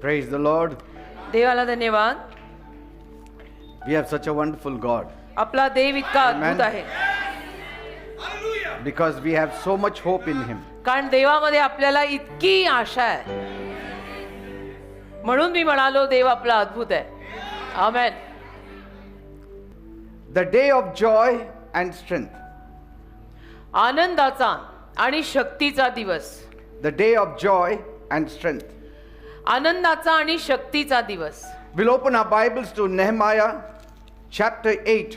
Praise the Lord. देवाला धन्यवाद. We have such a wonderful God आपला देव इतका अद्भुत आहे because we have so much hope in Him. कारण देवामध्ये आपल्याला इतकी आशा आहे. म्हणून मी म्हणालो देव आपला अद्भुत आहे. आमेन. The day of joy and strength. आनंदाचा आणि शक्तीचा दिवस. The day of joy and strength. आनंदाचा आणि शक्तीचा दिवस. We'll open our Bibles to Nehemiah chapter 8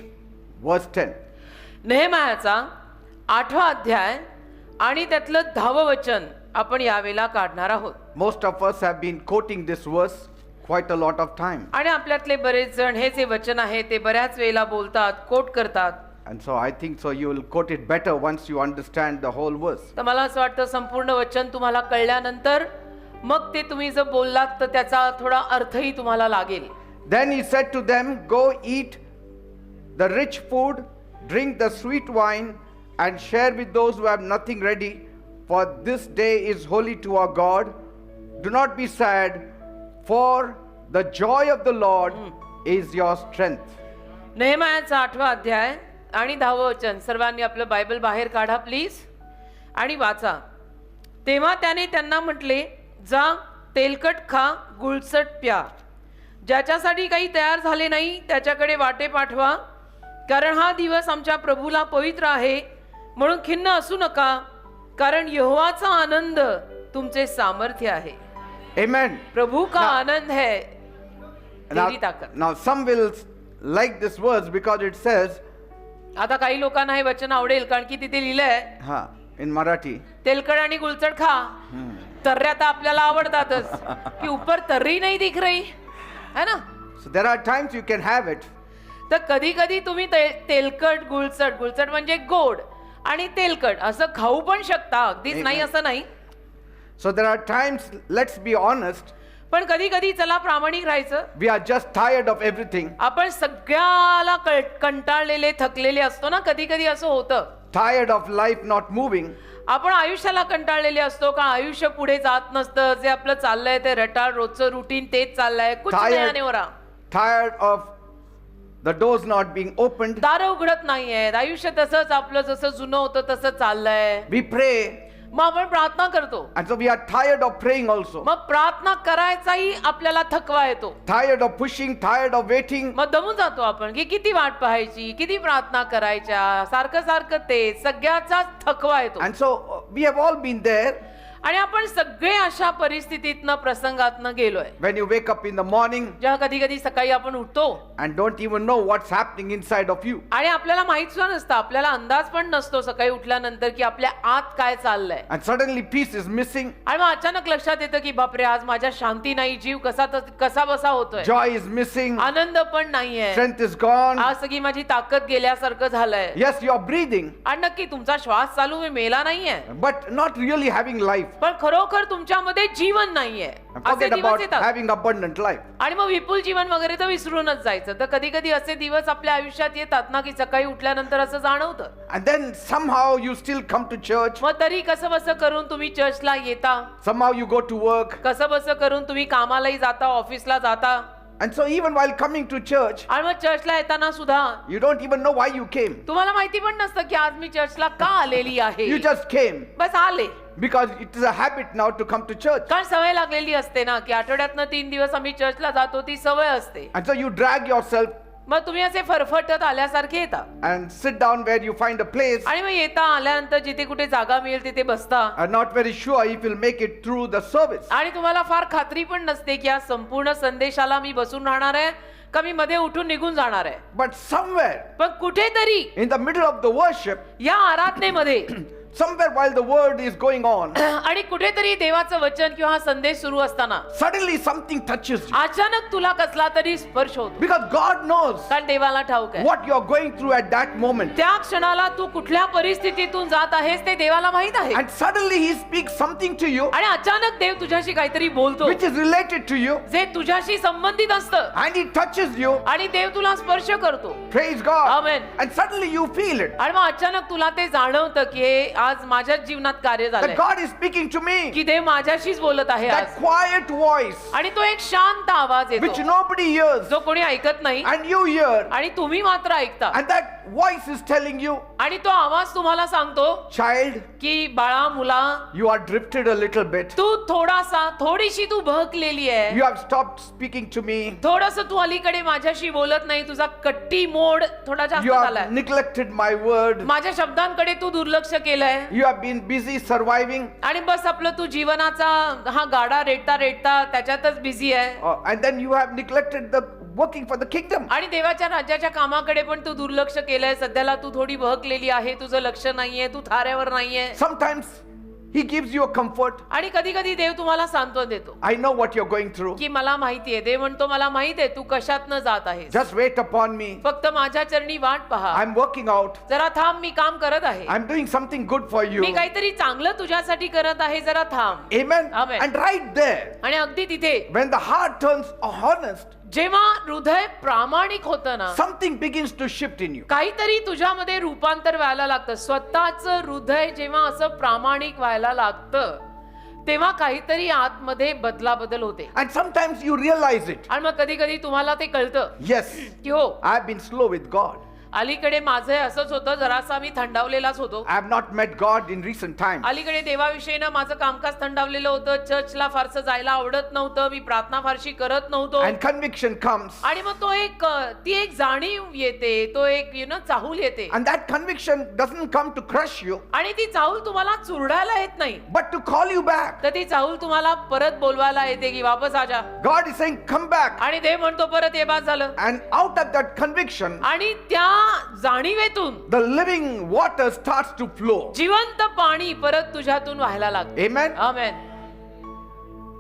verse 10. नेहमायाचा 8वा अध्याय आणि त्यातलं 10वं वचन आपण यावेळेला काढणार आहोत. Most of us have been quoting this verse quite a lot of time. आणि आपल्यातले बरेच जण हे जे वचन आहे ते बऱ्याच वेळेला बोलतात, कोट करतात. And so I think so you will quote it better once you understand the whole verse. तर मला असं वाटतं संपूर्ण वचन तुम्हाला कळल्यानंतर मग ते तुम्ही जर बोललात तर त्याचा थोडा अर्थही तुम्हाला लागेल. Then he said to them, go eat the rich food, drink the sweet wine, and share with those who have nothing ready, for this day is holy to our God. Do not be sad, for the joy of the Lord is your strength. नेहमायाचा 8वा अध्याय आणि 10वं वचन. सर्वांनी आपलं Bible बाहेर काढा please आणि वाचा. तेव्हा त्याने त्यांना म्हटले, जा तेलकट खा, गुळचट प्या. ज्याच्यासाठी काही तयार झाले नाही त्याच्याकडे वाटे पाठवा, कारण हा दिवस आमच्या प्रभूला पवित्र आहे. म्हणून खिन्न असू नका, कारण यहोवाचा आनंद तुमचे सामर्थ्य आहे. Amen. प्रभू का आनंद है तेरी Now, ताकद. now some will like this verse because it says, आता काही लोकांना हे वचन आवडेल कारण की तिथे लिहिलंय in Marathi, तेलकट आणि गुलचट खा. तर्ऱ्या तर आपल्याला आवडतातच की ऊपर तर्री नाही दिख रही है ना. so there are times you can have it. तर कधी कधी तुम्ही तेलकट गुळचट, गुळचट म्हणजे गोड आणि तेलकट असं खाऊ पण शकता, अगदीच नाही असं नाही. So there are times, let's be honest, पण कधी कधी चला प्रामाणिक राहायचं, we are just tired of everything. आपण सगळ्याला कंटाळलेले थकलेले असतो ना. कधी कधी असं होतं, Tired of life not moving. आपण आयुष्याला कंटाळलेले असतो का आयुष्य पुढे जात नसतं. जे आपलं चाललंय ते रटाळ रोजचं रुटीन तेच चाललंय. कुछ नया नहीं हो रहा. Tired of the doors not being opened. दारं उघडत नाहीयेत. आयुष्य तसंच आपलं जसं जुनं होतं तसं चाललंय. We pray, मग आपण प्रार्थना करतो. and so we are tired of praying also. मग प्रार्थना करायचाही आपल्याला थकवा येतो. Tired of pushing, tired of waiting. मग दमून जातो आपण की किती वाट पाहायची, किती प्रार्थना करायच्या, सारखं सारखं ते सगळ्याचा थकवा येतो. And so we have all been there. आणि आपण सगळे अशा परिस्थितीतनं प्रसंगातनं गेलोय. When you wake up in the morning जेव्हा कधी कधी सकाळी आपण उठतो and don't even know what's happening inside of you. आणि आपल्याला माहित सुद्धा नसतं, आपल्याला अंदाज पण नसतो सकाळी उठल्यानंतर की आपल्या आत काय चाललंय. And suddenly peace is missing. आणि मग अचानक लक्षात येतं की बापरे आज माझ्या शांती नाही, जीव कसा बसा होतोय, Joy is missing. आनंद पण नाहीये, Strength is gone. आज सगळी माझी ताकद गेल्यासारखं झालंय. Yes, you are breathing, आणि नक्की तुमचा श्वास चालू आहे, मेला नाहीये, but not really having life. पण खरोखर तुमच्यामध्ये जीवन नाहीये. And असे forget दिवस about येतात having abundant life. आणि मग विपुल जीवन वगैरे तर विसरूनच जायचं. तर कधी कधी असे दिवस आपल्या आयुष्यात येतात ना की सकाळी उठल्यानंतर असं जाणवतं. And then somehow you still come to church. मग तरी कसं बसं करून तुम्ही चर्चला येता, Somehow you go to work. कसं बसं करून तुम्ही कामालाही जाता, ऑफिसला जाता. And so even while coming to church, आणि मग चर्चला येताना सुद्धा you don't even know why you came. तुम्हाला माहिती पण नसतं की आज मी चर्चला का आलेली आहे. You just came बस आले. because it is a habit now to come to church. कारण सवय लागलेली असते ना की आठवड्यातनं 3 दिवस आम्ही चर्चला जातो, ती सवय असते. And so you drag yourself मग तुम्ही असे फरफटत आल्यासारखे येता and sit down where you find a place. आणि मग येता, आल्यानंतर जिथे कुठे जागा मिळेल तिथे बसता. I'm not very sure if you'll make it through the service. आणि तुम्हाला फार खात्री पण नसते की आज संपूर्ण संदेशाला मी बसून राहणार आहे का मी मध्ये उठून निघून जाणार आहे. But somewhere पण कुठेतरी in the middle of the worship, या आराधनेमध्ये somewhere while the word is going on, आणि कुठेतरी देवाचं वचन किंवा हा संदेश सुरू असताना suddenly something touches you. अचानक तुला कसला तरी स्पर्श होतो. Because God knows कारण देवाला ठाऊक आहे what you're going through at that moment. त्या क्षणाला तू कुठल्या परिस्थितीतून जात आहेस ते देवाला माहित आहे. And suddenly He speaks something to you आणि अचानक देव तुझ्याशी काहीतरी बोलतो which is related to you, जे तुझ्याशी संबंधित असतं and He touches you. आणि देव तुला स्पर्श करतो. Praise God. Amen. And suddenly you feel it. आणि मग अचानक तुला ते जाणवतं की हे आज माझ्याच जीवनात कार्य That झालंय, God is speaking to me. की देव माझ्याशीच बोलत आहे That आज. quiet voice आणि तो एक शांत आवाज which येतो nobody hears जो कोणी ऐकत नाही and you hear. आणि तुम्ही मात्र ऐकता. And that voice is telling you, आणि तो आवाज तुम्हाला सांगतो child, की बाळा मुला, you are drifted a little bit. तू थोडीशी तू बहकलेली आहे, You have stopped speaking to me. थोडस तू अलीकडे माझ्याशी बोलत नाही, तुझा कट्टी मोड थोडा जास्त You झालाय, have neglected my word. माझ्या शब्दांकडे तू दुर्लक्ष केलंय You have been busy surviving. आणि बस आपलं तू जीवनाचा हा गाडा रेटता रेटता त्याच्यातच बिझी आहे. And then you have neglected the working for the kingdom. आणि देवाच्या राज्याच्या कामाकडे पण तू दुर्लक्ष केलंय. सध्याला तू थोडी बहकलेली आहे, तुझं लक्ष नाहीये, तू थाऱ्यावर नाहीये. Sometimes He gives you a comfort. आणि कधी कधी देव तुम्हाला सांत्वन देतो I know what you're going through. की मला माहितीये, देव म्हणतो मला माहितीये तू कशातनं जात आहेस, Just wait upon me. फक्त माझ्या चरणी वाट पहा, I'm working out. जरा थांब, मी काम करत आहे, I'm doing something good for you. मी काहीतरी चांगलं तुझ्यासाठी करत आहे, जरा थांब. Amen. Amen. And right there, आणि अगदी तिथे when the heart turns honest, जेव्हा हृदय प्रामाणिक होतं ना, something begins to shift in you. काहीतरी तुझ्यामध्ये रूपांतर व्हायला लागतं. स्वतःच हृदय जेव्हा असं प्रामाणिक व्हायला लागतं तेव्हा काहीतरी आतमध्ये बदलाबदल होते. And sometimes you realize it. आणि मग कधी कधी तुम्हाला ते कळतं Yes, की हो, I've been slow with God. अलीकडे माझं असंच होतं, जरासा मी थंडावलेलाच होतो. I have not met God in recent times. अलीकडे देवाविषयीनं माझं कामकाज थंडावलेलं होतं, चर्चला फारसं जायला आवडत नव्हतं, मी प्रार्थना फारशी करत नव्हतो. And conviction comes. आणि मग तो एक ती एक जाणीव येते, तो एक चाहूल येते. And that conviction doesn't come to crush you, आणि ती चाहूल तुम्हाला चुरडायला येत नाही, but to call you back. तर ती चाहूल तुम्हाला परत बोलवायला येते की वापस आजा. God is saying, come back. आणि देव म्हणतो परत ये, बास झालं. And out of that conviction, आणि त्या जाणीवेतून the living water starts to flow. जिवंत पाणी परत तुझ्यातून व्हायला लागते. Amen. Amen.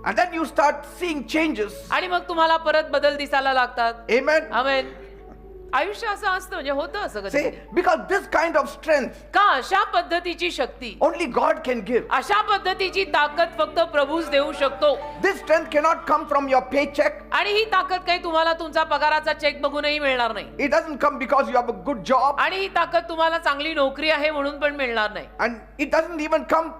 And then you start seeing changes. आणि मग तुम्हाला परत बदल दिसायला लागतात. Amen. आमेन. आयुष्य असं असतं, म्हणजे होतं असं कधी. See, because this kind of strength का अशा पद्धतीची शक्ती, only God can give. अशा पद्धतीची ताकद फक्त प्रभूच देऊ शकतो. This strength cannot come from your paycheck. आणि ही ताकद काही तुम्हाला तुमचा पगाराचा चेक बघूनही मिळणार नाही. It doesn't come because you have a good job. आणि ही ताकद तुम्हाला चांगली नोकरी आहे म्हणून पण मिळणार नाही. And it doesn't even come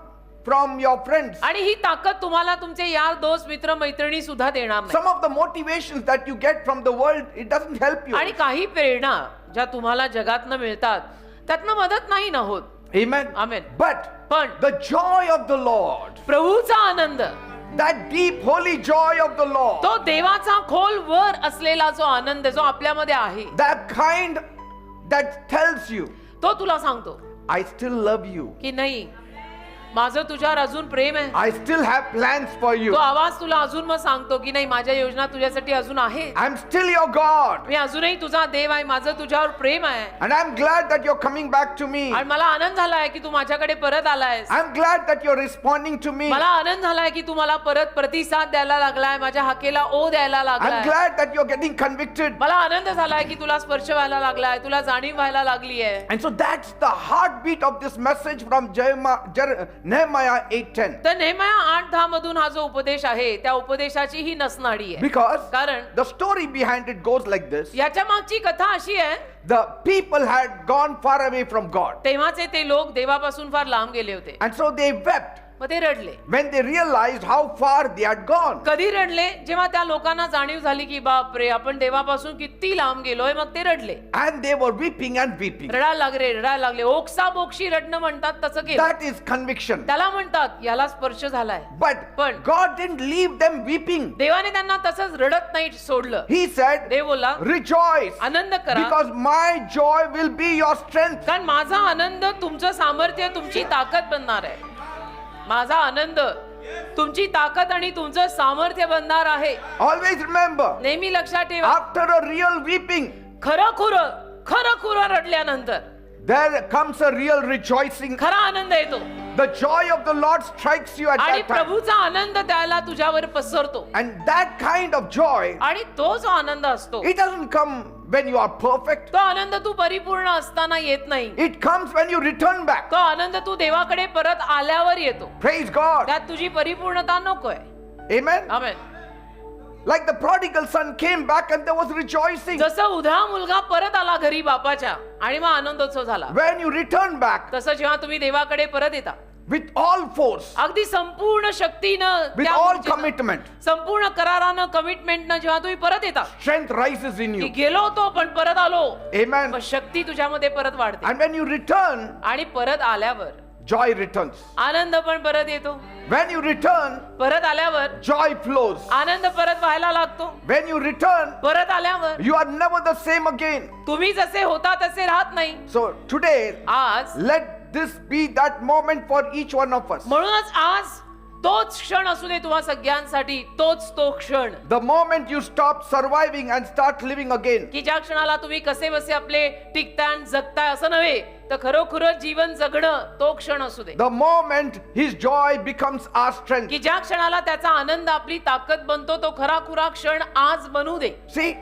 from your friends. आणि ही ताकद तुम्हाला तुमचे यार दोस्त मित्र मैत्रिणी सुद्धा देणार नाही. Some of the motivations that you get from the world, it doesn't help you. आणि काही प्रेरणा ज्या तुम्हाला जगातनं मिळतात त्यातनं मदत नाही ना होत. Amen. आमेन. But पण the joy of the Lord, प्रभूचा Anand, that deep holy joy of the Lord, तो देवाचा खोल वर असलेला जो आनंद जो आपल्यामध्ये आहे, that kind that tells you, तो तुला सांगतो I still love you. की नाही, माझं तुझ्यावर अजून प्रेम आहे. I still have plans for you. तो आवाज तुला अजून मग सांगतो की नाही, माझ्या योजना तुझ्यासाठी अजून आहे. I'm still your God. मी अजूनही तुझा देव आहे, माझं तुझ्यावर प्रेम आहे. And I'm glad that you're coming back to me. आणि मला आनंद झालाय की तू माझ्याकडे परत आलायस. I'm glad that you're responding to me. मला आनंद झालाय की तू मला परत प्रतिसाद द्यायला लागलाय, माझ्या हाकेला ओ द्यायला I'm लागलाय. glad that you're getting convicted. मला आनंद झालाय की तुला स्पर्श व्हायला लागलाय, तुला जाणीव व्हायला लागली आहे. And so that's the heartbeat of this message from Nehemiah 8:10. तर नेहम्या 8:10 मधून हा जो उपदेश आहे त्या उपदेशाची ही नसनाडी आहे. Because कारण the story behind it goes like this. याच्या मागची कथा अशी आहे, The people had gone far away from God. तेव्हाचे ते लोक देवापासून फार लांब गेले होते. And so they wept मग ते रडले. when they realized how far they had gone. कधी रडले? जेव्हा त्या लोकांना जाणीव झाली की बाप रे, आपण देवापासून किती लांब गेलोय. मग ते रडले. And they were weeping and weeping. रडायला लागले. ओक्साबोक्षी रडणं म्हणतात तसं केलं. That is conviction. त्याला म्हणतात याला स्पर्श झालाय. But God didn't leave them weeping. देवाने त्यांना तसंच रडत नाही सोडलं. He said, देव बोला, rejoice, आनंद करा, because my joy will be your strength. कारण माझा आनंद तुमचं सामर्थ्य, तुमची ताकद बनणार आहे. माझा आनंद तुमची ताकद आणि तुमचं सामर्थ्य बनणार आहे. Always remember, नेहमी लक्षात ठेवा, after a real weeping, खरं रडल्यानंतर there comes a real rejoicing. खरा आनंद येतो. The joy of the Lord strikes you at आणि that time. प्रभूचा आनंद त्याला तुझ्यावर पसरतो. And that kind of joy, आणि तो जो आनंद असतो, it doesn't come when you are perfect. तो आनंद तू परिपूर्ण असताना येत नाही. It comes when you return back. तो आनंद तू देवाकडे परत आल्यावर येतो. Praise God. त्यात तुझी परिपूर्णता नकोय. Amen. Amen. Like the prodigal son came back and there was rejoicing. जसं उधा मुलगा परत आला घरी बापाच्या आणि मग आनंदोत्सव झाला, When you return back तसं जेव्हा तुम्ही देवाकडे परत येता with all force, अगदी संपूर्ण शक्तीनं, with त्या all ऊर्जेनं, commitment, संपूर्ण करारानं, कमिटमेंटनं जेव्हा तुम्ही परत येता, strength rises in की you. गेलो होतो पण परत आलो, Amen. मग शक्ती तुझ्यामध्ये परत वाढते. And when you return, आणि परत आल्यावर joy returns. आनंद पण परत येतो. When you return, परत आल्यावर joy flows. आनंद परत व्हायला लागतो. When you return, परत आल्यावर you are never the same again. तुम्ही जसे होता तसे राहत नाही. So today, आज let this be that moment for each one of us. म्हणूनच आज तोच क्षण असू दे तुम्हा सगळ्यांसाठी, तोच तो क्षण The moment you stop surviving and start living again. की ज्या क्षणाला तुम्ही कसे बसे आपले टिकताय आणि जगताय असं नव्हे, तर खरोखर जीवन जगणं तो क्षण असू दे. The moment his joy becomes our strength. की ज्या क्षणाला त्याचा आनंद आपली ताकद बनतो, तो खरा क्षण आज बनू दे. See,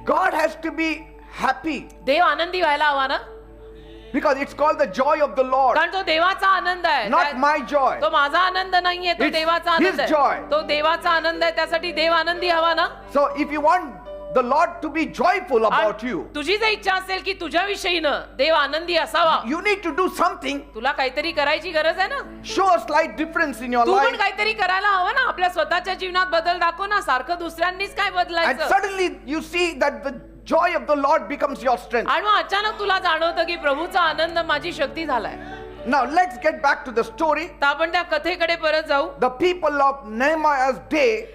God has to be happy देव आनंदी व्हायला हवा ना, because it's called the joy of the Lord, कारण तो देवाचा आनंद आहे. not my joy. तो माझा आनंद नाहीये, तो It's देवाचा his आनंद joy. आहे. तो देवाचा आनंद आहे, त्यासाठी देव आनंदी हवा ना. So if you want the Lord to be joyful about आणि you, तुझी जर इच्छा असेल की तुझ्या विषयीनं देव आनंदी असावा, you need to do something. तुला काहीतरी करायची गरज आहे ना. Show a slight difference in your तू पण life. काहीतरी करायला हवं ना. आपल्या स्वतःच्या जीवनात बदल दाखव ना. सारखं दुसऱ्यांनीच काय And बदलायचं. suddenly you see that the joy of the Lord becomes your strength. आणि मग अचानक तुला जाणवतं की प्रभूचा आनंद माझी शक्ती झालाय. Now let's get back to the story. तर आपण त्या कथेकडे परत जाऊ. The people of Nehemiah's day,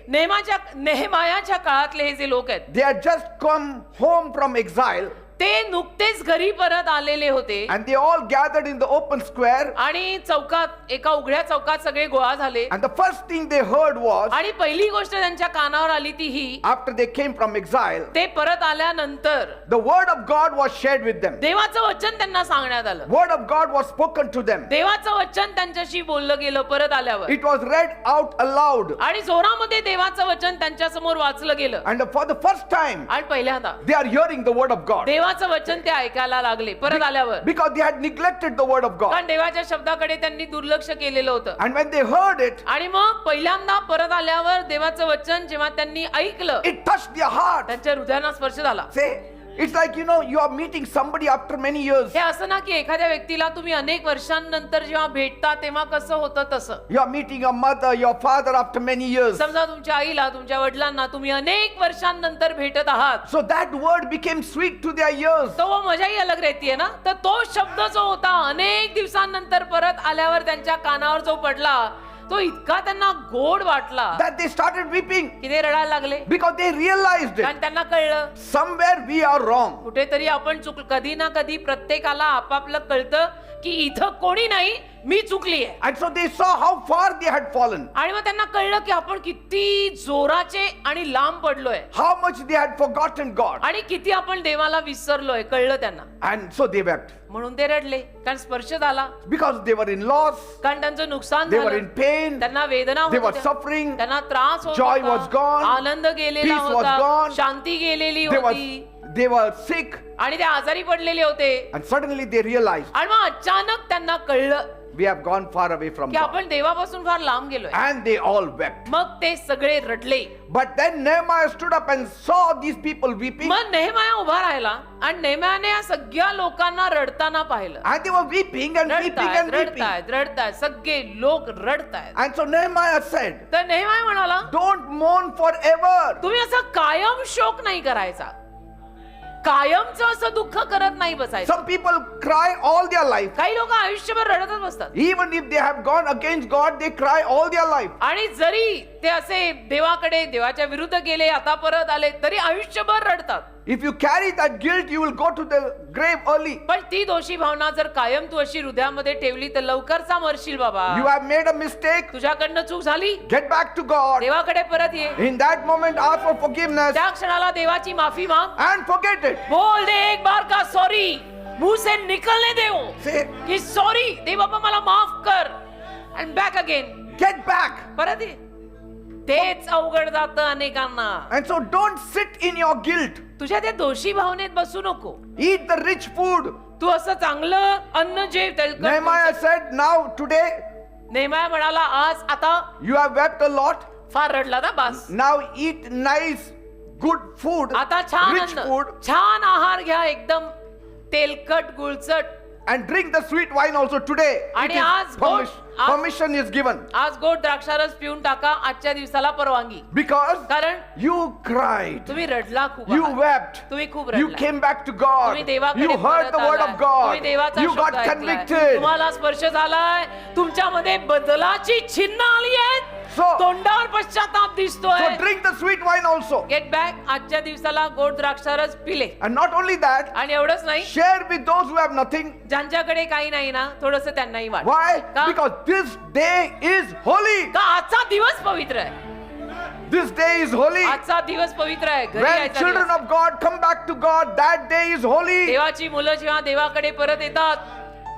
नेहमायाच्या काळातले हे जे लोक आहेत, they had just come home from exile ते नुकतेच घरी परत आलेले होते and they all gathered in the open square. आणि चौकात, एका उघड्या चौकात सगळे गोळा झाले. And the first thing they heard was, आणि पहिली गोष्ट त्यांच्या कानावर आली ती ही, after they came from exile, ते परत आल्यानंतर the word of God was shared with them. देवाचं वचन त्यांना सांगण्यात आलं. Word of God was spoken to them. देवाचं वचन त्यांच्याशी बोललं गेलं परत आल्यावर. It was read out aloud. आणि जोरामध्ये देवाचं वचन त्यांच्या समोर वाचलं गेलं. And for the first time, आणि पहिल्यांदा they are hearing the word of God. देवाचं वचन ते ऐकायला लागले परत आल्यावर. Because they had neglected the word of God. कारण देवाच्या शब्दाकडे त्यांनी दुर्लक्ष केलेलं होतं. And when they heard it, आणि मग पहिल्यांदा परत आल्यावर देवाचं वचन जेव्हा त्यांनी ऐकलं, it touched their heart. त्यांच्या हृदयाला स्पर्श झाला. Say, it's like, you are meeting somebody after many years. हे असं ना की एखाद्या व्यक्तीला तुम्ही अनेक वर्षांनंतर जेव्हा भेटता तेव्हा कसं होतं तसं. You are meeting your mother, your father after many years. समजा तुमच्या आईला, तुमच्या वडिलांना तुम्ही अनेक वर्षांनंतर भेटत आहात, So that word became sweet to their ears. तो वो मजा ही अलग रहती है ना. तर तो शब्द जो होता अनेक दिवसांनंतर परत आल्यावर त्यांच्या कानावर जो पडला, तो इतका त्यांना गोड वाटला That they started weeping की ते रडायला लागले. because they realized it. कारण त्यांना कळलं Somewhere we are wrong. कुठेतरी आपण कधी ना कधी प्रत्येकाला आपापलं कळतं की इथं कोणी नाही, मी चुकली आहे. And so they saw how far they had fallen. आणि मग त्यांना कळलं की आपण किती जोराचे आणि लांब पडलोय, How much they had forgotten God. आणि किती आपण देवाला विसरलोय, कळलं त्यांना. And so they wept. म्हणून ते रडले, कारण स्पर्श झाला, Because they were in loss, कारण त्यांचं नुकसान they were झालं, in pain, त्यांना वेदना they होत were होत्या, suffering, त्यांना त्रास होत Joy होता, was gone, आनंद गेलेला peace was होता, gone, शांती गेलेली होती, they were sick, आणि ते आजारी पडलेले होते. and suddenly they realized आणि मग अचानक त्यांना कळलं we have gone far away from की God. आपण देवापासून फार लांब गेलोय. And they all wept. मग ते सगळे रडले. But then Nehemiah stood up and saw these people weeping. मग नेहमाया उभा राहिला आणि नेहमायाने या सगळ्या लोकांना रडताना पाहिलं. And they were weeping and weeping and weeping. रडतायत, सगळे लोक रडतायत. And so Nehemiah said, तर नेहमाया म्हणाला, don't mourn forever. तुम्ही असं कायम शोक नाही करायचा, कायमचं असं दुःख करत नाही बसायचं. Some people cry all their life. काही लोक आयुष्यभर रडतच बसतात. Even if they have gone against God, they cry all their life. आणि जरी ते असे देवाकडे, देवाच्या विरुद्ध गेले, आता परत आले, तरी आयुष्यभर रडतात. If you carry that guilt, you will go to the grave early. पण ती दोषी भावना जर कायम तू अशी हृदयामध्ये ठेवली तर लवकरचा मरशील बाबा. You have made a mistake. तुझ्याकडनं चूक झाली, Get back to God. देवाकडे परत ये. In that moment, ask for forgiveness त्या क्षणाला देवाची माफी माग. and forget it. बोल दे एक बार का सॉरी, मुंह से निकलने दे वो Say, की सॉरी, दे बाबा मला माफ कर, and back again. get back. परत ये. तेच अवघड जातं अनेकांना. And so don't sit in your guilt. तुझ्या त्या दोषी भावनेत बसू नको. Eat the rich food. तू असं चांगलं अन्न जेव, Nehemiah said, now today नेहमाया म्हणाला, आज आता you have wept a lot. फार रडला ना बास. Now eat nice, good food, आता छान rich अन्न, food, छान आहार घ्या, एकदम तेलकट गुळचट. and drink the sweet wine also today. It आणि is आज गोड- permission is given. आज गोड द्राक्षारस पिऊन टाका, आजच्या दिवसाला परवानगी. Because कारण you cried, तुम्ही रडला खूप you आहात. wept, तुम्ही खूप you रडला. came back to God, तुम्ही देवाकडे you heard परत the word आलाय. of God, तुम्ही देवाचा you शब्द got ऐकलाय. convicted. तुम्हाला स्पर्श झालाय, तुमच्यामध्ये बदलाची चिन्ह आली आहेत, So- तोंडावर पश्चाताप दिसतोय. So drink the sweet wine also. Get back, आजच्या दिवसाला गोड द्राक्षारस पिले. And not only that, आणि एवढंच नाही, share with those who have nothing. ज्यांच्याकडे काही नाही ना, थोडस त्यांनाही वाट. Why? का? Because this day is holy. का आजचा दिवस पवित्र आहे. This day is holy. आजचा दिवस पवित्र आहे. घरी When यायचा children दिवस. of God come back to God, that day is holy. देवाची मुलं जेव्हा देवाकडे परत येतात,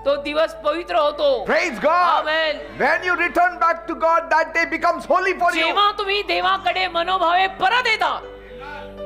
तो दिवस पवित्र होतो. Praise God. Amen. When you return back to God, that day becomes holy for you. जेव्हा तुम्ही देवाकडे मनोभावे परत येता,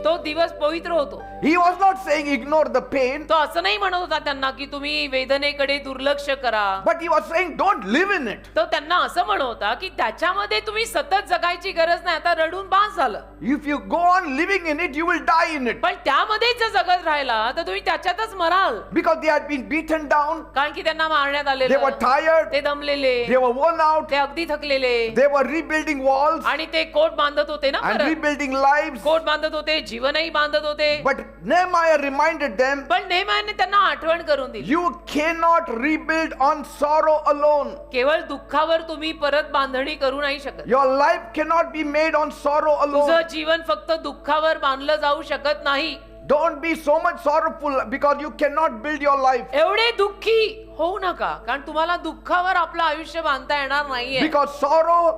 तो दिवस पवित्र होतो. He was not saying ignore the pain, तो असं नाही म्हणत होता त्यांना की तुम्ही वेदनेकडे दुर्लक्ष करा. but he was saying don't live in it. तो त्यांना असं म्हणत होता की त्याच्यामध्ये तुम्ही सतत जगायची गरज नाही, आता रडून बास झालं. If you go on living in it, you will die in it. पण त्यामध्ये जर जगत राहिला तर तुम्ही त्याच्यातच moral. Because they had been beaten down, कारण की त्यांना मारण्यात they आलेलं, were tired, ते दमलेले, they were worn out, ते अगदी थकलेले, they were rebuilding walls आणि ते कोट बांधत होते ना, and परत rebuilding lives. कोट बांधत होते, जीवनही बांधत होते. But Nehemiah reminded them, पण नेहमीने त्यांना आठवण करून दिली, you cannot rebuild on sorrow alone. केवळ दुःखावर तुम्ही परत बांधणी करू नाही शकत. Your life cannot be made on sorrow alone. तुझं जीवन फक्त दुःखावर बांधलं जाऊ शकत नाही. Don't be so much sorrowful because you cannot build your life. एवढे दुःखी होऊ नका, कारण तुम्हाला दुःखावर आपलं आयुष्य बांधता येणार नाहीये. Because sorrow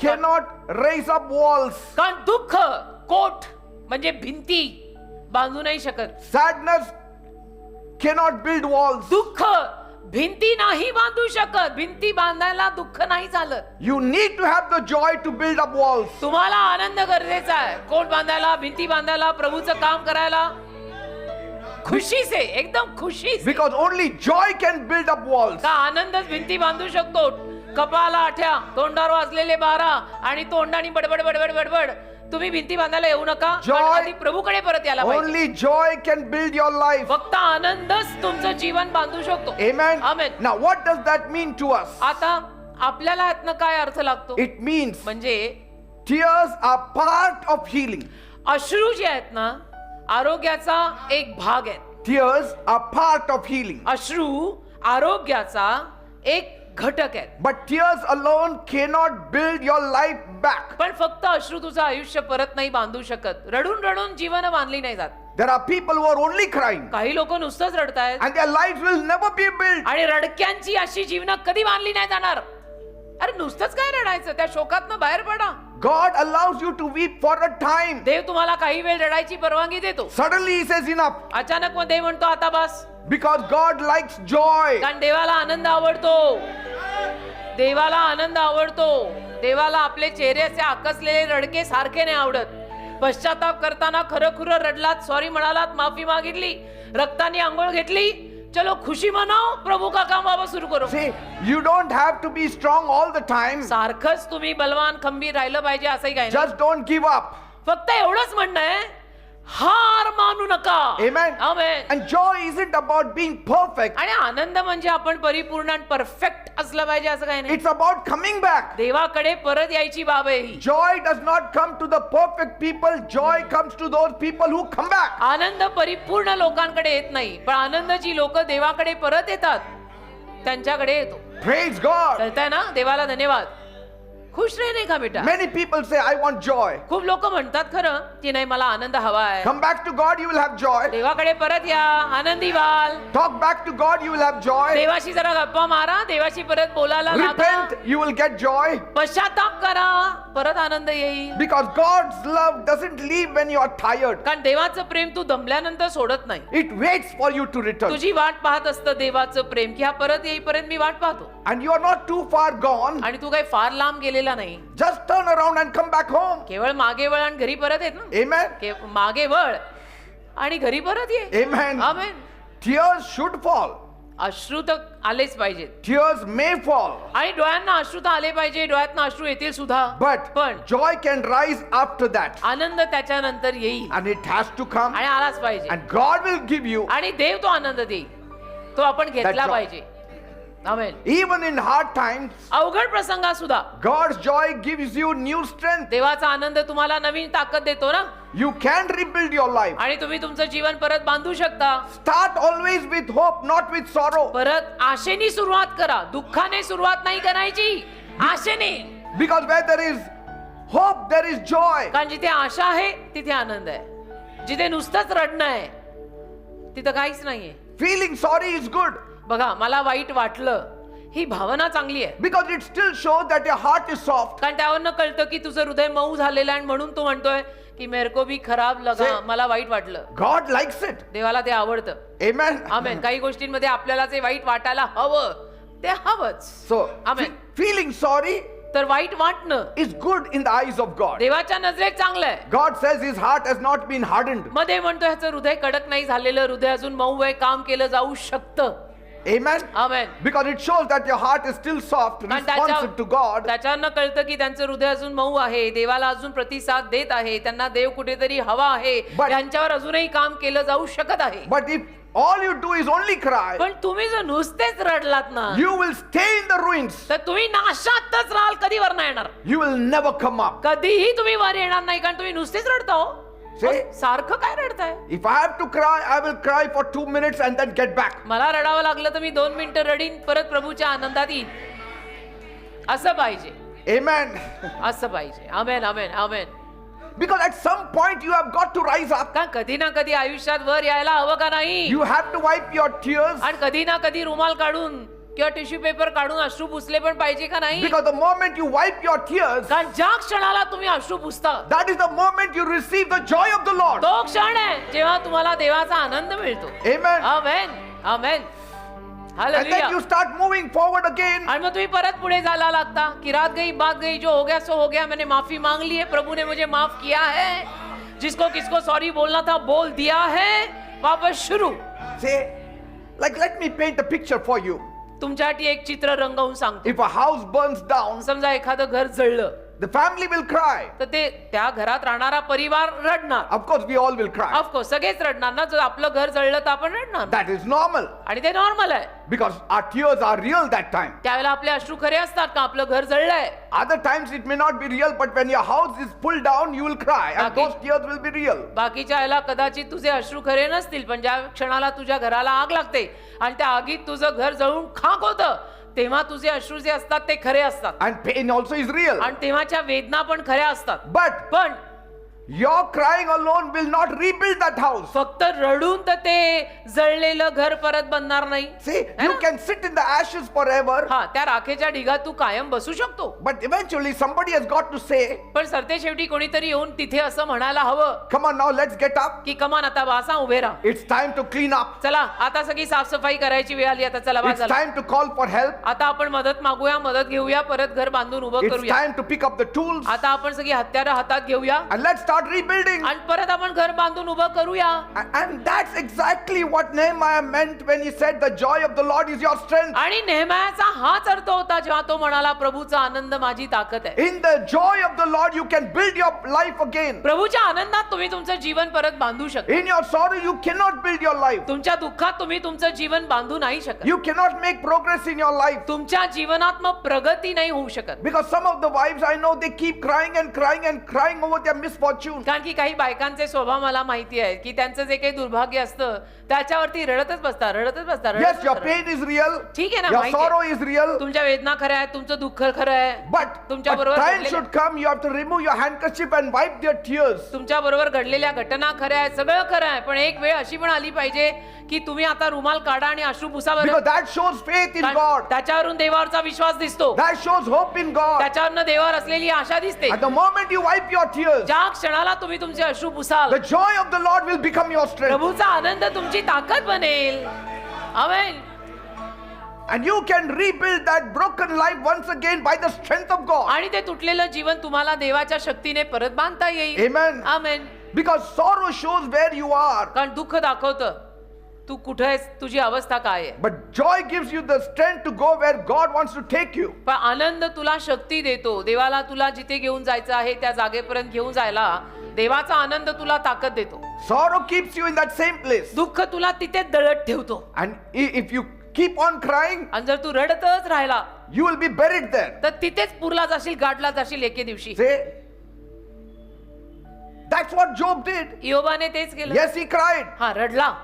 cannot raise up walls. कारण दुःख कोट म्हणजे भिंती बांधू नाही शकत. Sadness cannot build walls. दुःख भिंती नाही बांधू शकत. भिंती बांधायला दुःख नाही चालत. You need to have the joy to build up walls. तुम्हाला आनंद गरजेचा आहे, कोट बांधायला, भिंती बांधायला, प्रभूचं काम करायला. खुशी से, एकदम खुशी से. Because only joy can build up walls. का आनंदच भिंती बांधू शकतो. कपाला आठ्या, तोंडावर वाजलेले 12 आणि तोंडाने बडबड बडबड बडबड. तुम्ही भिंती बांधायला येऊ नका. Joy. पण आधी प्रभूकडे परत यायला पाहिजे. Only joy can build your life. फक्त आनंदच तुमचं जीवन बांधू शकतो. Amen. Amen. Now what does that mean to us? आता आपल्याला यातनं काय अर्थ लागतो? It means म्हणजे tears are part of healing. अश्रू जे आहेत ना, आरोग्याचा एक भाग आहेत. Tears are part of healing. अश्रू आरोग्याचा एक घटक आहेत. But tears alone cannot build your life back. पण फक्त अश्रू तुझं आयुष्य परत नाही बांधू शकत. रडून रडून जीवन बांधली नाही जात. There are people who are only crying काही लोक नुसतंच रडतायत and their lives will never be built. आणि रडक्यांची अशी जीवन कधी बांधली नाही जाणार. अरे नुसतंच काय रडायचं, त्या शोकातनं बाहेर पडा. God allows you to weep for a time. देव तुम्हाला काही वेळ रडायची परवानगी देतो. Suddenly he says enough अचानक मग देव म्हणतो आता बस. because God likes joy. कारण देवाला आनंद आवडतो. देवाला आनंद आवडतो. देवाला आपले चेहरे असे आकसलेले रडके सारखे नाही आवडत. पश्चाताप करताना खरं खुरं रडलात, सॉरी म्हणालात, माफी मागितली, रक्ताने आंघोळ घेतली, चलो खुशी मनाव, प्रभू का काम वापस सुरू करो. See, you don't have to be strong all the time. सारखंच तुम्ही बलवान खंबीर राहिलं पाहिजे असंही काय नाही. Just don't give up. फक्त एवढंच म्हणणं आहे, हार मानू नका. Amen. Amen. And joy isn't about being perfect. आणि आनंद म्हणजे आपण परिपूर्ण आणि परफेक्ट असलं पाहिजे असं काही नाही. It's about coming back. देवाकडे परत यायची बाब आहे ही. Joy does not come to the perfect people. Joy comes to those people who come back. आनंद परिपूर्ण लोकांकडे येत नाही, पण आनंद जी लोक देवाकडे परत येतात त्यांच्याकडे येतो. Praise God. कळतंय ना? देवाला धन्यवाद. खुश नाही का बेटा? Many people say, I want joy. खूप लोक म्हणतात खरं की नाही मला आनंद हवा आहे. Come back to God, you will have joy. देवाकडे परत या, आनंदी व्हाल. Talk back to God, you will have joy. देवाशी जरा गप्पा मारा, देवाशी परत बोलायला लागा. Repent, you will get joy. पश्चाताप करा, परत आनंद येईल. Because God's love doesn't leave when you are tired. कारण देवाचं प्रेम तू दमल्यानंतर सोडत नाही. It waits for you to return. तुझी वाट पाहत असतं देवाचं प्रेम, की हा परत येईपर्यंत मी वाट पाहतो. And you are not too far gone. आणि तू काही फार लांब गेलेला नाही. Just turn around and come back home. केवळ मागे वळ आणि घरी परत येत ना. Amen. मागे वळ आणि घरी परत ये. Amen. Amen. Tears should fall. अश्रू तर आलेच पाहिजेत Tears may fall, आणि डोळ्यांना अश्रू तर आले पाहिजे, डोळ्यातनं अश्रू येतील सुद्धा, but पण joy can rise after that. आनंद त्याच्यानंतर येईल And it has to come. आणि आलाच पाहिजे And God will give you, आणि देव तो आनंद देईल, तो आपण घेतला joy. पाहिजे. आमेन. even in hard times, अवघड प्रसंगात सुद्धा God's joy gives you new strength. देवाचा आनंद तुम्हाला नवीन ताकद देतो ना, You can rebuild your life. आणि तुम्ही तुमचं जीवन परत बांधू शकता. Start always with hope, not with sorrow. परत आशेने सुरुवात करा, दुःखाने सुरुवात नाही करायची, आशेने. Because where there is hope, there is joy. कारण जिथे आशा आहे तिथे आनंद आहे, जिथे नुसतंच रडणं आहे तिथं काहीच नाहीये. Feeling sorry is good बघा, मला वाईट वाटलं ही भावना चांगली आहे, because it still shows that your heart is soft. कारण त्यावरनं कळतं की तुझं हृदय मऊ झालेलं आहे आणि म्हणून तो म्हणतोय की मेरे को भी खराब लगा, Say- मला वाईट वाटलं. God likes it. देवाला ते आवडतं. Amen. आमेन. काही गोष्टींमध्ये आपल्याला जे वाईट वाटायला हवं ते हवंच. So, Amen. feeling sorry तर वाईट वाटणं is good in the eyes of God. देवाच्या नजरेत चांगलं आहे. God says his heart has not been hardened. मध्ये म्हणतो ह्याचं हृदय कडक नाही झालेलं, हृदय अजून मऊ आहे, काम केलं जाऊ शकतं. Amen. Amen. Because it shows that your heart is still soft, कारण responsive to God. त्याच्यानं कळतं की त्यांचं हृदय अजून मऊ आहे, देवाला अजून प्रतिसाद देत आहे, त्यांना देव कुठेतरी हवा आहे, But- त्यांच्यावर अजूनही काम केलं जाऊ शकत आहे. But if all you do is only cry, पण तुम्ही जर नुसतेच रडलात ना, you will stay in the ruins. तर तुम्ही नाशातच राहाल, कधी वर नाही येणार, You will never come up. कधीही तुम्ही वर येणार नाही, कारण तुम्ही नुसतेच रडता हो. See? सारखं काय रडताय? If I have to cry, I will cry for 2 minutes and then get back. मला रडावं लागलं तर मी 2 मिनिटं रडीन, परत प्रभूच्या आनंदात येईन. असं पाहिजे, Amen. असं पाहिजे. आमेन, आमेन, आमेन. Because at some point you have got to rise up. का कधी ना कधी आयुष्यात वर यायला हवं का नाही? You have to wipe your tears. आणि कधी ना कधी रुमाल काढून किंवा टिश्यू पेपर काढून अश्रू पुसले पण पाहिजे का नाही? Because the moment you wipe your tears, कारण ज्या क्षणाला तुम्ही अश्रू पुसता that is the moment you receive the joy of the Lord. तो क्षण आहे जेव्हा तुम्हाला देवाचा आनंद मिळतो. Amen. Amen, amen. And then hallelujah. you start moving forward again. आणि मग तुम्ही परत पुढे जायला लागता की रात गई बात गई, जो हो गया सो हो गया, मैंने माफी मांग ली है, प्रभु ने मुझे माफ किया है, जिसको किसको सॉरी बोलना था बोल दिया है, वापस शुरू. Say, like, let me paint a picture for you. तुमच्यासाठी एक चित्र रंगवून सांगतो. If a house burns down, समजा एखादं घर जळलं the family will cry. तर ते त्या घरात राहणारा परिवार रडणार. Of course, we all will cry. Of course सगळेच रडणार ना, जर आपलं घर जळलं तर आपण रडणार, That is normal. आणि ते नॉर्मल आहे. Because our tears are real that time. त्यावेळेला आपले अश्रू खरे असतात का आपलं घर जळलंय? Other times it may not be real, but when your house is pulled down, you will cry. And Baki- those tears will be real. बाकीच्या वेळेला कदाचित तुझे अश्रू खरे नसतील, पण ज्या क्षणाला तुझ्या घराला आग लागते आणि त्या आगीत तुझं घर जळून खाक होतं, तेव्हा तुझे अश्रू जे असतात ते खरे असतात, And pain also is real. आणि तेव्हाच्या वेदना पण खऱ्या असतात. But पण your crying alone will not rebuild that house. फक्त रडून तर ते जळलेलं घर परत बनणार नाही. See, you can sit in the ashes forever, हा, त्या राखेच्या ढिगात तू कायम बसू शकतो, but eventually somebody has got to say, पण सरते शेवटी कोणीतरी येऊन तिथे असं म्हणायला हवं come on now, let's get up. की कमान आता वासा उभे राहा, It's time to clean up. चला आता सगळी साफसफाई करायची वेळ आली, आता चला बा It's चला. time to call for help. आता आपण मदत मागूया, मदत घेऊया, परत घर बांधून उभं It's करूया. time to pick up the tools आता आपण सगळी हत्यारं हातात घेऊया and let's start rebuilding. आणि परत आपण घर बांधून उभं करूया. And that's exactly what Nehemiah meant when he said, the joy of the Lord is your strength. आणि नेहम्याचा हाच अर्थ होता जेव्हा तो म्हणाला प्रभूचा आनंद माझी ताकद आहे. In the joy of the Lord, you can build your life again. प्रभूच्या आनंदात तुम्ही तुमचं जीवन परत बांधू शकता. In your sorrow, you cannot build your life. तुमच्या दुःखात तुम्ही तुमचं जीवन बांधू नाही शकत. You cannot make progress in your life. तुमच्या जीवनात मग प्रगती नाही होऊ शकत. Because some of the wives I know, they keep crying and crying and crying over their misfortune. कारण की काही बायकांचे स्वभाव मला माहिती आहे की त्यांचं जे काही दुर्भाग्य असतं त्याच्यावरती रडतच बसतात, रडतच बसतात, Yes, रडतच your बसतात. pain is real. ठीक आहे ना, Your माहिती आहे. sorrow is real. तुमच्या वेदना खऱ्या आहेत, तुमचं दुःख खरं आहे, But तुमच्या a बरोबर time घडलेल्या- should come, you have to remove your handkerchief and wipe their tears. तुमच्या बरोबर घडलेल्या घटना खऱ्या आहेत, सगळं खरं आहे, पण एक वेळ अशी पण आली पाहिजे की तुम्ही आता रुमाल काढा आणि अश्रू पुसा बरं. Because that shows faith in कारण God. त्याच्यावरून देवावरचा विश्वास दिसतो, That shows hope in God. त्याच्यावरनं देवावर असलेली आशा दिसते. At the moment you wipe your tears, ज्या क्षणाला तुम्ही तुमचे अश्रू पुसाल, the joy of the Lord will become your strength. प्रभूचा आनंद तुमची ताकद बनेल. आमेन. And you can rebuild that broken life once again by the strength of God. आणि ते तुटलेलं जीवन तुम्हाला देवाच्या शक्तीने परत बांधता येईल. Amen. Amen. Because sorrow shows where you are. कारण दुःख दाखवतं तू कुठे आहेस, तुझी अवस्था काय आहे. But joy gives you the strength to go where God wants to take you. पण आनंद तुला शक्ती देतो. देवाला तुला जिथे घेऊन जायचं आहे त्या जागेपर्यंत घेऊन जायला देवाचा आनंद तुला ताकद देतो. Sorrow keeps you in that same place. दुःख तुला तिथे दळत ठेवतो. And if you keep on crying, आणि जर तू रडतच राहिला you will be buried there. तर तिथेच पुरला जाशील, गाडला जाशील एके दिवशी. See? That's what Job did. योबाने तेच केलं. Yes, he cried. हा, रडला,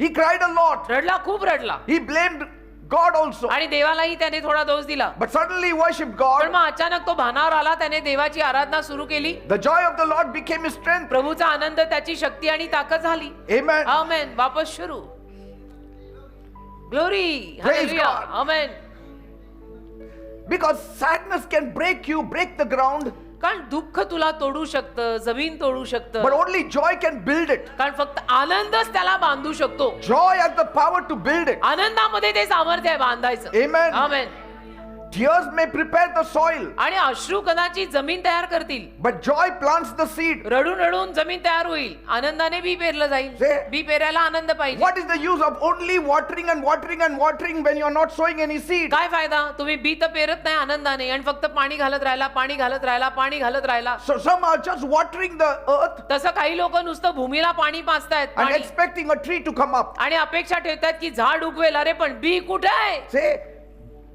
He cried a lot. रडला, खूप रडला. He blamed God also. आणि देवालाही त्याने थोडा दोष दिला. But suddenly he worshipped पण God. मग अचानक तो भानावर आला, त्याने देवाची आराधना सुरू केली. The joy of the Lord became his strength. प्रभूचा आनंद त्याची शक्ती आणि ताकद झाली. Amen. आमेन. वापस सुरू. Glory. Praise hallelujah. God. Amen. Because sadness can break you, break the ground. कारण दुःख तुला तोडू शकतं, जमीन तोडू But शकतं. only joy can build it. कारण फक्त आनंदच त्याला बांधू शकतो. Joy has the power to build it. आनंदामध्ये ते सामर्थ्य आहे बांधायचं. Amen. Amen. Tears may prepare the soil, आणि अश्रू कदाचित जमीन तयार करतील. but joy plants the seed. रडून रडून जमीन तयार होईल. आनंदाने बी पेरलं जाईल. जे- बी पेरायला आनंद पाहिजे. What is the use of only watering and watering and watering when you are not sowing any seed? काय फायदा, तुम्ही बी तर पेरत नाही आनंदाने आणि फक्त पाणी घालत राहिला, पाणी घालत राहिला, पाणी घालत राहिला. So some are just watering the earth तसं काही लोक नुसतं भूमीला पाणी पाजतायत and पाणी. expecting a tree to come up. आणि अपेक्षा ठेवतात की झाड उगवेल. अरे पण बी कुठे आहे. Say,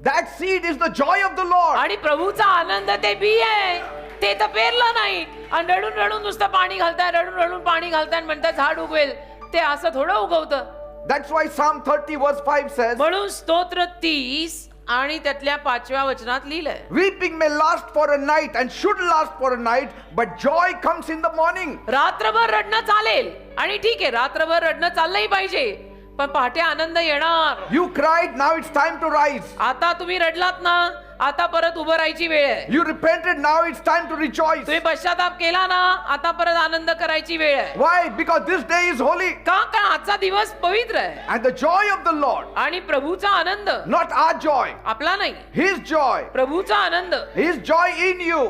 that seed is the joy of the Lord. आणि प्रभूचा आनंद ते बी आहे, ते तर पेरलं नाही. आणि रडून रडून नुसतं पाणी घालताय, रडून रडून पाणी घालताय आणि म्हणताय झाड उगवेल. ते असं थोडं उगवतं. That's why Psalm 30 verse 5 says, म्हणून स्तोत्र 30 आणि त्यातल्या 5व्या वचनात लिहिलंय, weeping may last for a night and should last for a night, but joy comes in the morning. रात्रभर रडणं चालेल आणि ठीक आहे, रात्रभर रडणं चाललंही पाहिजे, पण पहाटे आनंद येणार. You cried, now it's time to rise. आता तुम्ही रडलात ना, आता परत उभं राहायची वेळ आहे. You repented, now it's time to rejoice. तुम्ही पश्चाताप केला ना, आता परत आनंद करायची वेळ आहे. Why? Because this day is holy. का? कारण आजचा दिवस पवित्र आहे. And the joy of the Lord, आणि प्रभूचा आनंद, not our joy, आपला नाही, His joy, प्रभूचा Anand, His joy in you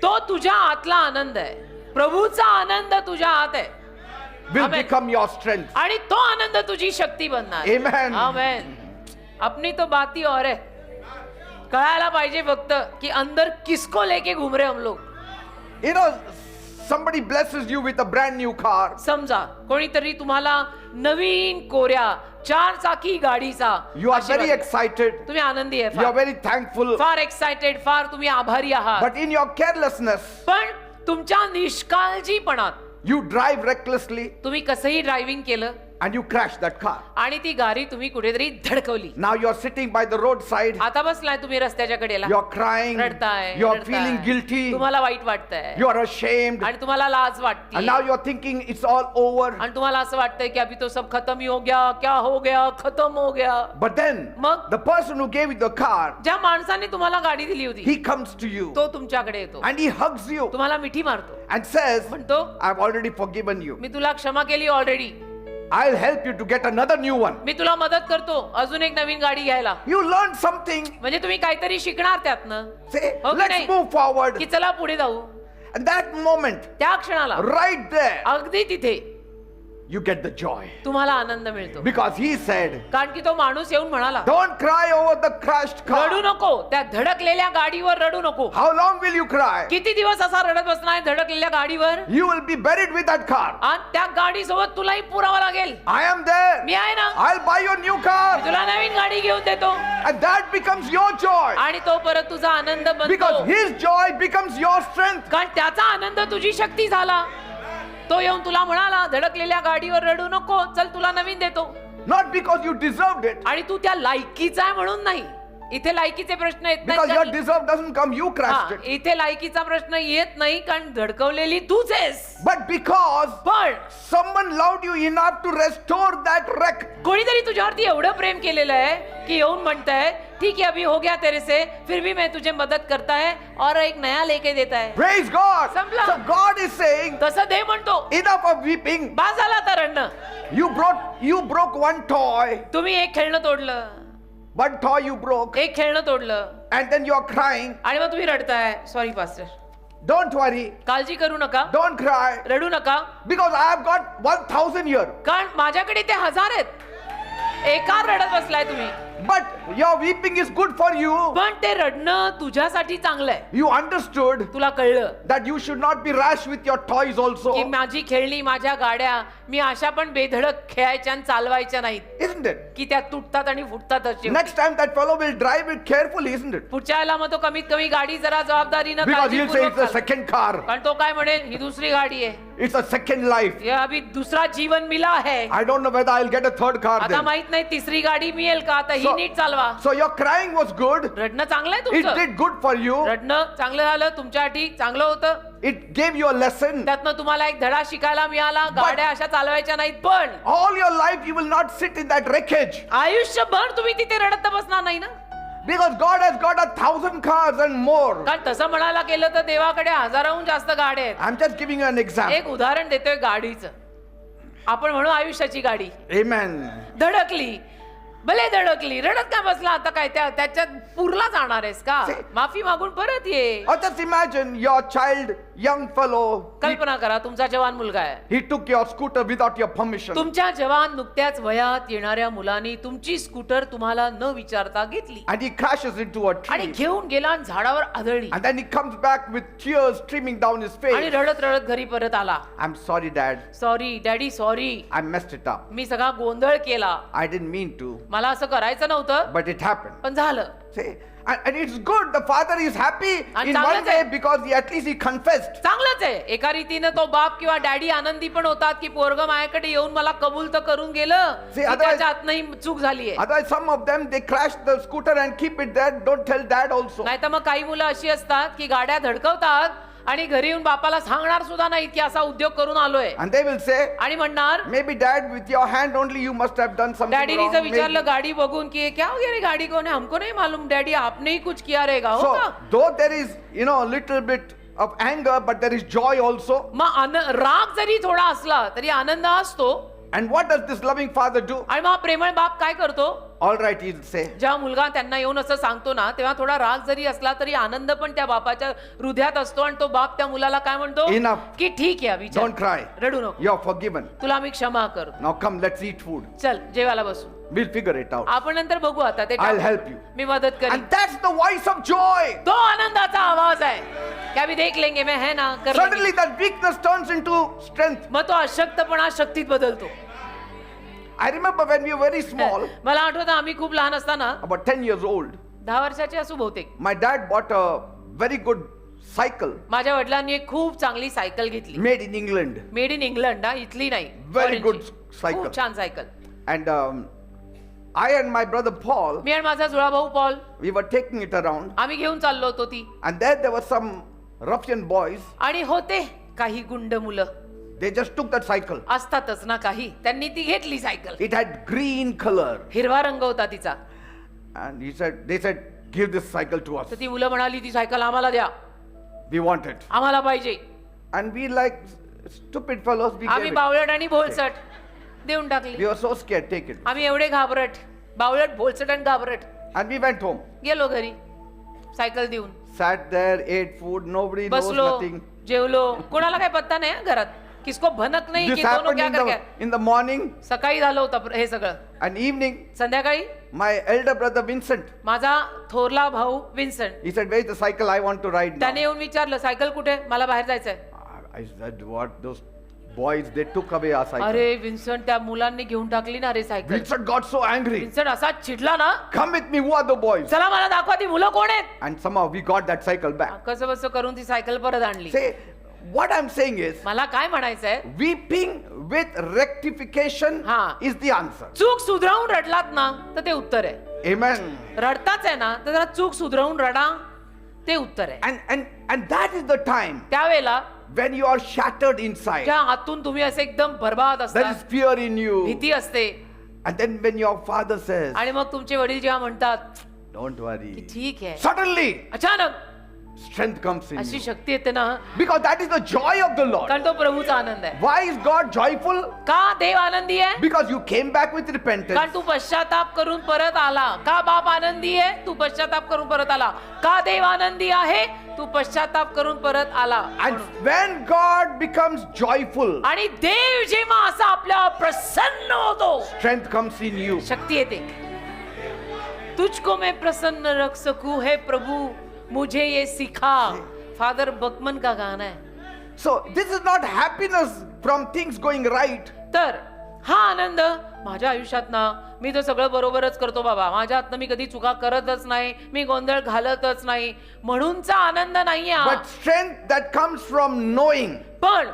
तो तुझ्या आतला आनंद आहे. प्रभूचा आनंद तुझ्या आत आहे will Amen. become your strength. आणि तो आनंद तुझी शक्ती बनणार. Amen. आमेन. अपनी तो बात ही और है. कळायला पाहिजे फक्त की अंदर किसको लेके घूम रहे हम लोग. You know, somebody blesses you with a brand new car. समजा कोणीतरी तुम्हाला नवीन कोऱ्या 4 चाकी गाडीचा You are आशीर्वाद very देतो. excited. तुम्ही आनंदी आहे You are फार. very thankful. फार एक्साइटेड, फार तुम्ही आभारी आहात. But in your carelessness, पण तुमच्या निष्काळजीपणात you drive recklessly तुम्ही कसंही ड्रायव्हिंग केलं and you crash that car. आणि ती गाडी तुम्ही कुठेतरी धडकवली. Now you are sitting by the roadside. आता बसलाय तुम्ही रस्त्याच्या कडेला, You are crying. रडताय, You are रडताय. feeling guilty. तुम्हाला वाईट वाटतंय You are ashamed. आणि तुम्हाला लाज वाटते. And now you are thinking it's all over. आणि तुम्हाला असं वाटतंय की अभी तो सब खत्म ही हो गया, क्या हो गया, खत्म हो गया. But then मग? the person who gave you the car, ज्या माणसाने तुम्हाला गाडी दिली होती he comes to you तो तुमच्याकडे येतो, and he hugs you तुम्हाला मिठी मारतो, and says, म्हणतो I've already forgiven you. मी तुला क्षमा केली already, I'll help you to get another new one. मी तुला मदत करतो अजून एक नवीन गाडी घ्यायला. You learned something. म्हणजे तुम्ही काहीतरी शिकणार त्यातनं. Say, हो की let's नाही? move forward. की चला पुढे जाऊ. And that moment, त्या क्षणाला right there, अगदी तिथे you get the joy. तुम्हाला आनंद मिळतो. Because he said, कारण की तो माणूस येऊन म्हणाला, don't cry over the crashed रडू car. नको, त्या धडकलेल्या गाडीवर रडू नको. How long will you cry? किती दिवस असा रडत बसणार धडकलेल्या गाडीवर. You will be buried with that car. आणि त्या गाडी सोबत तुलाही पुरावा लागेल. I am there. मी आहे ना, I'll buy you a new me car. तुला नवीन गाडी घेऊन देतो. And that becomes your joy. आणि तो परत तुझा आनंद Because बनतो. his joy becomes your strength. कारण त्याचा आनंद तुझी शक्ती झाला. तो येऊन तुला म्हणाला धडकलेल्या गाडीवर रडू नको, चल तुला नवीन देतो. Not because you deserved it. आणि तू त्या लायकीचा आहे म्हणून नाही. इथे लायकीचे प्रश्न येत Because your नाही. deserve doesn't come, you crashed हा, it. इथे लायकीचा प्रश्न येत नाही कारण धडकवलेली तूच आहेस. But because पण someone loved you enough to restore that wreck, कोणीतरी तुझ्यावरती एवढं प्रेम केलेलं आहे की येऊन म्हणताय ठीक है अभी हो गया तेरे से, फिर भी मैं तुझे मदद करता है और एक नया लेके देता है. praise God. संपला. So God is saying, तसं दे म्हणतो. enough of weeping. बास झाला आता रडणं. You broke one toy. तुम्ही एक खेळणं तोडलं, One toy you broke. एक खेळणं तोडलं And then you are crying. आणि मग तुम्ही रडताय. Sorry pastor, Don't worry. काळजी करू नका, Don't cry. रडू नका, Because I have got 1,000 here. कारण माझ्याकडे ते 1000 आहेत. एका रडत बसलाय तुम्ही, But your weeping is good for you. पण ते रडणं तुझ्यासाठी चांगलं आहे. You understood तुला कळलं that you should not be rash with your toys also. की माझी खेळणी, माझ्या गाड्या मी अशा पण बेधडक खेळायच्या आणि चालवायच्या नाहीत Isn't it? की त्या तुटतात आणि फुटतात असे. Next time that fellow will drive it carefully, isn't it? पुढच्या वेळेला मग तो कमीत कमी गाडी जरा जबाबदारीनं Because he'll say काळजीपूर्वक it's a चालवा. second car. कारण तो काय म्हणेल, ही दुसरी गाडी आहे, It's a second life. ये अभी दूसरा जीवन मिला है. I don't know whether I'll get a third car आता then. माहित नाही तिसरी गाडी मिळेल का, आता ही So- नीट चालवा. So your crying was good. रडणं चांगलं आहे It तुमचं, did good for you. रडणं चांगलं झालं तुमच्यासाठी, चांगलं होतं. It gave you a lesson. त्यातनं तुम्हाला एक धडा शिकायला मिळाला, गाड्या अशा चालवायच्या नाहीत. पण All your life you will not sit in that wreckage. आयुष्यभर तुम्ही तिथे रडत बसणार नाही ना, Because God has got 1,000 cars and more. कारण तसं म्हणायला गेलं तर देवाकडे हजाराहून जास्त गाड्या आहेत. I'm just giving you an example. एक उदाहरण देतोय गाडीचं. आपण म्हणू आयुष्याची गाडी Amen. धडकली, भले धडकली, रडत काय बसला, आता काय त्याच्यात पुरला जाणार आहेस का? See- माफी मागून परत ये. Or just imagine your child, young fellow, कल्पना करा तुमचा जवान मुलगा आहे, he took your scooter without your permission. तुमच्या जवान नुकत्याच वयात येणाऱ्या मुलांनी तुमची स्कूटर तुम्हाला न विचारता घेतली And he crashes into a आणि tree. घेऊन गेला आणि झाडावर आदळली And then he comes back with tears streaming down his आणि face. रडत रडत घरी परत आला. I'm sorry, Dad. Sorry daddy, sorry, I messed it up. मी सगळा गोंधळ केला, I didn't mean to, मला असं करायचं नव्हतं, but it happened. पण झालं. See? And it's good. The father is happy And in one चांगलंच way आहे. because at least he confessed. चांगलंच आहे. एका रीतीनं तो बाप किंवा डॅडी आनंदी पण होतात की पोरग माझ्याकडे येऊन मला कबूल तर करून गेलं, See, की otherwise- त्याच्या हातनंही चूक झालीये. Otherwise, some of them they crash the scooter and keep it there. Don't tell Dad also. नाही तर मग काही मुलं अशी असतात की गाड्या धडकवतात आणि घरी येऊन बापाला सांगणार सुद्धा नाहीत की असा उद्योग करून आलोय, And they will say, आणि म्हणणार, maybe Dad, with your hand only you must have done something डॅडीनी wrong. जर maybe." विचारलं गाडी बघून की क्या हो गया रे, गाडी कौन है, हमको नहीं मालूम डॅडी, आपने ही कुछ किया रहेगा, हो So, का? though there is, a little bit of anger, but there is joy also. मग राग जरी थोडा असला तरी आनंद असतो. And what does this loving father do? आणि मग प्रेमळ बाप काय करतो, All right, he'll say, जेव्हा मुलगा त्यांना येऊन असं सांगतो ना, तेव्हा थोडा राग जरी असला तरी आनंद पण त्या बापाच्या हृदयात असतो. आणि तो बाप त्या मुलाला काय म्हणतो, Enough. की ठीक आहे, विचार, don't cry. रडू नको, You're forgiven. तुला मी क्षमा करतो, Now come, let's eat food. चल जेवायला बसू, We'll figure it out. आपण नंतर बघू, आता ते I'll टाकू. help you. मी मदत करीन. And that's the voice of joy. तो आनंदाचा आवाज आहे, क्या भी देख लेंगे, मैं है ना, कर लेंगे. Suddenly that weakness turns into strength. मग तो अशक्तपणा शक्तीत बदलतो. I remember when we were very small, मला आठवतं आम्ही खूप लहान असताना, about 10 years old, 10 वर्षाचे असू बहुतेक, my dad bought a very good cycle माझ्या वडिलांनी एक खूप चांगली सायकल घेतली, made in England. Made in England, इथली नाही, Very foreign good ची. cycle. खूप छान cycle. And I and my brother Paul, मी आणि माझा जुळा भाऊ Paul, we were taking it around. आम्ही घेऊन चाललो होतो ती, And there were some ruffian boys. आणि होते काही गुंड मुलं, They just took that cycle. असतातच ना काही, त्यांनी ती घेतली cycle, It had green color. हिरवा रंग होता तिचा. And they said, give this cycle to us. तर ती मुलं म्हणाली, ती सायकल आम्हाला द्या, We want it. आम्हाला पाहिजे. And we like stupid fellows, we आम्ही gave it. बावळट आणि भोलसट देऊन टाकली. We were so scared, take it. आम्ही एवढे घाबरट, बावळट, भोलसट आणि घाबरट, And we went home. गेलो घरी सायकल देऊन, Sat there, ate food, nobody knows बसलो, nothing. जेवलो, कोणाला काय पत्ता नाही हं घरात, किसको भनक नाही This की दोनों happened क्या कर गए. in the morning सकाळी झालं होतं हे सगळं. and evening. संध्याकाळी My elder brother Vincent, माझा थोरला भाऊ Vincent, he said, where's the cycle I want to ride now? त्याने येऊन विचारलं, सायकल कुठे, मला बाहेर जायचंय. I said, what? Those boys, they took away our cycle. अरे विन्सेंट, त्या मुलांनी घेऊन टाकली ना रे cycle. Vincent got so angry. Vincent असा चिडला ना, Come with me, who are the boys? चला मला दाखवा ती मुलं कोण आहेत. And somehow we got that cycle back. कसं बसं करून ती सायकल परत आणली. Say, what I'm saying is, मला काय म्हणायचंय, weeping with rectification Ha. is the answer. चूक सुधरवून रडलात ना तर ते उत्तर आहे. Amen. रडताच आहे ना तर जरा चूक सुधरवून रडा, ते उत्तर आहे. And that is the time त्यावेळेला when you are shattered inside. ज्या आतून तुम्ही असे एकदम बर्बाद There असता, is fear in you. भीती असते, And then when your father says, आणि मग तुमचे वडील जेव्हा म्हणतात don't की worry. ठीक आहे, Suddenly, अचानक strength comes in अशी you. शक्ती येते ना, Because that is the joy of the Lord. कारण तो प्रभूचा आनंद आहे. Why is God joyful? का देव आनंदी आहे? Because you came back with repentance. कारण तू पश्चाताप करून परत आला. का बाप आनंदी आहे? तू पश्चाताप करून परत आला. का देव आनंदी आहे? तू पश्चाताप करून परत आला. And when God becomes joyful, आणि देव जेव्हा असा आपल्या प्रसन्न होतो, strength comes in you. शक्ती येते. तुझको मैं प्रसन्न रख सकूं हे प्रभु, मुझे ये सिखा. फादर बकमन का गाना है. So this is not happiness from things going right. तर हा आनंद माझ्या आयुष्यात ना, मी तर सगळं बरोबरच करतो बाबा, माझ्या हातनं मी कधी चुका करतच नाही, मी गोंधळ घालतच नाही, म्हणूनचा आनंद नाहीये हा. But strength that comes from knowing पण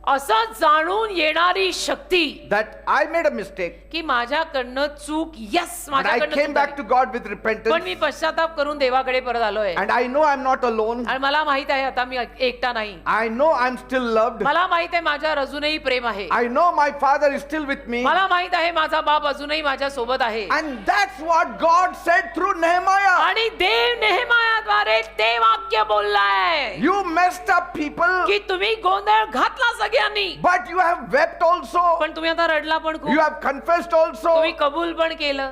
असं जाणून येणारी शक्ती that I made a mistake की माझ्याकडनं चूक, यस and I माझ्याकडनं came चूक back झाली. to God with पण repentance मी पश्चाताप करून देवाकडे परत आलोय. and I know I'm not alone. आणि मला माहित आहे आता मी एकटा नाही. I know I'm still loved. मला माहित आहे माझ्यावर अजूनही प्रेम आहे. I know my Father is still with me. मला माहित आहे माझा बाप अजूनही माझ्या सोबत आहे. And that's what God said through Nehemiah. आणि देव नेहमायाद्वारे ते वाक्य बोललाय You messed up people, की तुम्ही गोंधळ घातला सगळ्यांनी, but you have wept also. पण तुम्ही आता रडला पण खूप, You have confessed also. तुम्ही कबूल पण केलं.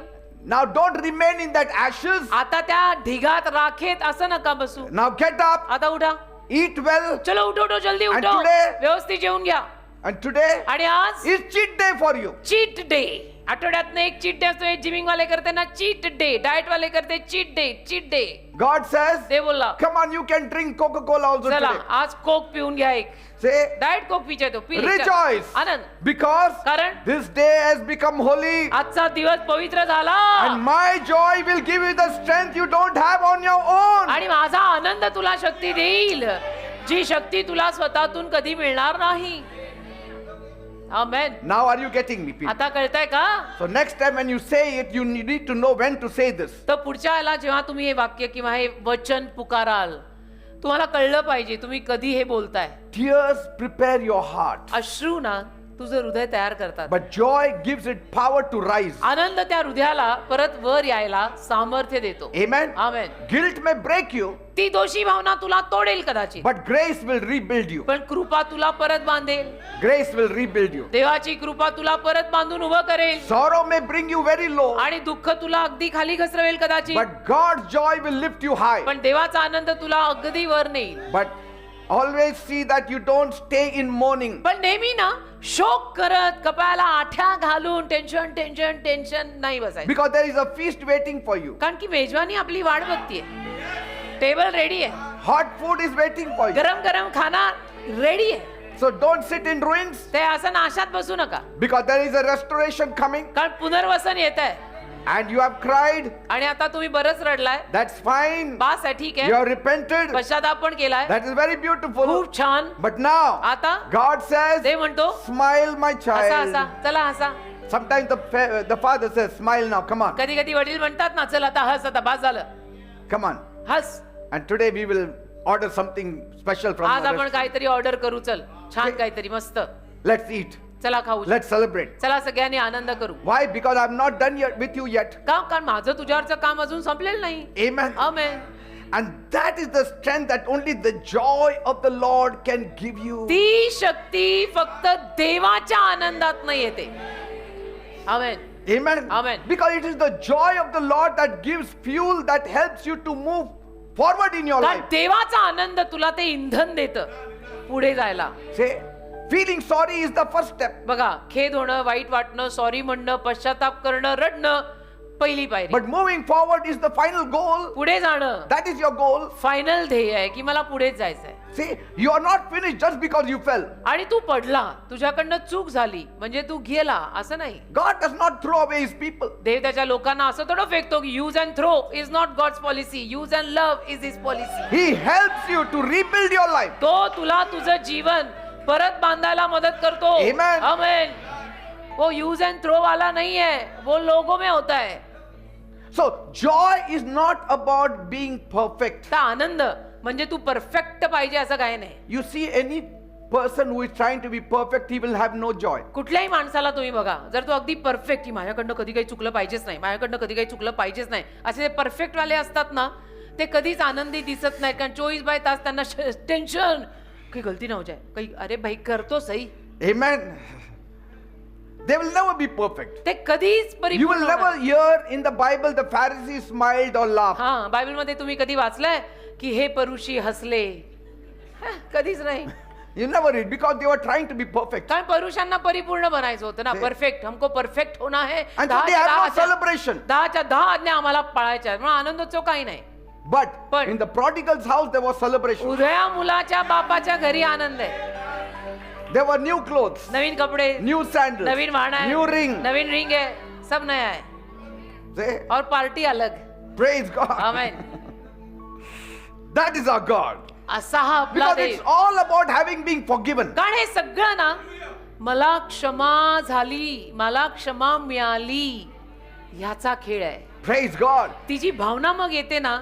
Now don't remain in that ashes. आता त्या ढिगात राखेत असं नका बसू. Now get up, आता उठा, eat well. चलो उठो उठो, जल्दी And उठो, today- व्यवस्थित जेवून घ्या. And today आणि आज is cheat day for you. Cheat day. आठवड्यातनं एक चीट डे असतो. जिमिंग वाले करते ना चीट डे, डाएट वाले करते cheat day. Cheat day God says, ते बोलला, come on, you can drink Coca-Cola also चला today. आज कोक पिऊन घ्या एक. Say, डाएट कोक पिचे तो पी ले, चल. rejoice. आनंद, Because कारण this day has become holy. आजचा दिवस पवित्र झाला. And my joy will give you the strength you don't have on your own. आणि माझा आनंद तुला शक्ती देईल, जी शक्ती तुला स्वतःतून कधी मिळणार नाही. आमेन. Now are you getting me, people? आता कळतंय का? So next time when you say it, you need to know when to say this. तर पुढच्या वेळेला जेव्हा तुम्ही हे वाक्य किंवा हे वचन पुकाराल, तुम्हाला कळलं पाहिजे तुम्ही कधी हे बोलताय. Tears prepare your heart, अश्रू ना तुझं हृदय तयार करतात, but joy gives it power to rise. आनंद त्या हृदयाला परत वर यायला सामर्थ्य देतो. Amen. Amen. Guilt may break you, ती दोषी भावना तुला तोडेल कदाचित, but grace will rebuild you. पण कृपा तुला परत बांधेल. Grace will rebuild you. देवाची कृपा तुला परत बांधून उभं करेल. Sorrow may bring you very low, आणि दुःख तुला अगदी खाली घसरवेल कदाचित, but God's joy will lift you high. पण देवाचा आनंद तुला अगदी वर नेईल. But always see that you don't stay in mourning. पण नेहमी ना शोक करत कपाळाला आठ्या घालून टेन्शन टेन्शन टेन्शन नाही बसायचं. Because there is a feast waiting for you. कारण की मेजवानी आपली वाट बघतीये, टेबल रेडी आहे, Hot food is waiting for you. गरम गरम खाना रेडी आहे. So don't sit in ruins, ते असं नाशात बसू नका, because there is a restoration coming. कारण पुनर्वसन येत आहे. And you have cried. आणि आता तुम्ही बरंच रडलाय, That's fine. बास आहे, ठीक You आहे, have repented. पश्चाताप पण केलाय, That is very beautiful. खूप छान. But now आता God says, ते म्हणतो smile, my हसा हसा, child. चला हसा. Sometimes the father says, smile now, come on, कधी कधी वडील म्हणतात ना, चल आता हस, आता बास झालं, come on. हस. And today we will order something special from आज the आपण restaurant. काहीतरी ऑर्डर करू, चल छान काहीतरी मस्त, Let's eat. चला खाऊ, Let's celebrate. चला सगळ्यांनी आनंद करू. Why? Because I'm not done yet with you yet. का? कारण माझं तुझ्यावरचं काम अजून संपलेलं नाही. Amen. Amen. And that is the strength that only the joy of the Lord can give you. ती शक्ती फक्त देवाच्या आनंदात नाही येते. आमेन. Amen. Amen. Because it is the joy of the Lord that gives fuel that helps you to move forward in your कारण life. देवाचा आनंद तुला ते इंधन देतं पुढे जायला. Say, feeling sorry is the first step. बघा, खेद होणं, वाईट वाटणं, सॉरी म्हणणं, पश्चाताप करणं, रडणं पहिली पायरी. But moving forward is the final goal. पुढे जाणं That is your goal. Final ध्येय आहे की मला पुढेच जायचंय. See, you are not finished just because you fell. आणि तू पडला, तुझ्याकडनं चूक झाली म्हणजे तू गेला असं नाही. God does not throw away his people. देव त्याच्या लोकांना असं थोडं फेकतो की use and throw is not God's policy, use and love is his policy. He helps you to rebuild your life. तो तुला तुझं जीवन परत बांधायला मदत करतो. Amen. आमेन. वो यूज एंड थ्रो वाला नहीं है, वो लोगों में होता है. So joy is not about being perfect. तर आनंद म्हणजे तू परफेक्ट पाहिजे असं काही नाही. You see any person who is trying to be perfect, he will have no joy. कुठल्याही माणसाला तुम्ही बघा, जर तू अगदी परफेक्ट की माझ्याकडनं कधी काही चुकलं पाहिजेच नाही, माझ्याकडनं कधी काही चुकलं पाहिजेच नाही, असे परफेक्ट वाले असतात ना, ते कधीच आनंदी दिसत नाही, कारण 24/तास त्यांना टेन्शन, काही गलती ना हो जाए, काही अरे भाई करतो सही. Amen. They will never be perfect. ते कधीच You will परिपूर्ण never होणार. hear in the Bible the Pharisees smiled or laughed. हा, बायबल मध्ये तुम्ही कधी वाचलंय की हे परुषी हसले? कधीच नाही. You never read because they were trying to be perfect. कारण पुरुषांना परिपूर्ण बनायचं होतं ना, परफेक्ट. हमको परफेक्ट होना है. And so they have no celebration. 10च्या 10 आज्ञा आम्हाला पाळायच्या आहेत, म्हणून आनंदोत्सव काही नाही. But in the prodigal's house there was celebration. उदया मुलाच्या बापाच्या घरी आनंद आहे. There were new clothes, नवीन कपडे, new sandals, नवीन वाहन आहे, new ring. नवीन रिंग आहे, सब नया है. Say, और पार्टी अलग. praise God. Amen. That is our God. असा हा आपला Because Dev. it's all about having been forgiven. कारण हे सगळं ना, मला क्षमा झाली, मला क्षमा मिळाली, ह्याचा खेळ आहे. Praise God. ती जी भावना मग येते ना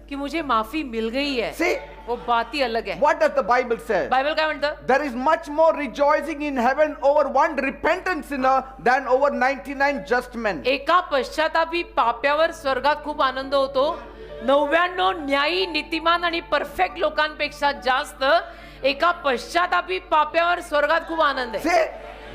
की मुझे माफी मिल गई है, See, वो बात ही अलग है. what does the Bible say? Bible काय म्हणतं? There is much more rejoicing in heaven over one repentant sinner than over 99 just men. एका पश्चातापी पाप्यावर स्वर्गात खूप आनंद होतो. 99 न्यायी, नीतिमान आणि परफेक्ट लोकांपेक्षा जास्त एका पश्चातापी पाप्यावर स्वर्गात खूप आनंद आहे. See,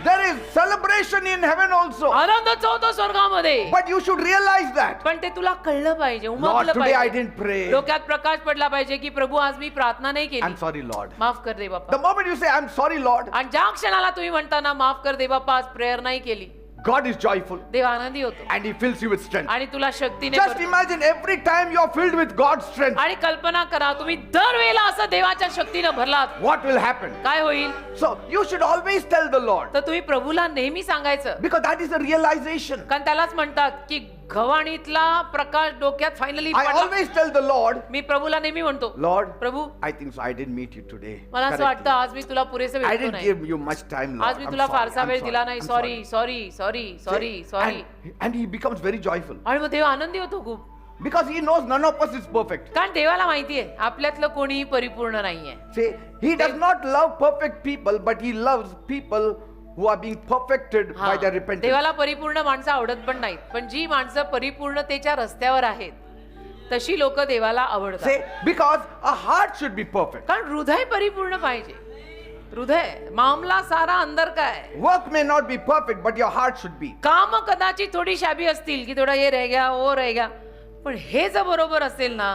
there is celebration in heaven also. आनंदच होतो स्वर्गामध्ये. But you should realize that. पण ते तुला कळलं पाहिजे, Lord, उमगलं today I पाहिजे, didn't pray. डोक्यात प्रकाश पडला पाहिजे की प्रभू आज मी प्रार्थना नाही केली, I'm sorry, Lord. माफ कर दे The Bappa. moment you say, I'm sorry, Lord, आणि ज्या क्षणाला तुम्ही म्हणता ना माफ कर दे बाप्पा, आज प्रेयर नाही केली, God is joyful देव आनंदी होतो and He fills you with strength. आणि तुला शक्तीने Just भरतो. imagine every time you are filled with God's strength, आणि कल्पना करा तुम्ही दरवेळेला असं देवाच्या शक्तीने भरलात, what will happen? काय होईल? So you should always tell the Lord, तर तुम्ही प्रभूला नेहमी सांगायचं, because that is a realization. कारण त्यालाच म्हणतात की गव्हाणीतला प्रकाश डोक्यात finally I always tell the Lord, मी प्रभूला नेहमी म्हणतो, Lord, Prabhu I think so. I didn't meet you today. मला असं correctly. वाटतं आज मी तुला पुरेसे I भेटलो didn't नाही, give you much time, Lord. आज मी I'm तुला sorry, फारसा I'm वेळ sorry, दिला नाही, I'm sorry sorry. Sorry sorry sorry See, sorry. and he becomes very joyful आणि मग देव आनंदी होतो खूप, because he knows none of us is perfect. कारण देवाला माहितीये आपल्यातलं कोणीही परिपूर्ण नाहीये. See, he does not love perfect people, but he loves people who are being perfected हा, by their repentance. देवाला परिपूर्ण माणसं आवडत पण नाहीत, पण जी माणसं परिपूर्णतेच्या रस्त्यावर आहेत तशी लोक देवाला आवडतात. Say, because a heart should be perfect. कारण हृदय परिपूर्ण पाहिजे. हृदय मामला सारा अंदर का है. Work may not be perfect, but your heart should be. काम कदाचित थोडी शाबी असतील की थोडा ये रह गया वो रह गया, पण हे जर बरोबर असेल ना,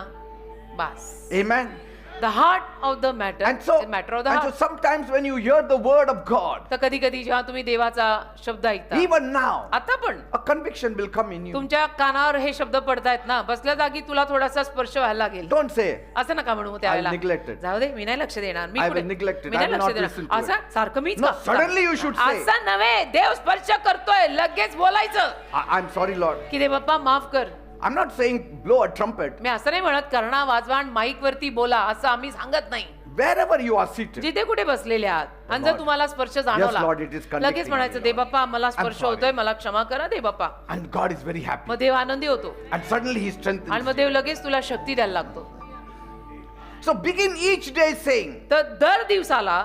बस. Amen. The heart of the matter, And so, matter of the and so heart. sometimes when you hear the word of God, तर कधी कधी जेव्हा तुम्ही देवाचा शब्द ऐकता, even now, आता पण a conviction will come in you. तुमच्या कानावर हे शब्द पडतायत ना, बसल्या जागी तुला थोडासा स्पर्श व्हायला लागेल. Don't say, असं नका म्हणू त्यावेळेला, I'll neglect it. जाऊ दे मी नाही लक्ष देणार, मी I पुढे- will neglect it. Me I नाही will लक्ष not listen देणार. to it. असं सारखं मीच No, का? suddenly you should say. असं नव्हे, देव स्पर्श करतोय लगेच बोलायचं I'm sorry, Lord. की दे बाप्पा माफ कर. I'm not saying blow a trumpet. मी असं नाही म्हणत करणा वाजवा माईक वरती बोला, असं आम्ही सांगत नाही. Wherever you are seated, जिथे कुठे बसलेले आहात आणि जर Lord. तुम्हाला स्पर्श Yes, जाणवला, Lord, it is convicting लगेच म्हणायचं me, दे Lord. बाप्पा मला I'm स्पर्श sorry. होतोय, मला क्षमा करा दे बाप्पा. and God is very happy. मग देव आनंदी होतो And suddenly He आणि strengthens. मग देव लगेच तुला शक्ती द्यायला लागतो. So begin each day saying, तर दर दिवसाला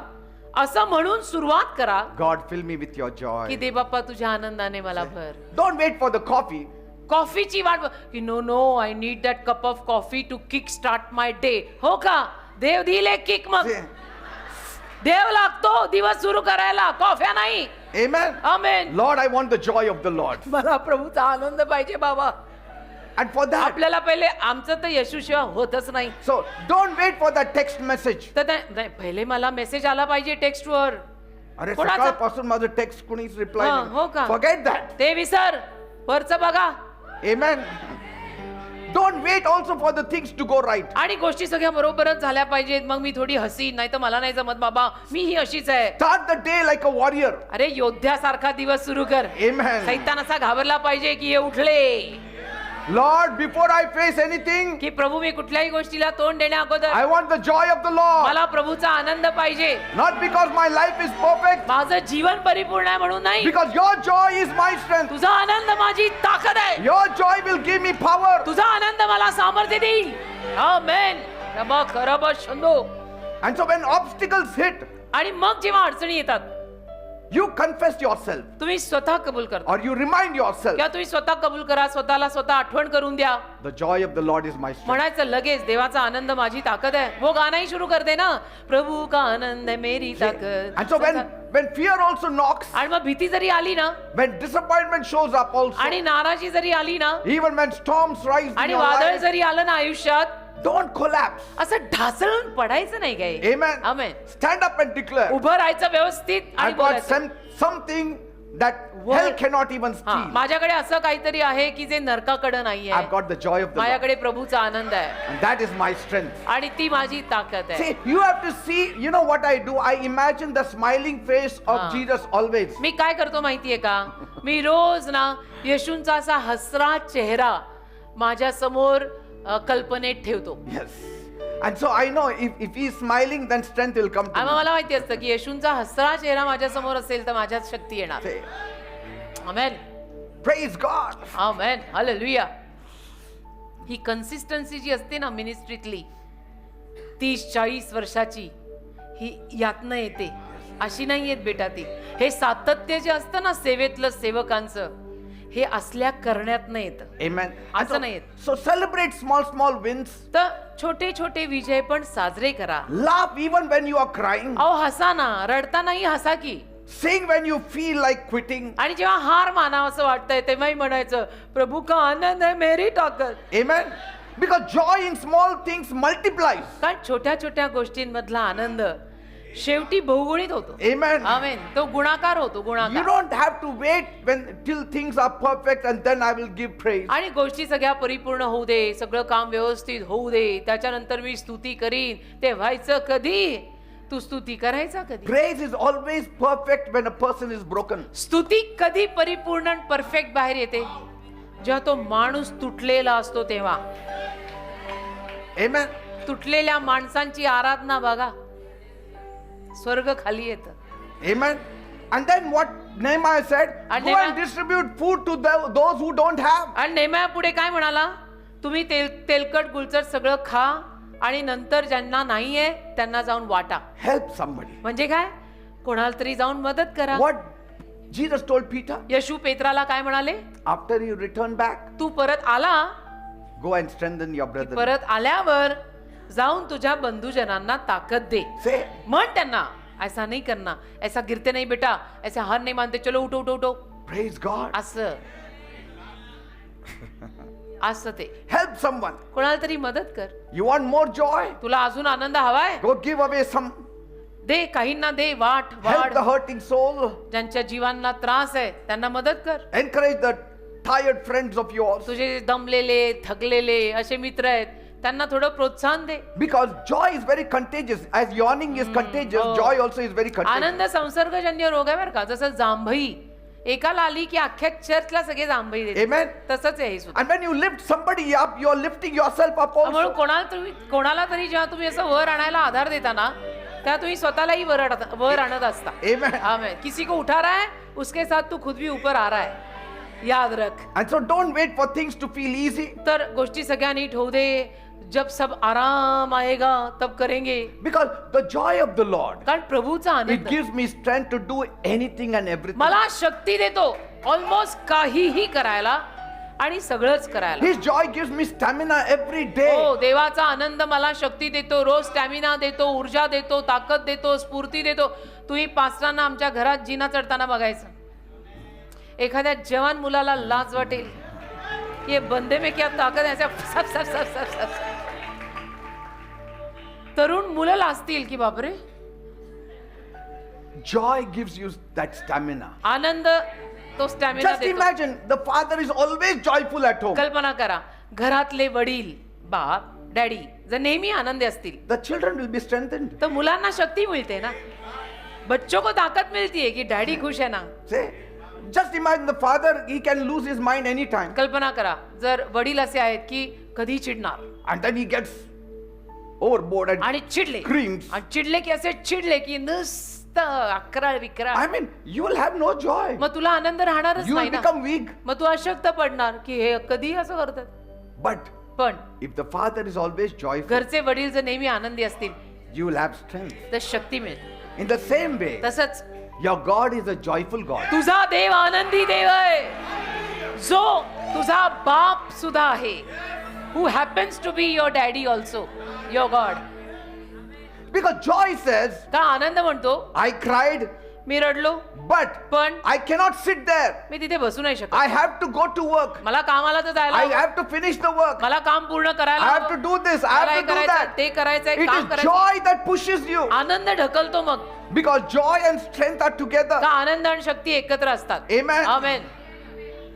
असं म्हणून सुरुवात करा God, fill me with your की joy. दे बाप्पा तुझ्या आनंदाने मला भर. Don't wait for the coffee. कॉफीची वाट की no no I need that cup of coffee to kick start my day. हो का, देव दिले किक, मग Say, देव लागतो दिवस सुरू करायला, कॉफ्या नाही. Amen. Amen. Lord, I want the joy of the Lord. मला प्रभूचा आनंद पाहिजे बाबा. And for that, आपल्याला पहिले आमचं तर येशूशिवाय होतच नाही. so don't wait for that text message. तर नाही, पहिले मला मेसेज आला पाहिजे टेक्स्टवर. अरे कोणाचा? सकाळपासून माझं टेक्स्ट कोणीच रिप्लाय हा, हो का? Forget that. ते विसर, वरचं बघा. Amen. Don't wait also for the things to go right. आणि गोष्टी सगळ्या बरोबरच झाल्या पाहिजेत, मग मी थोडी हसीन, नाही तर मला नाही जमत बाबा, मी ही अशीच आहे. Start the day like a warrior. अरे योद्ध्यासारखा दिवस सुरू कर. Amen. सैतान असा घाबरला पाहिजे की हे उठले, Lord, before I face anything, की प्रभू मी कुठल्याही गोष्टीला तोंड देण्या अगोदर I want the joy of the Lord. मला प्रभूचा आनंद पाहिजे. Not because my life is perfect, माझं जीवन परिपूर्ण आहे म्हणून नाही, because your joy is my strength. तुझा आनंद माझी ताकद आहे. Your joy will give me power. तुझा आनंद मला सामर्थ्य देईल. आमेन. रबा करबा शंदो. And so when obstacles hit, आणि मग जेव्हा अडचणी येतात, You confess yourself, तुम्ही स्वतः कबूल करता or you remind yourself, किंवा तुम्ही स्वतः कबूल करा, स्वतःला स्वतः आठवण करून द्या. the joy of the Lord is my strength. म्हणायचं लगेच देवाचा आनंद माझी ताकद आहे. वो गाणंही सुरू करते ना, प्रभू का आनंद है मेरी ताकद. And so when fear also knocks, आणि मग भीती जरी आली ना, when disappointment shows up also, आणि नाराजी जरी आली ना, even when storms rise in आणि your वादळ life, जरी आलं ना आयुष्यात, don't collapse. असं ढासळून पडायचं नाही काय. Amen. Amen. Stand up and declare, उभं राहायचं व्यवस्थित आणि I've got बोलायचं. something that Word. hell cannot even हा, steal. माझ्याकडे असं काहीतरी आहे की जे नरकाकडे नाहीये. I've got the joy of the Lord, माझ्याकडे प्रभूचा आनंद आहे and that is my strength. आणि ती माझी ताकद आहे. See, you have to see, you know what I do? I imagine the smiling face of Ah. Jesus always. मी काय करतो माहितीये का, मी रोज ना येशूंचा असा हसरा चेहरा माझ्या समोर कल्पनेत ठेवतो. Yes. And so I know if he is smiling, then strength will come to आणि me. मला माहिती असतं की येशूंचा हसरा चेहरा माझ्या समोर असेल तर माझ्यात शक्ती येणार. Say, आमेन. praise God. आमेन. हालेलुया. ही कन्सिस्टन्सी जी असते ना मिनिस्ट्रीतली 30-40 वर्षाची, ही यातनं येते, अशी नाही येत बेटा ती. हे सातत्य जे असतं ना सेवेतलं सेवकांचं, हे असल्या करण्यातनं येतं. Amen. And असं नाही येत. so celebrate small wins. तर छोटे छोटे विजय पण साजरे करा. Laugh even when you are crying. अहो हसा ना, रडतानाही हसा की. Sing when you feel like quitting. आणि जेव्हा हार मानावं असं वाटतंय तेव्हाही म्हणायचं, प्रभू का आनंद है मेरी ताकद. Amen. Because joy in small things multiplies. कारण छोट्या छोट्या गोष्टींमधला आनंद शेवटी बहुगुणित होतो. Amen. आमेन. तो गुणाकार होतो, You गुणाकार. don't have to wait till things are perfect and then I will give praise. आणि गोष्टी सगळ्या परिपूर्ण होऊ दे, सगळं काम व्यवस्थित होऊ दे, त्याच्यानंतर मी स्तुती करीन. ते व्हायचं कधी? तू स्तुती करायचा कधी? Praise is always perfect when a person is broken. स्तुती कधी परिपूर्ण आणि परफेक्ट बाहेर येते? जेव्हा तो माणूस तुटलेला असतो तेव्हा. Amen. तुटलेल्या माणसांची आराधना बघा, स्वर्ग खाली येतं. Amen. And then what Nehemiah said, And go and distribute food to those who don't have. आणि नेहम्या पुढे काय म्हणाला, तुम्ही तेलकट गुलचट सगळं खा आणि नंतर ज्यांना नाहीये त्यांना जाऊन वाटा. Help somebody. म्हणजे काय, कोणाला तरी जाऊन मदत करा. What Jesus told Peter, येशू पेत्राला काय म्हणाले, after you return back, तू परत आला, go and strengthen your brethren. परत आल्यावर जाऊन तुझ्या बंधुजनांना ताकद दे. Say, म्हण त्यांना, ऐसा नहीं करना, ऐसा गिरते नहीं बेटा, ऐसे हार नहीं मानते, चलो उठो उठो उठो. praise God. असं असं ते. Help someone. कोणाला तरी मदत कर. You want more joy? तुला अजून आनंद हवाय, Go give away some. दे, काहींना दे, वाट Help वाढ. the hurting soul. ज्यांच्या जीवांना त्रास आहे त्यांना मदत कर. Encourage the tired friends of yours. तुझे दमलेले थकलेले असे मित्र आहेत, त्यांना थोडं प्रोत्साहन दे. Because joy is very contagious. As yawning is contagious, oh. joy also is very contagious. आनंद संसर्गजन्य रोग आहे बरं का. जसं जांभई एकाला आली की अख्ख्या चर्चला सगळे जांभई देतात. Amen. तसंच आहे हे सुद्धा. And when you lift somebody up, you are lifting yourself up म्हणून also. कोणाला तरी जेव्हा तुम्ही असं वर आणायला आधार देता ना, त्या तुम्ही स्वतःलाही वर आणत असता. Amen. आमेन. किसी को उठा रहा है उसके साथ तू खुद भी ऊपर आ रहा है, याद रख. And so don't wait for things to feel easy. तर गोष्टी सगळ्या नीट होऊ दे, जब सब आराम आएगा तब करेंगे. Because the joy of the Lord, कारण प्रभूचा it Anand gives me strength to do anything and everything. मला शक्ती देतो ऑलमोस्ट काहीही करायला आणि सगळंच करायला. His joy gives me stamina every day. हो, देवाचा आनंद मला शक्ती देतो, रोज स्टॅमिना देतो, ऊर्जा देतो, ताकद देतो, स्फूर्ती देतो. तुम्ही पास्टरांना आमच्या घरात जिना चढताना बघायचं, एखाद्या जवान मुलाला लाज वाटेल, ये बंदे में क्या ताकद है, सब सब सब सब सब. तरुण मुलं लाजतील की बापरे. Joy gives you that stamina. आनंद तो स्टॅमिना Just देतो. imagine, the father is always joyful at home. कल्पना करा, घरातले वडील, बाप, डॅडी जर नेहमी आनंदी असतील The children will be strengthened. तर मुलांना शक्ती मिळते ना. बच्चों को ताकत मिलती है कि डॅडी खुश है ना. Say, just imagine the father, he can lose his mind anytime. कल्पना करा, जर वडील असे आहेत की कधी चिडणार And then he gets overboard and आणि चिडले, screams. आणि चिडले की असे चिडले की नुसतं अकराळ विकराळ. I mean, you will have no joy. मग तुला आनंद राहणारच You नाही will ना. become weak. मग तू अशक्त पडणार की हे कधी असं करतात. But पण if the father is always joyful, घरचे वडील जर नेहमी आनंदी असतील you will have strength. तर शक्ती मिळेल. In the same way, तसंच Your God is a joyful God. तुझा देव आनंदी देव आहे, जो तुझा बाप सुद्धा आहे. Who happens to be your daddy also, your God. Because joy says, का आनंद म्हणतो, I cried, मी रडलो but पण I cannot sit there. मी तिथे बसू नाही शकत. I have to go to work. मला कामाला तर जायला I हवं. have to finish the work. मला काम पूर्ण करायला I have हवं. to do this. I मला हे have to do करायचं, that. ते करायचंय, It काम is करायचं. joy that pushes you. आनंद ढकलतो मग. Because joy and strength are together. का आनंद आणि शक्ती एकत्र असतात. Amen. Amen.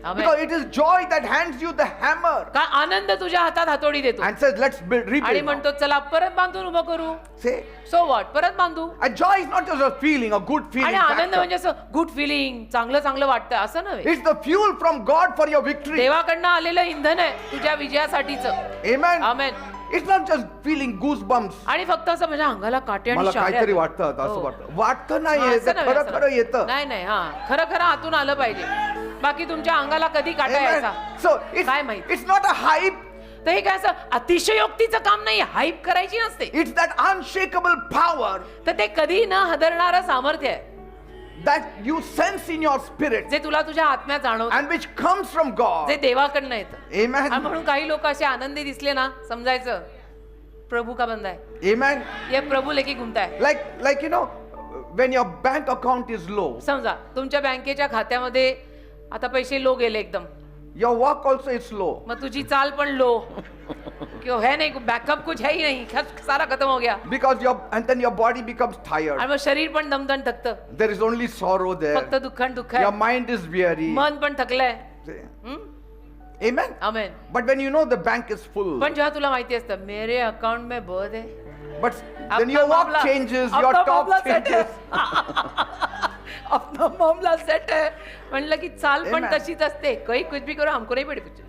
Because amen. it is joy that hands you the hammer का आनंद तुझ्या हातात हातोडी देतो and says, let's build, आणि rebuild. म्हणतो चला परत बांधून उभं करू. Say, सो व्हॉट, परत बांधू. and joy is not just a feeling, a good feeling. आणि आनंद factor. म्हणजे असं गुड फिलिंग, चांगलं चांगलं वाटतं असं नव्हे. It's the fuel from God for your victory. देवाकडनं आलेलं इंधन आहे तुझ्या विजयासाठीच. Amen. Amen. It's not just feeling goosebumps. आणि फक्त असं माझ्या अंगाला काटे आणि मला शाळे काहीतरी आले. वाटतं आता, असं हो. वाटतं. वाटतं नाही हा, हे, असं ते नव्हे, खरं असं खरं येतं. नाही नाही, हा खरं खरं आतून आलं पाहिजे. बाकी तुमच्या अंगाला कधी काटा यायचा Amen. So काय माहित. it's not a hype. तर हे काय असं अतिशयोक्तीचं काम नाही, हाईप करायची नसते. It's that unshakable power तर ते कधी न हदरणारं सामर्थ्य आहे that you sense in your spirit जे तुला तुझ्या आत्म्यात जाणवतं, and which comes from God. जे देवाकडनं येतं. आणि Amen. म्हणून काही लोक असे आनंदी दिसले ना, समजायचं प्रभू का बंदा है, Amen. ये प्रभू लेके घुमता है. Like you know, when your bank account is low, समजा तुमच्या बँकेच्या खात्यामध्ये आता पैसे लो गेले एकदम, your walk also is low. मग तुझी चाल पण लो, क्यों है नहीं, बॅकअप कुछ है ही नहीं, सारा खत्म हो गया. And then your body becomes tired. आणि मग शरीर पण दमदण थकतं, There is only sorrow there. फक्त दुःख Your आहे, mind is weary. मन पण थकलंय. Amen. Amen. But when you know the bank is full, पण जेव्हा तुला माहिती असतं मेरे अकाउंट में बहुत है, but then Apna your walk मामला- changes, अपना your talk मामला सेट है. changes. अपना मामला सेट है. म्हणलं की चाल पण Amen. तशीच असते, काही कुछ भी करो हमको नहीं पड़ी कुछ.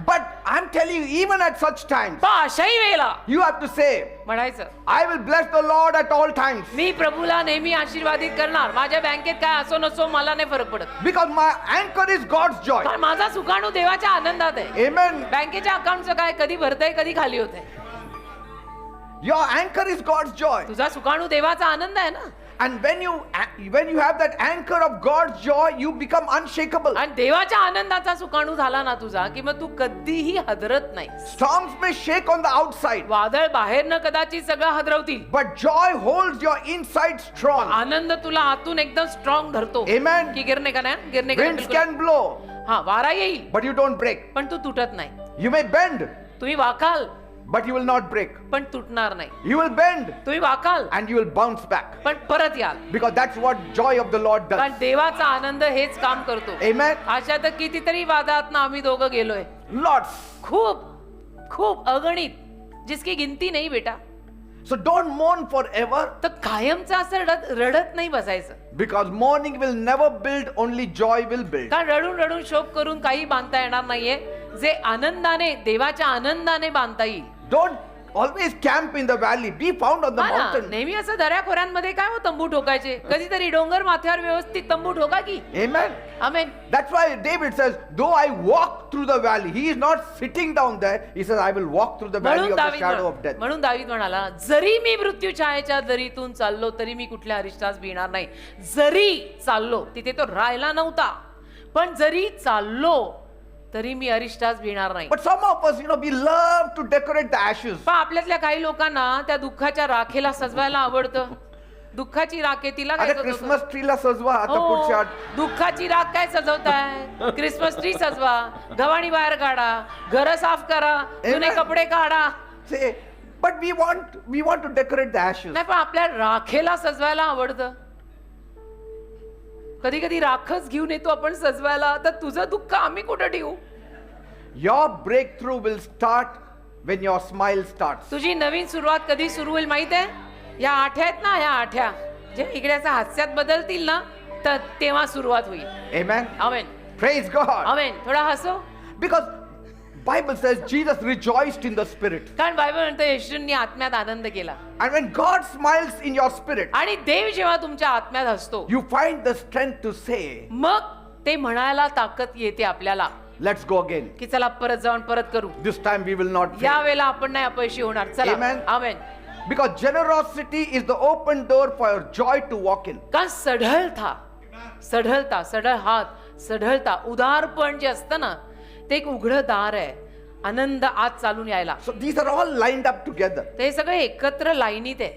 But I'm telling you, even at such times, पण अशाही वेळेला you have to say, म्हणायचं I will bless the Lord at all times. मी प्रभूला नेहमी आशीर्वादित करणार. माझ्या बँकेत काय असो नसो मला नाही फरक पडत, Because my anchor is God's joy. कारण माझा सुकाणू देवाच्या आनंदात आहे. Amen. बँकेच्या अकाउंटचं काय, कधी भरतंय कधी खाली होतंय. Your anchor is God's joy. तुझा सुकाणू देवाचा आनंद आहे ना. And when you have that anchor of God's joy, you become unshakable. आणि देवाच्या आनंदाचा सुकाणू झाला ना तुझा, की मग तू कधीही हदरत नाही. Storms may shake on the outside, वादळ बाहेरनं कदाचित सगळं हदरवतील, but joy holds your inside strong. आनंद तुला आतून एकदम स्ट्रॉंग धरतो. Amen. की गिरणे का नाही, गिरणे का नाही, Winds बिलकुल. can blow, हा वारा येईल but you don't break. पण तू तुटत नाही. You may bend, तुम्ही वाकाल but you will not break. पण तुटणार नाही. You will bend, तुम्ही वाकाल and you will bounce back. पण परत याल, Because that's what joy of the Lord कारण does. देवाचा आनंद हेच काम करतो. Amen. अशा तर कितीतरी वादात ना आम्ही दोघं गेलोय, Lots. खूप खूप अगणित, जिसकी गिनती नाही बेटा. So don't mourn forever, तर कायमचं असं रडत नाही बसायचं, because mourning will never build, only joy will build. कारण रडून रडून शोक करून काही बांधता येणार नाहीये. जे आनंदाने, देवाच्या आनंदाने बांधता येईल. Don't always camp in the valley. Be found on the हा ना, mountain. नेहमी असं दऱ्याखोऱ्यांमध्ये काय हो तंबू ठोकायचे, कधीतरी डोंगर माथ्यावर व्यवस्थित तंबू ठोका की. Amen. Amen. That's why David says, though I walk through the valley, he is not sitting down there. He says, I will walk through the valley of the shadow of death. म्हणून दावीद म्हणाला, जरी मी मृत्यू छायेच्या दरीतून चाललो तरी मी कुठल्या अरिष्टास भिणार नाही. जरी चाललो, तिथे तो राहिला नव्हता, पण जरी चाललो तरी मी अरिष्टास भिणार नाही. But some of us, we love to decorate the ashes. पण आपल्यातल्या काही लोकांना त्या दुःखाच्या राखेला सजवायला आवडतं. दुःखाची राख आहे, तिला काय अरे सजवतो? क्रिसमस ट्रीला सजवा आता हो, पुढच्या दुःखाची राख काय सजवताय? क्रिसमस ट्री सजवा, गव्हाणी बाहेर काढा, घर साफ करा, जुने Amen. कपडे काढा. say, but we want to decorate the ashes. नाही, पण आपल्या राखेला सजवायला आवडतं. कधी कधी राखच घेऊन येतो आपण सजवायला. तर तुझं दुःख आम्ही कुठं ठेवू? Your breakthrough will start when your smile starts. तुझी नवीन सुरुवात कधी सुरू होईल माहित आहे? या आठ्या आहेत ना, या आठ्या जे इकडे असं हास्यात बदलतील ना, तर तेव्हा सुरुवात होईल. Amen. आमेन. Praise God. आमेन. थोडा हसो, Because Bible says Jesus rejoiced in the spirit. कारण बायबल म्हणतं येशूंनी आत्म्यात आनंद केला. And when God smiles in your spirit, आणि देव जेव्हा तुमच्या आत्म्यात हसतो, you find the strength to say, मग ते म्हणायला ताकद येते आपल्याला, let's go again. की चला परत जाऊन परत करू. This time we will not या fail. वेळेला आपण नाही अपयशी होणार. चला. Amen. Amen. Because generosity is the open door for your joy to walk in. का सढळ हात, सढळता उदारपण जे असतं ना, ते एक उघडं दार आहे आनंद आत चालून यायला. So these are all lined up together. ते सगळे एकत्र लाईनीत आहे.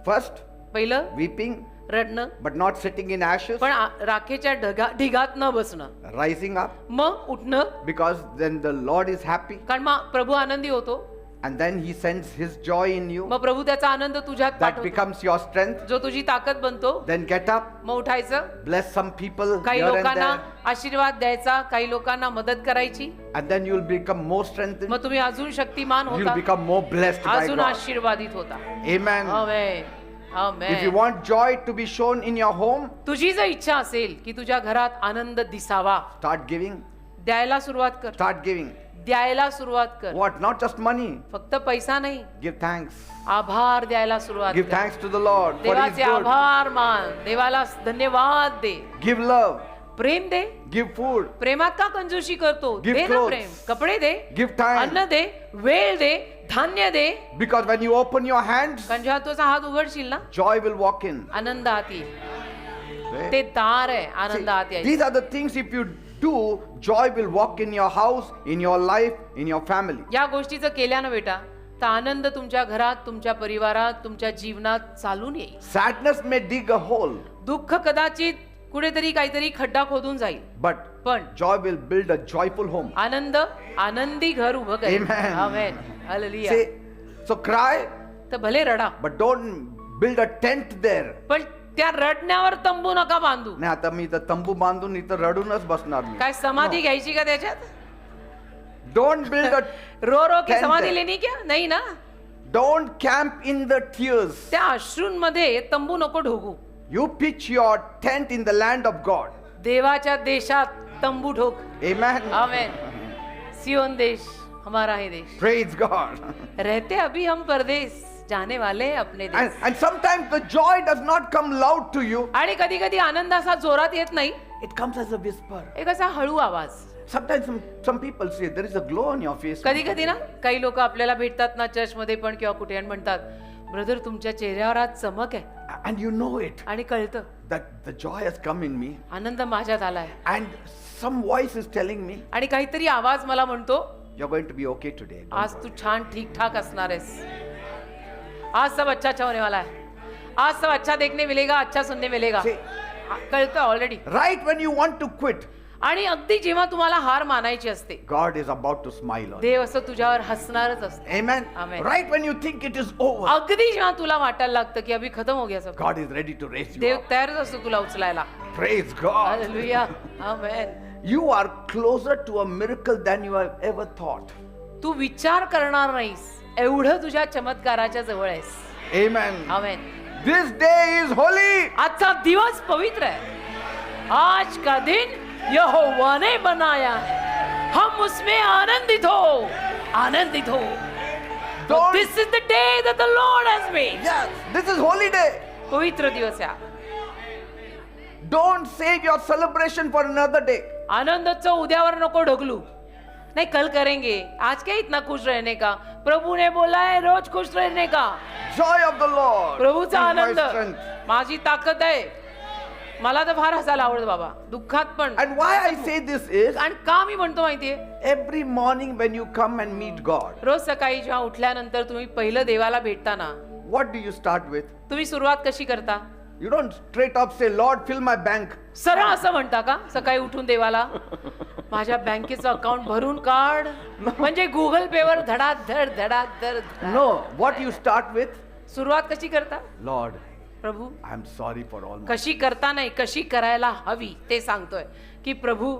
First, पहिलं weeping, रडणं, but not sitting in ashes. पण राखेच्या ढिगात न बसणं. Rising up, मग उठणं, because then the Lord is happy. कारण मग प्रभू आनंदी होतो. And then He sends His joy in you. मग प्रभू त्याचा आनंद तुझ्यात That पाठवतो, becomes your strength. जो तुझी ताकद बनतो. Then get up, मग उठायचं, bless some people काही here and लोकांना there. आशीर्वाद द्यायचा, काही लोकांना मदत करायची. And then you'll become more strengthened. मग तुम्ही अजून शक्तिमान You'll होता, become more blessed by अजून God. आशीर्वादित होता. Amen. Amen, If you amen. want joy to be shown in your home, तुझी जर इच्छा असेल की तुझ्या घरात आनंद दिसावा, start giving. द्यायला सुरुवात कर. Start giving. द्यायला सुरुवात कर. What? Not just money. फक्त पैसा नाही, Give thanks. आभार द्यायला सुरुवात Give कर. thanks to the Lord for His देवाचे good. आभार मान, देवाला धन्यवाद दे, Give love. प्रेम दे. Give food. प्रेमात का कंजूशी करतो? Give दे ना clothes. प्रेम. कपडे दे, Give time. अन्न दे, वेळ दे, धान्य दे. Because when you open your hands, कारण जेव्हा तुझा हात उघडशील ना, joy will walk in. आनंद आत येईल. ते दार आहे आनंद आत See, यायचं. these are the things if you do, joy will walk in your house, in your life, in your family. या गोष्टीचं केल्यानं बेटा, तर आनंद तुमच्या घरात, तुमच्या परिवारात, तुमच्या जीवनात चालून येईल. Sadness may dig a hole, दुःख कदाचित कुठेतरी काहीतरी खड्डा खोदून जाईल, but पण joy will build a joyful home. आनंद आनंदी घर उभं करेल. Amen. आमेन. हालेलुया. See, so cry, तर भले रडा, but don't build a tent there. पण त्या रडण्यावर तंबू नका बांधू. नाही आता मी इथं तंबू बांधून इथं रडूनच बसणार मी. काय समाधी घ्यायची का त्याच्यात? Don't build a row row की tent समाधी there. लेनी क्या? नाही ना. Don't camp in the tears. त्या अश्रूंमध्ये तंबू नको ढोकू. You pitch your tent in the land of God. देवाच्या देशात तंबू ठोक. Amen. आमेन. सियोन देश हमारा है देश. Praise God. रहते अभी हम परदेश, जाने वाले हैं अपने देश. And sometimes the joy does not come loud to you. आणि कधी कधी आनंद असा जोरात येत नाही, It comes as a whisper. एक असा हळू आवाज. Sometimes some people say there is a glow on your face. कधी कधी ना काही लोक आपल्याला भेटतात ना चर्च मध्ये पण किंवा कुठे आणि म्हणतात, ब्रदर तुमच्या चेहऱ्यावर आज चमक आहे. And you know it. आणि कळतं That the joy has come in me. आनंद माझ्यात आलाय. And some voice is telling me, आणि काहीतरी आवाज मला म्हणतो, you're going to be okay today. Don't आज तू worry. छान ठीक ठाक असणार आहेस. आज सब अच्छा होने वाला है. आज सब अच्छा देखने मिलेगा, अच्छा सुनने मिलेगा. See, कळतं already. right when you want to quit, आणि अगदी जेव्हा तुम्हाला हार मानायची असते, God is about to smile on you. देव असं तुझ्यावर हसणारच असते. Amen. Amen. Right when you think it is over, अगदी जेव्हा तुला वाटायला लागतं की अभी खतम हो गया सब, God is ready to raise you Dev up. तयारच असतो तुला उचलायला. Praise God. Hallelujah. Amen. You are closer to a miracle than you have ever thought. तू विचार करणार नाहीस एवढं तुझ्या चमत्काराच्या जवळ आहेस. Amen. Amen. This day is holy. आजचा दिवस पवित्र है. आज का दिन यहोवा ने बनाया है, हम उसमें आनंदित हो, आनंदित हो. Don't- This is the day that the Lord has made. Yes, this is holy day. पवित्र दिवस है. Don't save your celebration for another day. आनंदाचं उद्यावर नको ढकलू. नहीं कल करेंगे, आज क्या इतना खुश रहने का? प्रभु ने बोला है रोज खुश रहने का. Joy of the Lord प्रभूचा is my Anand strength. माझी ताकद आहे. मला तर फार हसायला आवडतं बाबा, दुःखात पण. And why I say this is, आणि का मी म्हणतो माहितीये, every morning when you come and meet God, रोज सकाळी जेव्हा उठल्यानंतर तुम्ही पहिलं देवाला भेटता ना, what do you start with? तुम्ही सुरुवात कशी करता? You don't straight up say, Lord, fill my bank. सरळ असं म्हणता का सकाळी उठून देवाला, माझ्या बँकेचं अकाउंट भरून काढ, म्हणजे गुगल पे वर धडाधड धडाधड. No, what you start with? सुरुवात कशी करता? Lord, Prabhu I am sorry for all my. कशी करता नाही, कशी करायला हवी ते सांगतोय की प्रभू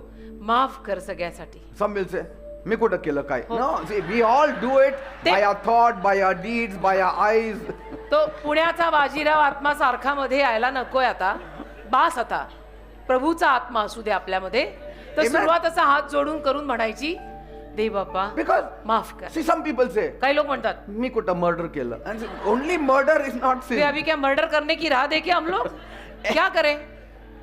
माफ कर सगळ्यासाठी. Some will say, मी कुठं केलं काय? No, see, we all do it by our thought, by our deeds, by our eyes. तो पुण्याचा बाजीराव आत्मा सारखा मध्ये यायला नकोय आता, बास आता. प्रभूचा आत्मा असू दे आपल्यामध्ये. तर Amen. सुरुवात असा हात जोडून करून म्हणायची, दे बाप्पा Because, माफ कर. see, some people say, काही लोक म्हणतात, मी कुठं मर्डर केलं? And only murder is not way sin. अभी क्या मर्डर करने की राह देखे हम लोग, क्या करें?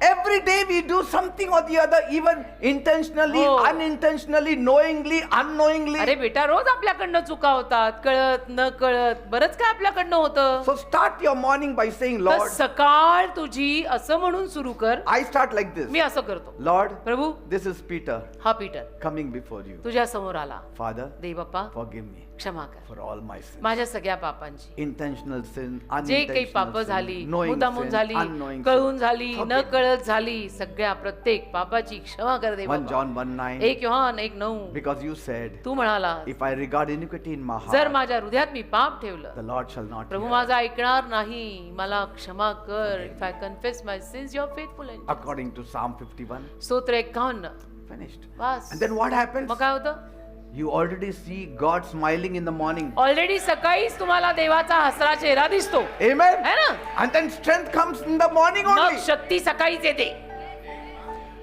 Every day we do something or the other, even intentionally, हो. unintentionally, knowingly, unknowingly. अरे बेटा, रोज आपल्याकडनं चुका होतात, कळत न कळत बरंच काय आपल्याकडनं होतं. So start your morning by saying, तर Lord, सकाळ तुझी असं म्हणून सुरू कर. I start like this. मी असं करतो. Lord, Prabhu, this is Peter हा पीटर coming before you. तुझ्या समोर आला. Father, देव बाप्पा, forgive me क्षमा कर for all my sins. माझ्या सगळ्या पापांची. Intentional sin, जे काही पाप unintentional झाली, sin, knowing मुद्दामून sin, झाली, unknowing कळून sin. झाली, न Forgive me. कळत झाली, सगळ्या प्रत्येक पापाची क्षमा कर देव 1 बाप्पा. John 1:9. 1 Yohan 1:9. Because you said, तू म्हणाला, if I regard iniquity in my जर heart, माझ्या हृदयात मी पाप ठेवलं, the Lord shall not Prabhu hear. माझा ऐकणार नाही, मला क्षमा कर. If I confess my sins, you are faithful and just. According to Psalm 51. स्तोत्र 51. Finished. Bus. And then what happens? मग काय होतं? You already see God smiling in the morning. Already सकाळीच तुम्हाला देवाचा हसरा चेहरा दिसतो, Amen. है ना? And then strength comes in the morning मग only. शक्ती सकाळीच येते.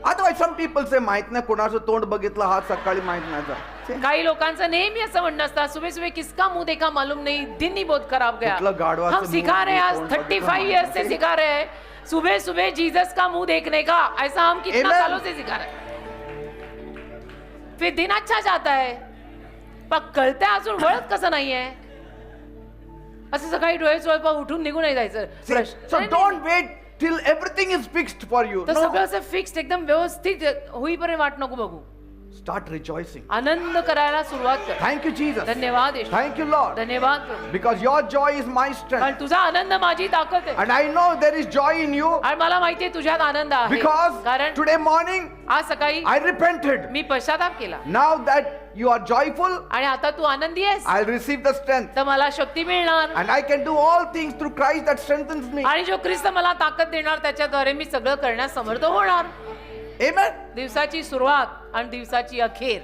Otherwise, some people say, माहित नाही कोणाचं तोंड बघितलं हा सकाळी माहित नाही जा. काही लोकांचं नेहमी असं म्हणणं असतं, सुबह सुबह किसका मुंह देखा मालूम नहीं, दिन ही बहुत खराब गया. कुठलं गाढवाचं हम सिखा मुंह रहे हैं, आज कोण 35 बघितलं ईयर्स से माहिती? सिखा रहे हैं, सुबह सुबह जीसस का मुंह देखने का. ऐसा हम कितना Amen. सालों से सिखा रहे हैं. फिर दिन अच्छा जाता है, पण कळतंय अजून वळत कसं नाहीये. असं सकाळी डोळे चोळपा उठून निघून नाही जायचं. See, so don't wait till everything is fixed for you. तर No. सगळं असं फिक्स्ड एकदम व्यवस्थित होईपर्यंत वाट नको बघू. Start rejoicing. आनंद करायला सुरुवात कर. Thank you, Jesus. धन्यवाद येशू. Thank you, Lord. धन्यवाद प्रभू. Because your joy is my कारण strength. तुझा आनंद माझी ताकद आहे. And I know there is joy in you आणि मला माहितीये तुझ्यात आनंद आहे. because कारण today morning आज सकाळी I repented. मी पश्चाताप केला Now that you are joyful, आणि आता तू आनंदी आहेस, I'll receive the strength. तर मला शक्ती मिळणार. And I can do all things through Christ that strengthens me. आणि जो ख्रिस्त मला ताकद देणार, त्याच्याद्वारे मी सगळं करण्यास समर्थ होणार. Amen. दिवसाची सुरुवात आणि दिवसाची अखेर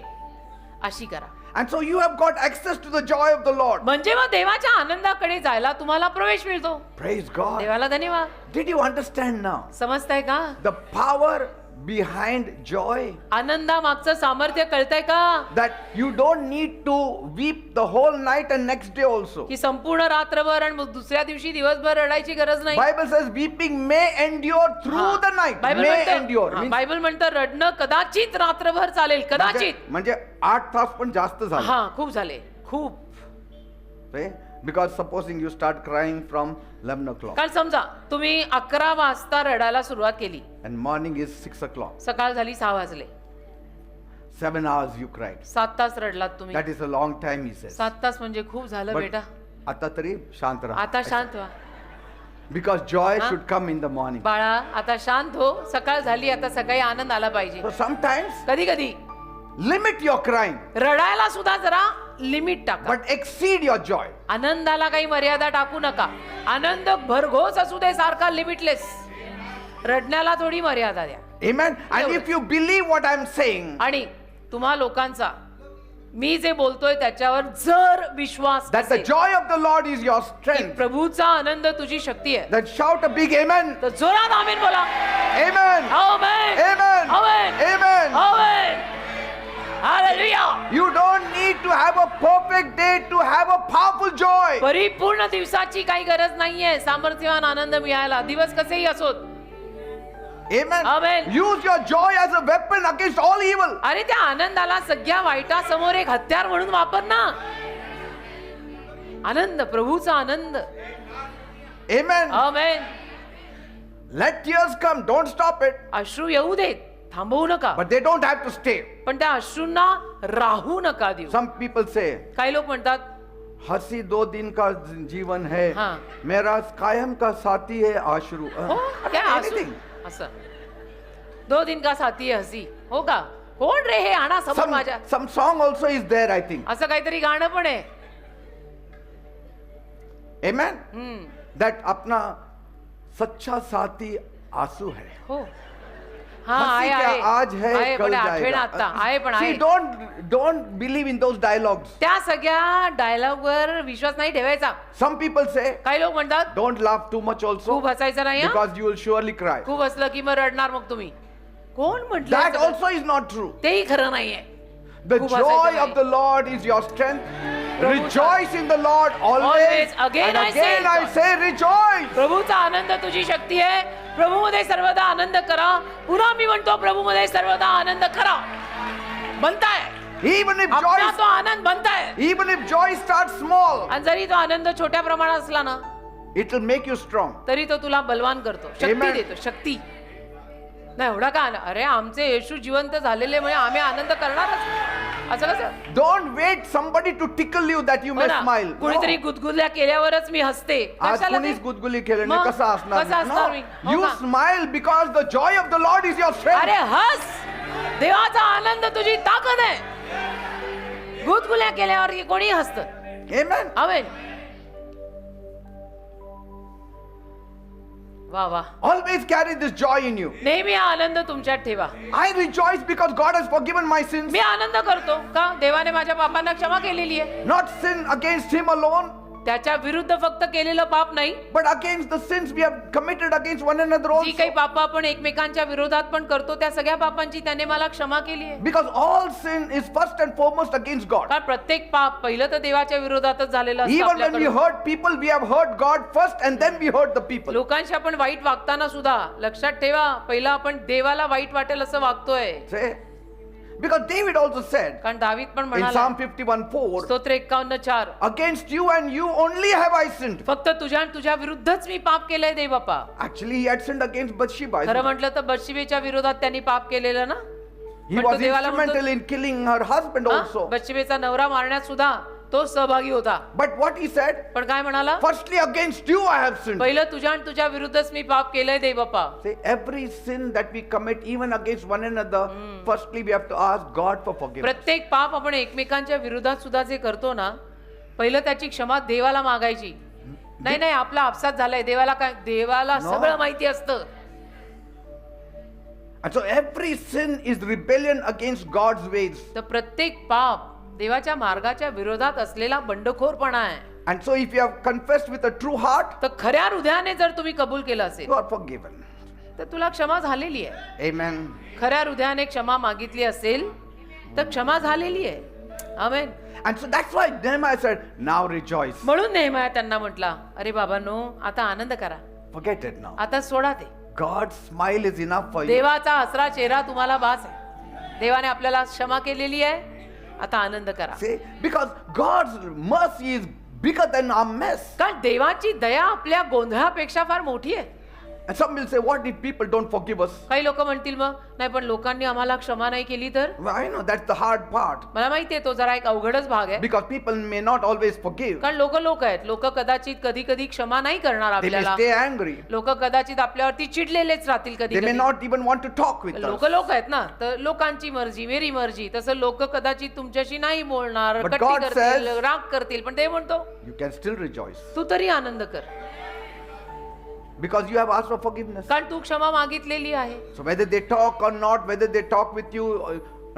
अशी करा. And so you have got access to the joy of the Lord. म्हणजे मग देवाच्या आनंदाकडे जायला तुम्हाला प्रवेश मिळतो. Praise God. देवाला धन्यवाद. Did you understand now? समजताय का? The power behind joy. आनंदामागचं सामर्थ्य कळतंय का? That you don't need to weep the whole night and next day also. की संपूर्ण रात्रभर आणि मग दुसऱ्या दिवशी दिवसभर रडायची गरज नाही. Bible says weeping may endure through the night. May endure. Means- Bible म्हणतं रडणं कदाचित रात्रभर चालेल, कदाचित. म्हणजे 8 तास पण जास्त झाले. हा, खूप झाले, खूप. Okay? Because supposing you start crying from 11 o'clock कारण समजा तुम्ही 11 वाजता रडायला सुरुवात केली, and morning is 6 o'clock. सकाळ झाली 6 वाजले, 7 hours you cried. 7 तास रडलात तुम्ही. That is a long time, he says. 7 तास म्हणजे खूप झालं But बेटा. आता तरी शांत राहा. आता शांत व्हा Because joy हा? should come in the morning. बाळा, आता शांत हो. सकाळ झाली, आता सकाळी आनंद आला पाहिजे. So sometimes कधी कधी limit your crying, रडायला सुद्धा जरा लिमिट टाका. but exceed your joy. आनंदाला काही मर्यादा टाकू नका. आनंद भरघोस असू दे, सारखा लिमिटलेस. रडण्याला थोडी मर्यादा द्या. Amen. And एवढं. if you believe what I'm saying, आणि तुम्हा लोकांचा मी जे बोलतोय त्याच्यावर जर विश्वास that the असेल, joy of the Lord is your की strength, प्रभूचा आनंद तुझी शक्ती आहे, then shout a big amen. तर जोरात आमेन बोला. Amen. Amen. Amen. Amen. Amen. Amen. Hallelujah. You don't need to have a perfect day to have a powerful joy. परिपूर्ण दिवसाची काही गरज नाहीये सामर्थ्यवान आनंद मिळायला. दिवस कसेही असोत. Amen. Amen. Use your joy as a weapon against all evil. अरे त्या आनंदाला सगळ्या वाईटासमोर एक हत्यार म्हणून वापर ना. आनंद, प्रभूचा आनंद. Amen. Amen. Let tears come. Don't stop it. अश्रू येऊ देत, थांबवू नका. But they don't have to stay. पण त्या अश्रूंना राहू नका देऊ. Some people say, काही लोक म्हणतात, हंसी 2 दिन का जीवन है, हाँ. मेरा कायम का साथी है आशरू. हो क्या आसू Anything. असं 2 दिन का साथी है हसी. हो का? कोण रे हे? आणा समोर माझ्या. Some song also is there, I think. असं काहीतरी गाणं पण आहे. Amen. हम्म. That अपना सच्चा साथी आंसू है. हो. हा, हंसी आहे, क्या आहे. आज है आहे, कल पण आठवण जाएगा. आता आहे, पण आहे. See, don't believe in those dialogues. त्या सगळ्या डायलॉग वर विश्वास नाही ठेवायचा. Some people say, काही लोक म्हणतात don't laugh too much also, खूप हसायचं नाही हं? because you will surely cry. खूप हसलं की मग रडणार मग तुम्ही. कोण That म्हटलं? also is not true. तेही खरं नाहीये. The खूप joy हसायचं of नाही. the Lord is your strength. प्रभूचा- Rejoice in the Lord always. Always. Again And I say again I rejoice. say rejoice. प्रभूचा आनंद तुझी शक्ती आहे. प्रभूमध्ये सर्वदा आनंद करा. पुन्हा मी म्हणतो प्रभूमध्ये सर्वदा आनंद करा. बनताय Even if आपला joy, तो आनंद बनताय. even if joy starts small, आणि जरी तो आनंद छोट्या प्रमाणात असला ना it will make you strong. तरी तो तुला बलवान करतो, शक्ती Amen. देतो, शक्ती. नाही एवढा का अरे आमचे येशू जिवंत झालेले म्हणजे आम्ही आनंद करणारच असं कसं. Don't wait somebody to tickle you that you हो may ना, smile. कुणीतरी No. गुदगुल्या केल्यावरच मी हसते. आज कशाला ते? कुणीच गुदगुली केल्याने मग कसं असणार? कसं असणार मी? No. हो You का? smile because the joy of the Lord is your strength. अरे हस, देवाचा आनंद तुझी ताकद आहे. गुदगुल्या केल्यावर कोणी हसत. Amen. आमेन. वा वा. Always carry this joy in you. नेहमी हा आनंद तुमच्यात ठेवा. I rejoice because God has forgiven my sins. मी आनंद करतो का देवाने माझ्या पापांना क्षमा केलेली आहे. Not sin against Him alone, त्याच्या विरुद्ध फक्त केलेलं पाप नाही, but against the sins we have committed against one another जी काही also. पाप आपण एकमेकांच्या विरोधात पण करतो त्या सगळ्या पापांची त्याने मला क्षमा केली आहे. Because all sin is first and foremost against God. कारण प्रत्येक पाप पहिलं तर देवाच्या विरोधातच झालेलं असतं. Even when we आपल्याकडून. hurt people, we have hurt God first and then we hurt the people. लोकांशी आपण वाईट वागताना सुद्धा लक्षात ठेवा पहिला आपण देवाला वाईट वाटेल असं वागतोय. Say, because David also said कारण दावीद पण in म्हणाला Psalm 51:4, स्तोत्र 51:4 against you and you only have I sinned. फक्त तुझ्या आणि तुझ्या विरुद्धच मी पाप केलंय देव बापा. Actually, he had sinned against Bathsheba. खरं म्हटलं तर बत्शेबेच्या विरोधात त्यांनी पाप केलेलं ना. He पण तो was देवाला म्हणतो, instrumental in killing her husband हा? also. बत्शेबेचा नवरा मारण्यात सुद्धा तो सहभागी होता. But what he said, पण काय म्हणाला? firstly against you I have sinned. पहिलं तुझ्या आणि तुझ्या विरुद्धच मी पाप केलंय देव बापा. Say, every sin that we commit, even against one another, firstly we have to ask God for forgiveness. प्रत्येक पाप आपण एकमेकांच्या विरोधात सुद्धा जे करतो ना पहिलं त्याची क्षमा देवाला मागायची. नाही नाही आपला आपसात झालाय देवाला काय देवाला No. सगळं माहिती असतं. And so every sin is rebellion against God's ways. तर प्रत्येक पाप देवाच्या मार्गाच्या विरोधात असलेला बंडखोरपणा आहे. And so if you have confessed with a true heart, तर खऱ्या हृदयाने जर तुम्ही कबूल केलं असेल you are forgiven. तर तुला क्षमा झालेली आहे. Amen. खऱ्या हृदयाने क्षमा मागितली असेल तर क्षमा झालेली आहे. आमेन. And so that's why Nehemiah said, now rejoice. म्हणून नेहमी त्यांना म्हटला अरे बाबांनो आता आनंद करा. Forget it now. आता सोडा ते. God's smile is enough for you. देवाचा हसरा चेहरा तुम्हाला बास आहे. देवाने आपल्याला क्षमा केलेली आहे. आता आनंद करा. See, because God's mercy is bigger than our mess. कारण देवाची दया आपल्या गोंधळापेक्षा फार मोठी आहे. And some will say, what if people don't forgive us? काही लोक म्हणतील मग नाही पण लोकांनी आम्हाला क्षमा नाही केली तर. Well, I know that's the hard part. मला माहितीये तो जरा एक अवघडच भाग आहे. Because people may not always forgive. कारण लोक आहेत. लोक कदाचित कधी कधी क्षमा नाही करणार They may आपल्याला. stay angry. लोक कदाचित आपल्यावरती चिडलेलेच राहतील कधी They may कधी. not even want to talk with us. लोक आहेत ना तर लोकांची मर्जी मेरी मर्जी तसं लोक कदाचित तुमच्याशी नाही बोलणार But कट्टी God करतील says- राग करतील पण ते म्हणतो You can still rejoice. तू तरी आनंद कर Because you have asked for forgiveness. कारण तू क्षमा मागितलेली आहे. So whether they talk or not, whether they talk with you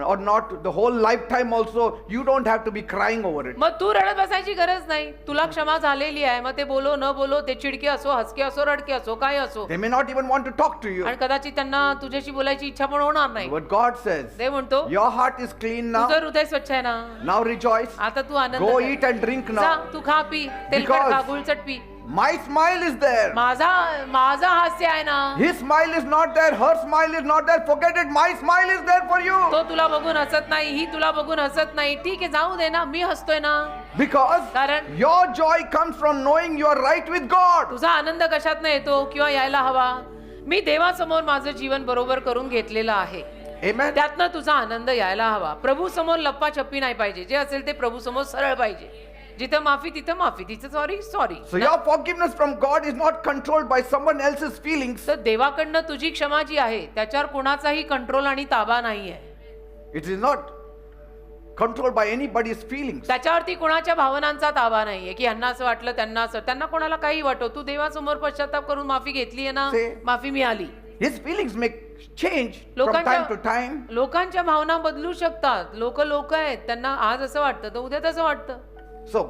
or not, the whole lifetime also, you don't have to be crying over it. मग तू रडत बसायची गरज नाही. तुला क्षमा झालेली आहे. मग ते बोलो न बोलो ते चिडके असो हसके असो रडके असो काय असो They may not even want to talk to you. आणि कदाचित त्यांना तुझ्याशी बोलायची इच्छा पण होणार नाही. But God says, ते म्हणतो your heart is clean now. तुझं हृदय स्वच्छ आहे ना. Now rejoice. आता तू आनंद Go कर. eat and drink जा now. तू खा पी तेलकट Because- खा गुळचट P. My smile is there. माझा हास्य आहे ना. His smile is not there. Her smile is not there. Forget it. My smile is there for you. तो तुला बघून हसत नाही ही तुला बघून हसत नाही. ठीक आहे जाऊ दे ना मी हसतोय ना. Because कारण- your joy comes from knowing you are right with God. तुझा आनंद कशात नाही येतो किंवा यायला हवा. मी देवासमोर माझं जीवन बरोबर करून घेतलेलं आहे. Amen. त्यातनं तुझा आनंद यायला हवा. प्रभू समोर लप्पाछप्पी नाही पाहिजे. जे असेल ते प्रभू समोर सरळ पाहिजे. जिथं माफी तिथं माफी तिथं sorry sorry. So your forgiveness from God is not controlled by someone else's feelings. तर देवाकडनं तुझी क्षमा जी आहे त्याच्यावर कोणाचाही कंट्रोल आणि ताबा नाहीये. It is not controlled by anybody's feelings. त्याच्यावरती कोणाच्या भावनांचा ताबा नाहीये की यांना असं वाटलं त्यांना असं. त्यांना कोणाला काही वाटो तू देवासमोर पश्चाताप करून माफी घेतलीये ना Say- माफी मिळाली. His feelings may change from लोकांच्या time to time. लोकांच्या भावना बदलू शकतात. लोक आहेत त्यांना आज असं वाटतं तर उद्या तसं वाटतं. So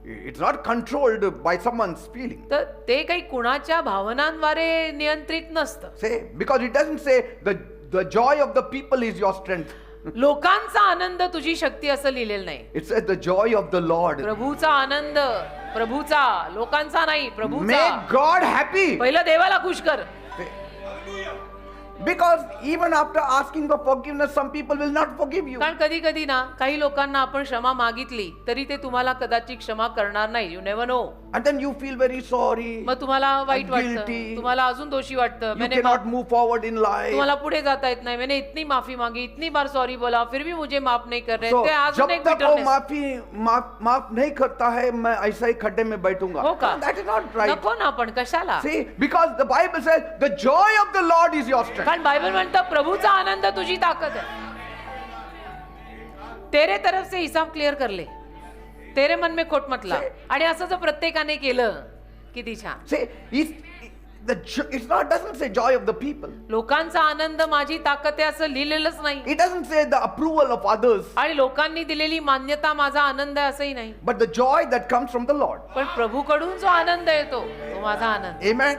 it's not controlled by someone's feeling. तर ते काही कुणाच्या भावनांद्वारे नियंत्रित नसतं. Say, because it doesn't say the joy of the people is your strength. लोकांचा आनंद तुझी शक्ती असं लिहिलेलं नाही. It says the joy of the Lord. प्रभूचा आनंद प्रभूचा लोकांचा नाही प्रभूचा. Make God happy. पहिलं देवाला खुश कर. Because even after asking for forgiveness, some people will not forgive you. कारण कधी कधी ना काही लोकांना आपण क्षमा मागितली तरी ते तुम्हाला कदाचित क्षमा करणार नाही. You never know. And then you feel very sorry. मग तुम्हाला वाईट वाटतं, guilty. तुम्हाला अजून दोषी वाटतं. You Maine cannot move forward in life. तुम्हाला पुढे जाता येत नाही. मैंने इतनी माफी मांगी, इतनी बार सॉरी बोला, फिर भी मुझे माफ नहीं कर रहे. So, ते अजून जब एक तक वो bitterness. माफ नहीं करता है, मैं ऐसा ही खड्डे में बैठूंगा. हो का? That is not right. नको ना आपण कशाला. See, because the Bible says the joy of the Lord is your strength. कारण बायबल म्हणतं प्रभूचा आनंद तुझी ताकद आहे. तेरे तरफ से हिसाब क्लिअर कर ले, तेरे मन में खोट मत ला. आणि असं जर प्रत्येकाने केलं किती छान. See, it's not doesn't say joy of the people. लोकांचा आनंद माझी ताकद आहे असं लिहिलेलंच नाही. It doesn't say the approval of others, आणि लोकांनी दिलेली मान्यता माझा आनंद आहे असंही नाही. but the joy that comes from the Lord. पण प्रभूकडून जो आनंद येतो तो माझा आनंद. Amen.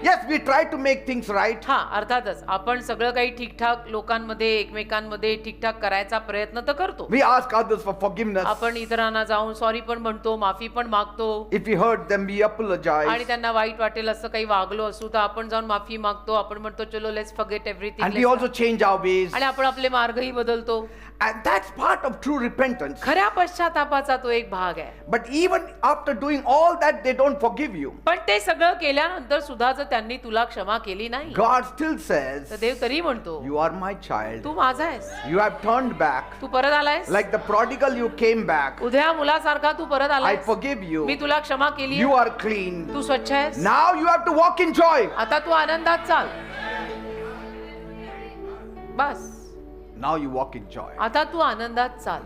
Yes, we try to make things right. हा अर्थातच आपण सगळं काही ठीकठाक लोकांमध्ये एकमेकांमध्ये ठीकठाक करायचा प्रयत्न तर करतो. We ask others for forgiveness. आपण इतरांना जाऊन सॉरी पण म्हणतो, माफी पण मागतो. If we hurt them, we apologize. आणि त्यांना वाईट वाटेल असं काही वागलो असू तर आपण जाऊन माफी मागतो. आपण म्हणतो चलो let's forget And we everything. also change our ways. आणि आपण आपले मार्गही बदलतो. And that's part of true repentance. खऱ्या पश्चातापाचा तो एक भाग आहे. But even after doing all that, they don't forgive you. पण ते सगळं केल्यानंतर सुद्धा जर त्यांनी तुला क्षमा केली नाही God still तर says, देव तरी म्हणतो you are my child. तू माझा आहेस, You have turned back. तू परत आलायस. Like the prodigal, you came back. उद्या मुलासारखा तू परत I आलायस. forgive you. मी तुला क्षमा केली. You are clean. तू स्वच्छ आहेस. Now you have to walk in joy. आता तू आनंदात चाल. बस Now you walk in joy. आता तू आनंदात चाल.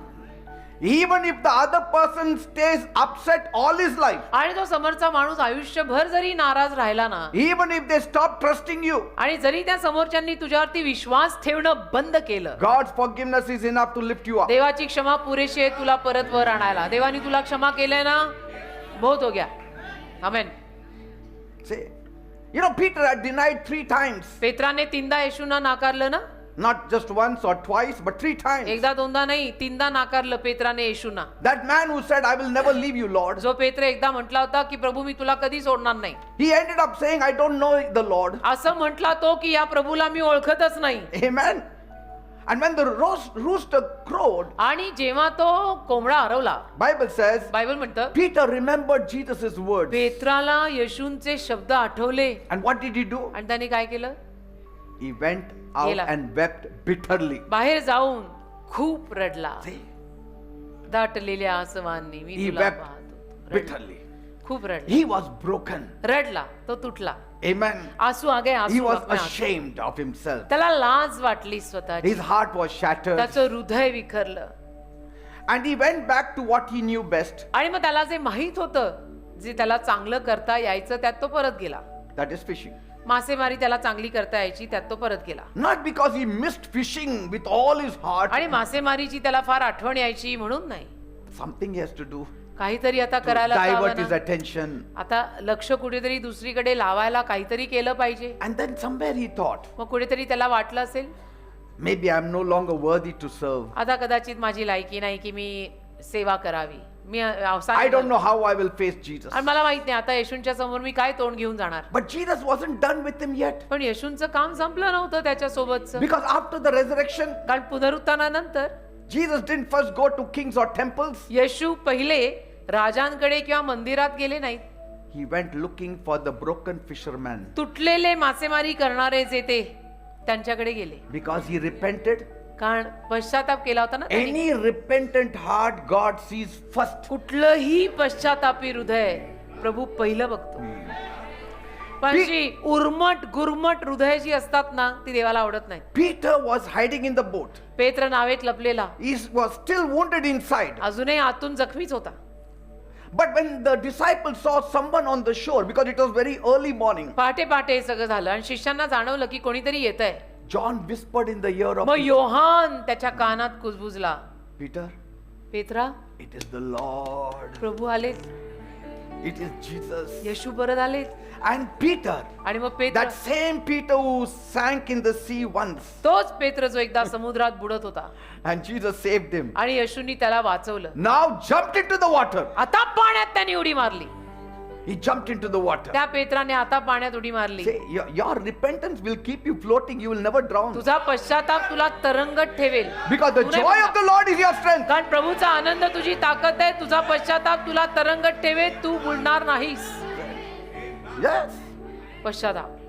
Even if the other person stays upset all his life, आणि तो समोरचा माणूस आयुष्यभर जरी नाराज राहिला ना, even if they stop trusting you, आणि जरी त्या समोरच्यांनी तुझ्यावरती विश्वास ठेवणं बंद केलं, God's forgiveness is enough to lift you up. देवाची क्षमा पुरेशी आहे तुला परत वर आणायला. देवानी तुला क्षमा केलंय ना, बहुत हो गया. आमेन. See, you know, Peter had denied 3 times. पेत्राने 3दा येशूंना नाकारलं ना. Not just once or twice, but 3 times. एकदा दोनदा नाही, 3दा नाकारलं पेत्राने येशूंना. That man who said, I will never leave you, Lord, जो पेत्र एकदा म्हटला होता की प्रभू मी तुला कधी सोडणार नाही, he ended up saying, I don't know the Lord. असं म्हटला तो की या प्रभूला मी ओळखतच नाही. Amen. And when the rooster crowed, आणि जेव्हा तो कोंबडा हरवला, Bible says, बायबल म्हणतं Peter remembered Jesus' words. पेत्राला येशूंचे शब्द Athawale. And what did he do? आणि त्याने काय केलं? He went out गेला. and wept bitterly. बाहेर जाऊन खूप रडला. See, दाटलेल्या आसवांनी मी he तुला wept पाहतो. bitterly. खूप रडला. He was broken. रडला, तो तुटला. Amen. आसू आगे He आसू was आगे आसू. ashamed of himself. त्याला लाज वाटली स्वतःची. His heart was shattered. त्याचं हृदय विखरलं. And he went back to what he knew best. आणि मग त्याला जे माहित होतं, जे त्याला चांगलं करता यायचं त्यात तो परत गेला. That is fishing. मासेमारी त्याला चांगली करता यायची त्यात तो परत गेला. Not because he missed fishing with all his heart. आणि मासेमारीची त्याला फार आठवण यायची म्हणून नाही. Something he has to do काहीतरी आता to करायला divert हवं his ना. attention. आता लक्ष कुठेतरी दुसरीकडे लावायला काहीतरी केलं पाहिजे. And then somewhere he thought, मग कुठेतरी त्याला वाटलं असेल maybe I'm no longer worthy to serve. आता कदाचित माझी लायकी नाही की मी सेवा करावी. मी I don't know how I will face Jesus. आणि मला माहित नाही आता येशूंच्या समोर मी काय तोंड घेऊन जाणार. But Jesus wasn't done with him yet. पण येशूंचं काम संपलं नव्हतं त्याच्या सोबतचं. Because after the resurrection, कारण पुनरुत्थानानंतर Jesus didn't first go to kings or temples. येशू पहिले राजांकडे किंवा मंदिरात गेले नाहीत. He went looking for the broken fisherman. तुटलेले मासेमारी करणारे जे ते त्यांच्याकडे गेले. Because he repented. कारण पश्चाताप केला होता ना त्यांनी. Any repentant heart God sees first. कुठलंही पश्चातापी हृदय प्रभू पहिलं बघतो. पण जी उर्मट गुरमट हृदय जी असतात ना ती देवाला आवडत नाही. Peter was hiding in the boat. पेत्र नावेत लपलेला, He was still wounded inside. अजूनही आतून जखमीच होता. But when the disciples saw someone on the shore, because it was very early morning, पहाटे पहाटे हे सगळं झालं आणि शिष्यांना जाणवलं की कोणीतरी येत आहे. John whispered in the ear of मग योहान त्याच्या कानात कुजबुजला, Peter, Petra it is the Lord. प्रभू आलेत, It is Jesus. येशू परत आलेत. And Peter, आणि मग पेत्र, that same Peter who sank in the sea once, तोच पेत्र जो एकदा समुद्रात बुडत होता and Jesus saved him, आणि येशूंनी त्याला वाचवलं. now jumped into the water. आता पाण्यात त्याने उडी मारली. He jumped into the water. त्या पेत्राने आता पाण्यात उडी मारली. Say, your repentance will keep you floating. You will never drown. तुझा पश्चाताप तुला तरंगत ठेवेल. Because the तू नाही joy बुडणार. of the Lord is your strength. कारण प्रभूचा आनंद तुझी ताकद आहे. तुझा पश्चाताप तुला तरंगत ठेवेल. तू बुडणार नाहीस. Yes. पश्चाताप,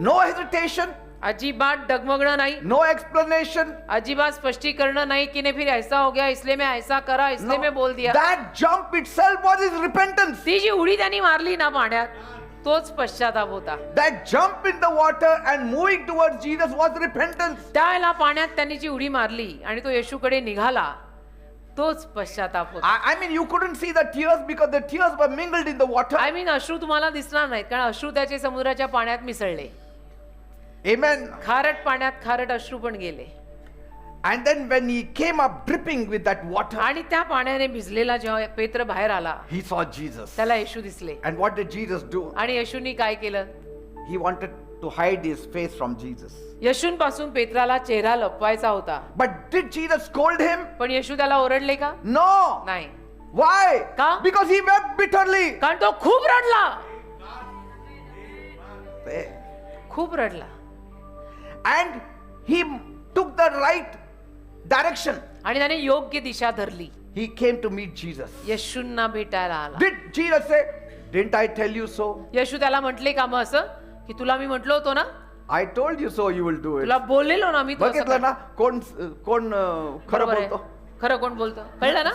No hesitation. अजिबात डगमगणं नाही, No explanation. अजिबात स्पष्टीकरण नहीं कि नहीं फिर ऐसा हो गया इसलिए मैं ऐसा करा इसलिए No. मैं बोल दिया. That jump itself was his repentance. ती जी उडी त्यांनी मारली ना पाण्यात, तोच पश्चाताप होता. That jump in the water and moving towards Jesus was repentance. त्यावेळेला पाण्यात त्यांनी जी उडी मारली आणि तो येशूकडे निघाला, तोच पश्चाताप होता. I mean, you couldn't see the tears because the tears were mingled in the water. I mean अश्रू तुम्हाला दिसणार नाहीत कारण अश्रू त्याचे समुद्राच्या पाण्यात मिसळले. Amen. खारट पाण्यात खारट अश्रू पण गेले. And then when he came up dripping with that water, आणि त्या पाण्याने भिजलेला जेव्हा पेत्र बाहेर आला, he saw Jesus. त्याला येशू दिसले. And what did Jesus do? आणि येशूनी काय केलं? He wanted to hide his face from Jesus. येशूंपासून पेत्राला चेहरा लपवायचा होता. But did Jesus scold him? पण येशू त्याला ओरडले का? No. नाही. Why? का? Because he wept bitterly. कारण तो खूप रडला. खूप रडला. And he took the right direction. आणि त्याने योग्य दिशा धरली. He came to meet Jesus. येशूंना भेटायला आला. Did Jesus say, didn't I tell you so? येशू त्याला म्हटले का मग असं की तुला मी म्हटलो होतो ना, I told you so, you will do it. तुला बोललेलो ना मी, तू असं बघितलं कर. ना कोण कोण खरं बरोबर आहे. बोलतो? खरं कोण बोलतं कळलं ना.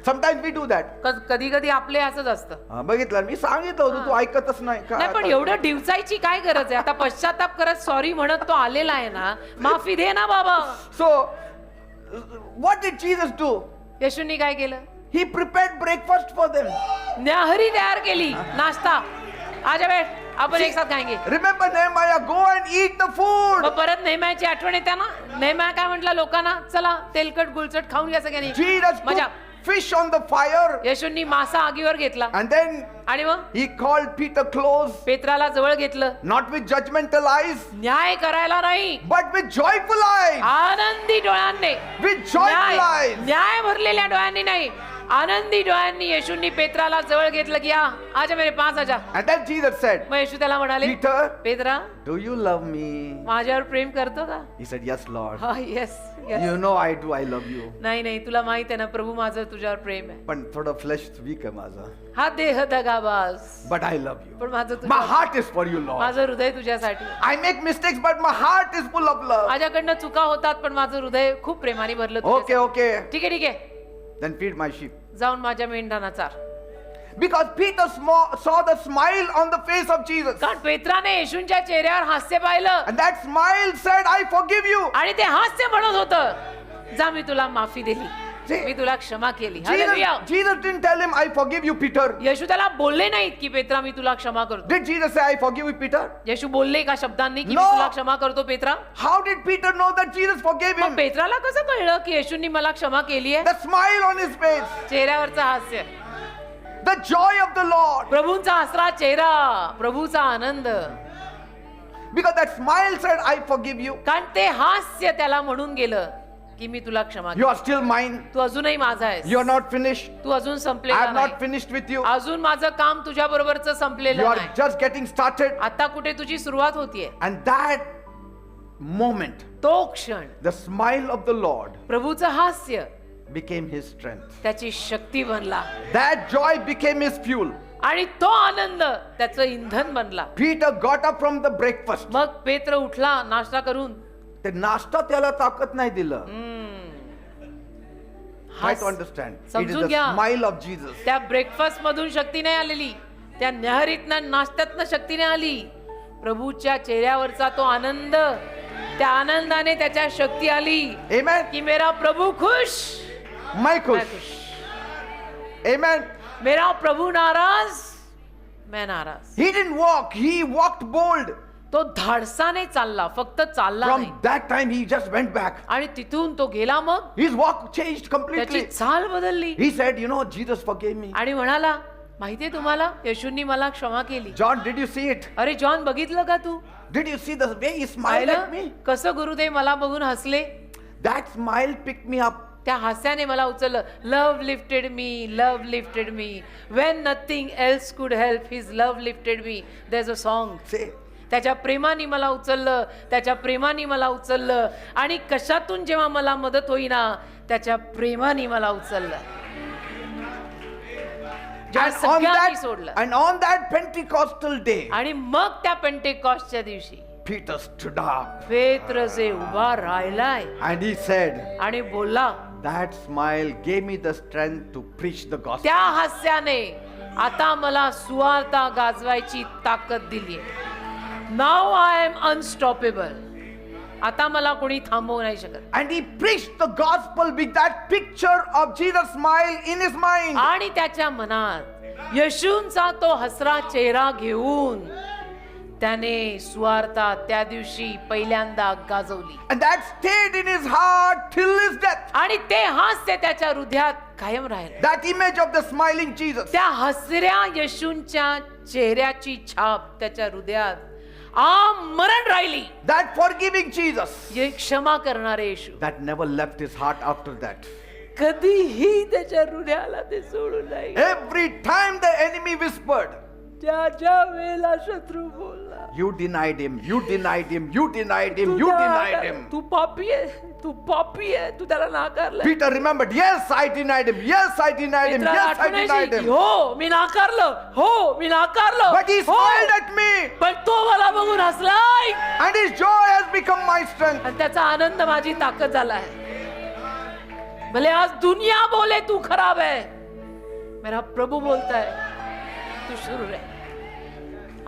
Sometimes we do that. कधी कधी आपले असंच असतं. हा, बघितलं मी सांगितलं होतं तू ऐकतच नाही का? नाही पण एवढं डिवचायची काय गरज आहे? आता पश्चाताप करत सॉरी म्हणत तो आलेला आहे ना, माफी दे ना बाबा. So what did Jesus do? येशूंनी काय केलं? He prepared breakfast for them. न्याहरी तयार केली, नाश्ता. आजा बेट, आपण एक साथ खाएंगे. Remember Nehemiah, go and eat the food. मग परत नेहम्याची आठवण येते ना. नेहम्या काय म्हटलं लोकांना, चला तेलकट गुलचट खाऊन घ्या सगळ्यांनी. Jesus मजा. put fish on the fire. येशूंनी मासा आगीवर घेतला And then आणि मग he called Peter close, पेत्राला जवळ घेतलं. not with judgmental eyes, न्याय करायला नाही, but with joyful eyes. आनंदी डोळ्यांनी. With joyful eyes. न्याय भरलेल्या डोळ्यांनी नाही, आनंदी डोळ्यांनी येशूंनी पेत्राला जवळ घेतलं की आजा मेरे पास आजा. And then Jesus said, मग येशू त्याला म्हणाले, Peter, Petra do you love me? माझ्यावर प्रेम करतो का? He said, yes, Lord. हा yes. You know I do, I love you. नाही नाही, तुला माहित आहे ना प्रभू माझं तुझ्यावर प्रेम आहे. पण थोडं फ्लेश weak आहे माझा. हा देह दगाबाज, But I love you. पण माझं My तुझ्या, heart is for you, Lord. माझं हृदय तुझ्यासाठी. I make mistakes, but my heart is full of love. माझ्याकडनं चुका होतात पण माझं हृदय खूप प्रेमाने भरलं Okay, तुझ्यासाठी. okay. ठीक आहे ठीक आहे, Then feed my sheep. जाऊन माझ्या मेंढरांना चार. Because Peter saw the smile on the face of Jesus. कारण पेत्राने येशूंच्या चेहऱ्यावर हास्य पाहिलं And that smile said, I forgive you. आणि ते हास्य म्हणत होतं, जा मी तुला माफी दिली, See, मी तुला क्षमा केली. Hallelujah. Jesus didn't tell him, I forgive you, Peter. येशू त्याला बोलले नाहीत की पेत्रा मी तुला क्षमा करतो. Did Jesus say, I forgive you, Peter? येशू बोलले का शब्दांनी की मी No. तुला क्षमा करतो Petra? How did Peter know that Jesus forgave मग him? पेत्राला कसं कळलं की येशूंनी मला क्षमा केली आहे? The smile on his face, चेहऱ्यावरचं हास्य, the joy of the Lord. प्रभूंचा हसरा चेहरा, प्रभूचा आनंद. Because that smile said, I forgive you. कारण ते हास्य त्याला म्हणून गेलं की मी तुला क्षमा You are still mine. तू अजूनही माझा आहेस. You are not finished. तू अजून I संपलेला have not नाही. finished with you. अजून माझं काम तुझ्या बरोबरच You संपलेलं are नाही. just getting started. आता कुठे तुझी सुरुवात होतीये. And that moment, तो क्षण, the smile of the Lord प्रभूचं हास्य became his strength. त्याची शक्ती बनला That joy became his fuel. आणि तो आनंद त्याचं इंधन बनला. Peter got up from the breakfast. मग पेत्र उठला नाश्ता करून. ते नाश्ता त्याला ताकद नाही दिलं. Try to हास- understand. It is समजून the घ्या. smile of Jesus. त्या ब्रेकफास्ट मधून शक्ती नाही आलेली, त्या न्याहरीतनं नाश्त्यातनं शक्ती नाही आली. प्रभूच्या चेहऱ्यावरचा तो आनंद, त्या आनंदाने त्याच्या शक्ती आली Amen. की मेरा प्रभू खुश, मैं मैं खुश. खुश. Amen. मेरा प्रभू नाराज, मैं नाराज. He didn't walk. He walked bold. तो धाडसाने चालला, फक्त चालला From नाही. that time, he just went back. आणि तिथून तो गेला. मग His walk changed त्याची completely. चाल बदलली He said, you know, Jesus forgave me. आणि म्हणाला, माहितीये तुम्हाला येशूंनी मला क्षमा केली. John, did you see it? अरे जॉन, बघितलं का तू? Did you see the way he smiled at me? पाहिलं कसं गुरुदेव मला बघून हसले? That smile picked me up. त्या हास्याने मला उचललं. Love lifted me when nothing else could help his love lifted me. There is a song. Say, त्याच्या प्रेमाने मला उचललं आणि कशातून जेव्हा मला मदत होईना त्याच्या प्रेमाने मला उचललं. जेव्हा सगळ्यांनी सोडलं. and on that Pentecostal day, आणि मग त्या पेंटेकॉस्टच्या दिवशी Peter stood up पेत्रसे उभा राहिलाय and he said, आणि बोलला. that smile gave me the strength to preach the gospel. त्या हास्याने आता मला सुवार्ता गाजवायची ताकद दिली. नाव आय एम अनस्टॉपेबल. आता मला कोणी थांबवू नाही शकत. And he preached the gospel with that picture of Jesus' smile in his mind. आणि त्याच्या मनात येशूंचा तो हसरा चेहरा घेऊन त्याने सुवार्ता त्या दिवशी पहिल्यांदा गाजवली. And that stayed in his heart till his death. आणि ते हास्य त्याच्या हृदयात कायम राहिले. That image of the smiling Jesus. त्या हसऱ्या येशूंच्या चेहऱ्याची छाप त्याच्या हृदयात आमरण राहिली. That forgiving Jesus. जे क्षमा करणारे येशू That never left his heart after that. कधीही त्याच्या हृदयाला ते सोडून नाही. Every time the enemy whispered, ज्या वेळेला शत्रू बोलला, you denied him, you denied him, you denied him, you denied him. तू पापी आहे, तू त्याला नाकारलं. Peter remembered, yes, I denied him, yes, I denied him, yes, I denied him. हो मी नाकारलं. But he smiled at me, पण तो मला बघून हसलाय and his joy has become my strength. आणि त्याचा आनंद माझी ताकद झालाय. भले आज दुनिया बोले तू खराब है, मेरा प्रभु बोलता है तू शुरू रह.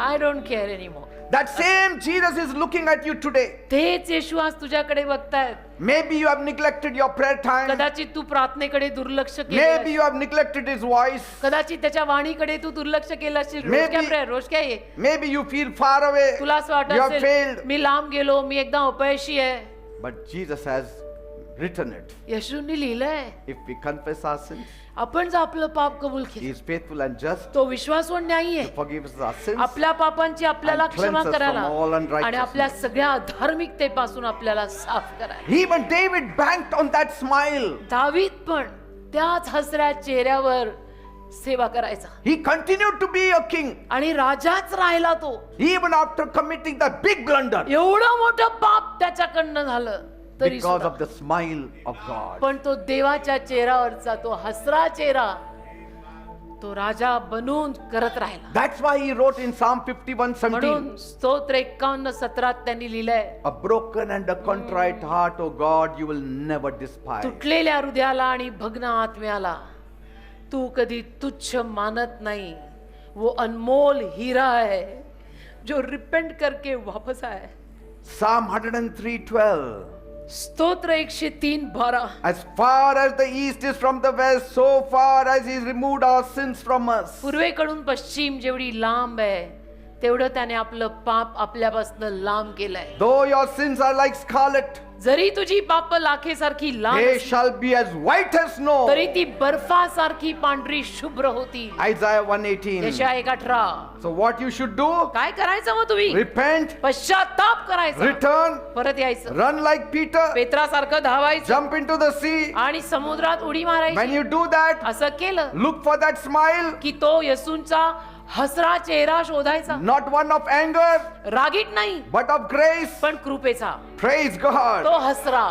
I don't care anymore. That same Jesus is looking at you today. तेच येशू आज तुझ्याकडे बघतायत. Maybe you have neglected your prayer time. कदाचित तू प्रार्थनेकडे दुर्लक्ष Maybe केलं. you have neglected his voice. कदाचित त्याच्या वाणीकडे तू दुर्लक्ष केलं असेल. रोज Maybe- काय प्रेयर, रोज काय ये. Maybe you feel far away. तुला असं वाटत You have असेल failed. मी लांब गेलो, मी एकदम अपयशी आहे. But Jesus has written it. येशूंनी लिहिलंय. If we confess our sins, आपण जर आपलं पाप कबूल he केलं, is faithful and just तो विश्वासू आणि न्यायी to आहे. forgive us our sins. आपल्या पापांची आपल्याला and क्षमा cleanse us करायला from all unrighteousness. आणि आपल्या सगळ्या अधार्मिकतेपासून आपल्याला साफ करायला. Even David banked on that smile. दावीद पण त्याच हसऱ्या चेहऱ्यावर सेवा करायचा He continued to be a king आणि राजाच राहिला तो. even after committing the big blunder एवढं मोठं पाप त्याच्याकडनं झालं तरी because सुद्धा. of the smile of God. पण तो देवाच्या चेहऱ्यावरचा तो हसरा चेहरा तो राजा बनून करत राहिला. That's why he wrote in Psalm 51:17, म्हणून स्तोत्र 51:17 त्यांनी लिहिलंय, a broken and a contrite heart, O God, you will never despise. तुटलेल्या हृदयाला आणि भग्न आत्म्याला तू कधी तुच्छ मानत नाही. वो अनमोल हीरा है जो रिपेंट करके वापस आए. Psalm 103:12, स्तोत्र 103:12. as far as the east is from the west, so far as he removed our sins from us. पूर्वेकडून पश्चिम जेवढी लांब आहे तेवढं त्याने आपलं पाप आपल्यापासून लांब केलंय. Though your sins are like scarlet, जरी तुझी पाप लाखेसारखी लांब they असली, shall be as white as snow. तरी ती बर्फासारखी पांढरी शुभ्र होती. Isaiah 1:18. यशाया 1:18. So what you should do? काय करायचं मग तुम्ही? Repent, पश्चाताप करायचा, return, परत यायचं, run like Peter, पेत्रासारखं धावायचं jump into the sea. आणि समुद्रात उडी When मारायची. you do that, असं केलं look for that smile, की तो येशूंचा हसरा चेहरा शोधायचा. not one of anger, रागीट नाही but of grace. पण कृपेचा Praise God. तो हसरा.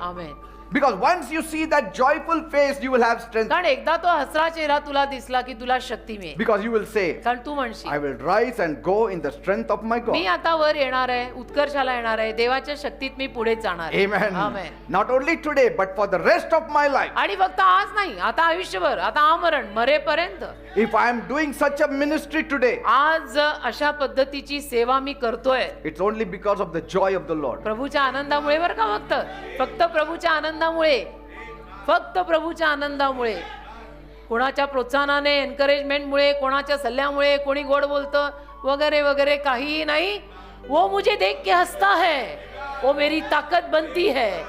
आमेन. Because once you see that joyful face, you will have strength. कारण एकदा तो हसरा चेहरा तुला दिसला की तुला शक्ती मिळेल. Because you will say, कारण तू म्हणशील I will rise and go in the strength of my me God. आता वर येणार आहे, उत्कर्षाला येणार आहे, देवाच्या शक्तीत मी पुढे जाणार आहे. Amen. Amen. Not only today, but for the rest of my life. आणि फक्त आज नाही, आता आयुष्यभर, आता आमरण मरेपर्यंत. If I am doing such a ministry today, आज अशा पद्धतीची सेवा मी करतोय it's only because of the joy of the Lord. प्रभूच्या आनंदामुळे. बरं का? फक्त प्रभूच्या आनंदामुळे, फक्त प्रभूच्या आनंदामुळे. कोणाच्या प्रोत्साहनाने, एनकरेजमेंटमुळे, कोणाच्या सल्ल्यामुळे, कोणी गोड बोलतं वगैरे वगैरे काहीही नाही. वो मुझे देख के हंसता है, वो मेरी ताकत बनती है,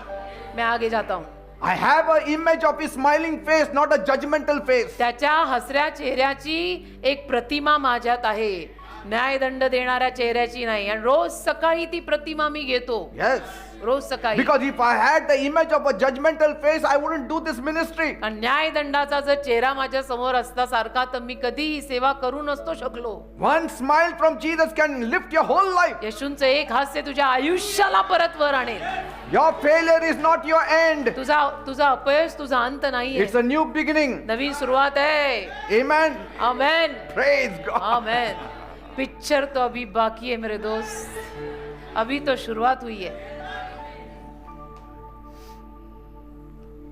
मैं आगे जाता हूं. I have an image of his smiling face, not a judgmental face. त्याच्या हसऱ्या चेहऱ्याची एक प्रतिमा माझ्यात आहे, न्यायदंड देणाऱ्या चेहऱ्याची नाही. आणि रोज सकाळी ती प्रतिमा मी घेतो. Yes. रोज सकाळी. Because if I had the image of a judgmental face, I wouldn't do this ministry. आणि न्यायदंडाचा जर चेहरा माझ्या समोर असता सारखा तर मी कधीही सेवा करू नसतो शकलो. One smile from Jesus can lift your whole life. येशूंचं एक हास्य तुझ्या आयुष्याला परत वर आणेल. Your failure is not your end. तुझा अपयश तुझा अंत नाहीये. It's a new beginning. नवीन सुरुवात आहे. Amen. आमेन. Praise God. आमेन. पिक्चर तो अभी बाकी है मेरे दोस्त, अभी तो शुरुआत हुई है.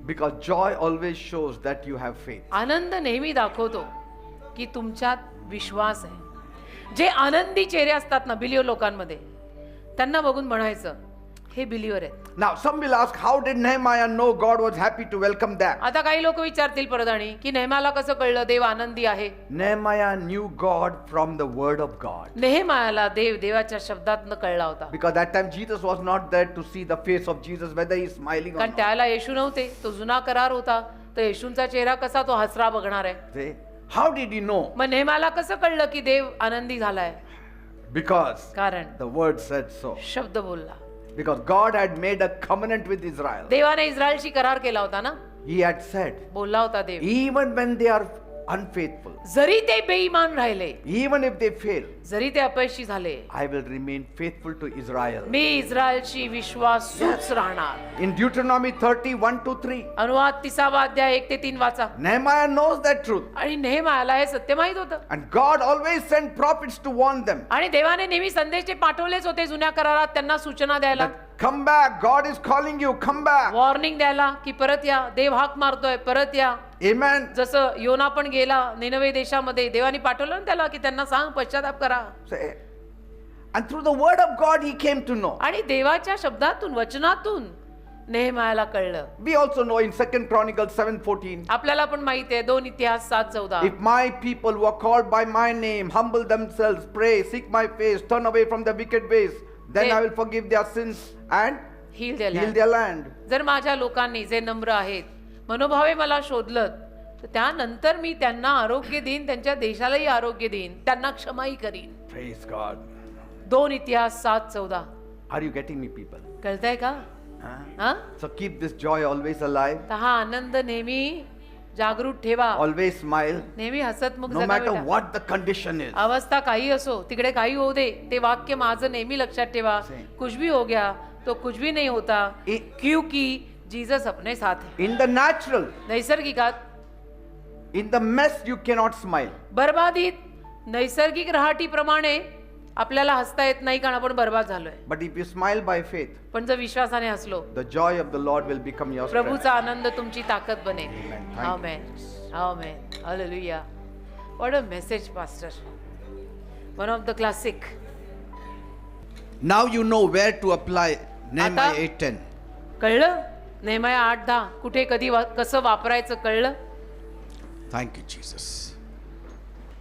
Because joy always shows that you have faith. आनंद नेहमी दाखवतो की तुमच्यात विश्वास आहे. जे आनंदी चेहरे असतात ना बिलीव्हर लोकांमध्ये, त्यांना बघून म्हणायचं हे बिलीव्हर आहेत. Now some will ask, how did Nehemiah know God was happy to welcome them? आता काही लोक विचारतील परदाणी की नेहमाला कसं कळलं देव आनंदी आहे. Nehemiah knew God from the word of God. नेहमायाला देवाच्या शब्दातनं कळला होता. Because that time Jesus was not there to see the face of Jesus, whether he is smiling or कारण not. त्याला येशू नव्हते, तो जुना करार होता, तर येशूंचा चेहरा कसा तो हसरा बघणार आहे. See? How did he know? मग नेहमाला कसं कळलं की देव आनंदी झालाय. Because कारण the word said so. शब्द बोलला. Because God had made a covenant with Israel. देवाने इस्रायलशी करार केला होता ना. He had said, बोलला होता देव, even when they are unfaithful, जरी ते बेईमान राहिले, even if they fail, जरी ते अपयशी झाले, I will remain faithful to Israel. मी इस्रायलशी विश्वासूच राहणार. In Deuteronomy 30:1-3, अनुवाद 30 अध्याय 1-3 वाचा. Nehemiah knows that truth. आणि नेहमायाला हे सत्य माहित होतं. And God always sent prophets to warn them. आणि देवाने नेहमी संदेश पाठवलेच होते जुन्या करारात त्यांना सूचना द्यायला, That come back, God is calling you, come back. Warning द्यायला की परत या, देव हाक मारतोय परत या. Amen. जसं योना पण गेला निनवे देशामध्ये, देवाने पाठवलं ना त्याला की त्यांना सांग पश्चाताप करा. Say, and through the word of God he came to know. आणि देवाच्या शब्दातून वचनातून नेहमायाला कळलं. We also know in 2 Chronicles 7:14, आपल्याला पण माहिती आहे 2 इतिहास 7:14. if my people who are called by my name humble themselves, pray, seek my face, turn away from the wicked ways, then I will forgive their sins and Heal heal their land. जर माझ्या लोकांनी जे नम्र आहेत मनोभावे मला शोधलं तर त्यानंतर मी त्यांना आरोग्य देईन, त्यांच्या देशालाही आरोग्य देईन, त्यांना क्षमाही करीन. Praise God. 2 इतिहास 7:14. Are you getting me, people? कळतंय का? Huh? हा? So keep this joy always alive. तर हा आनंद नेहमी जागृत ठेवा, Always smile. नेहमी हसतमुख No जगा matter बेटा. what the condition is. अवस्था काही असो, तिकडे काही होऊ दे, ते वाक्य माझं नेहमी लक्षात ठेवा. कुछ भी हो गया तो कुछ भी नहीं होता, क्योंकि जीसस अपने साथ है. In the natural, नैसर्गिकात, in the mess, you cannot smile. बर्बादीत नैसर्गिक रहाटीप्रमाणे आपल्याला हसता येत नाही कारण आपण बर्बाद झालोय. But if you smile by faith, पण जर विश्वासाने हसलो, the joy of the Lord will become your strength. प्रभूचा आनंद तुमची ताकद बनेल. Amen. Thank you, amen. Amen. Hallelujah. What a message, pastor. One of the classic. Now you know where to apply Nehemiah आता- 8:10. कळलं? नेहमाया 8:10 कुठे कधी कसं वापरायचं कळलं? Thank you, Jesus.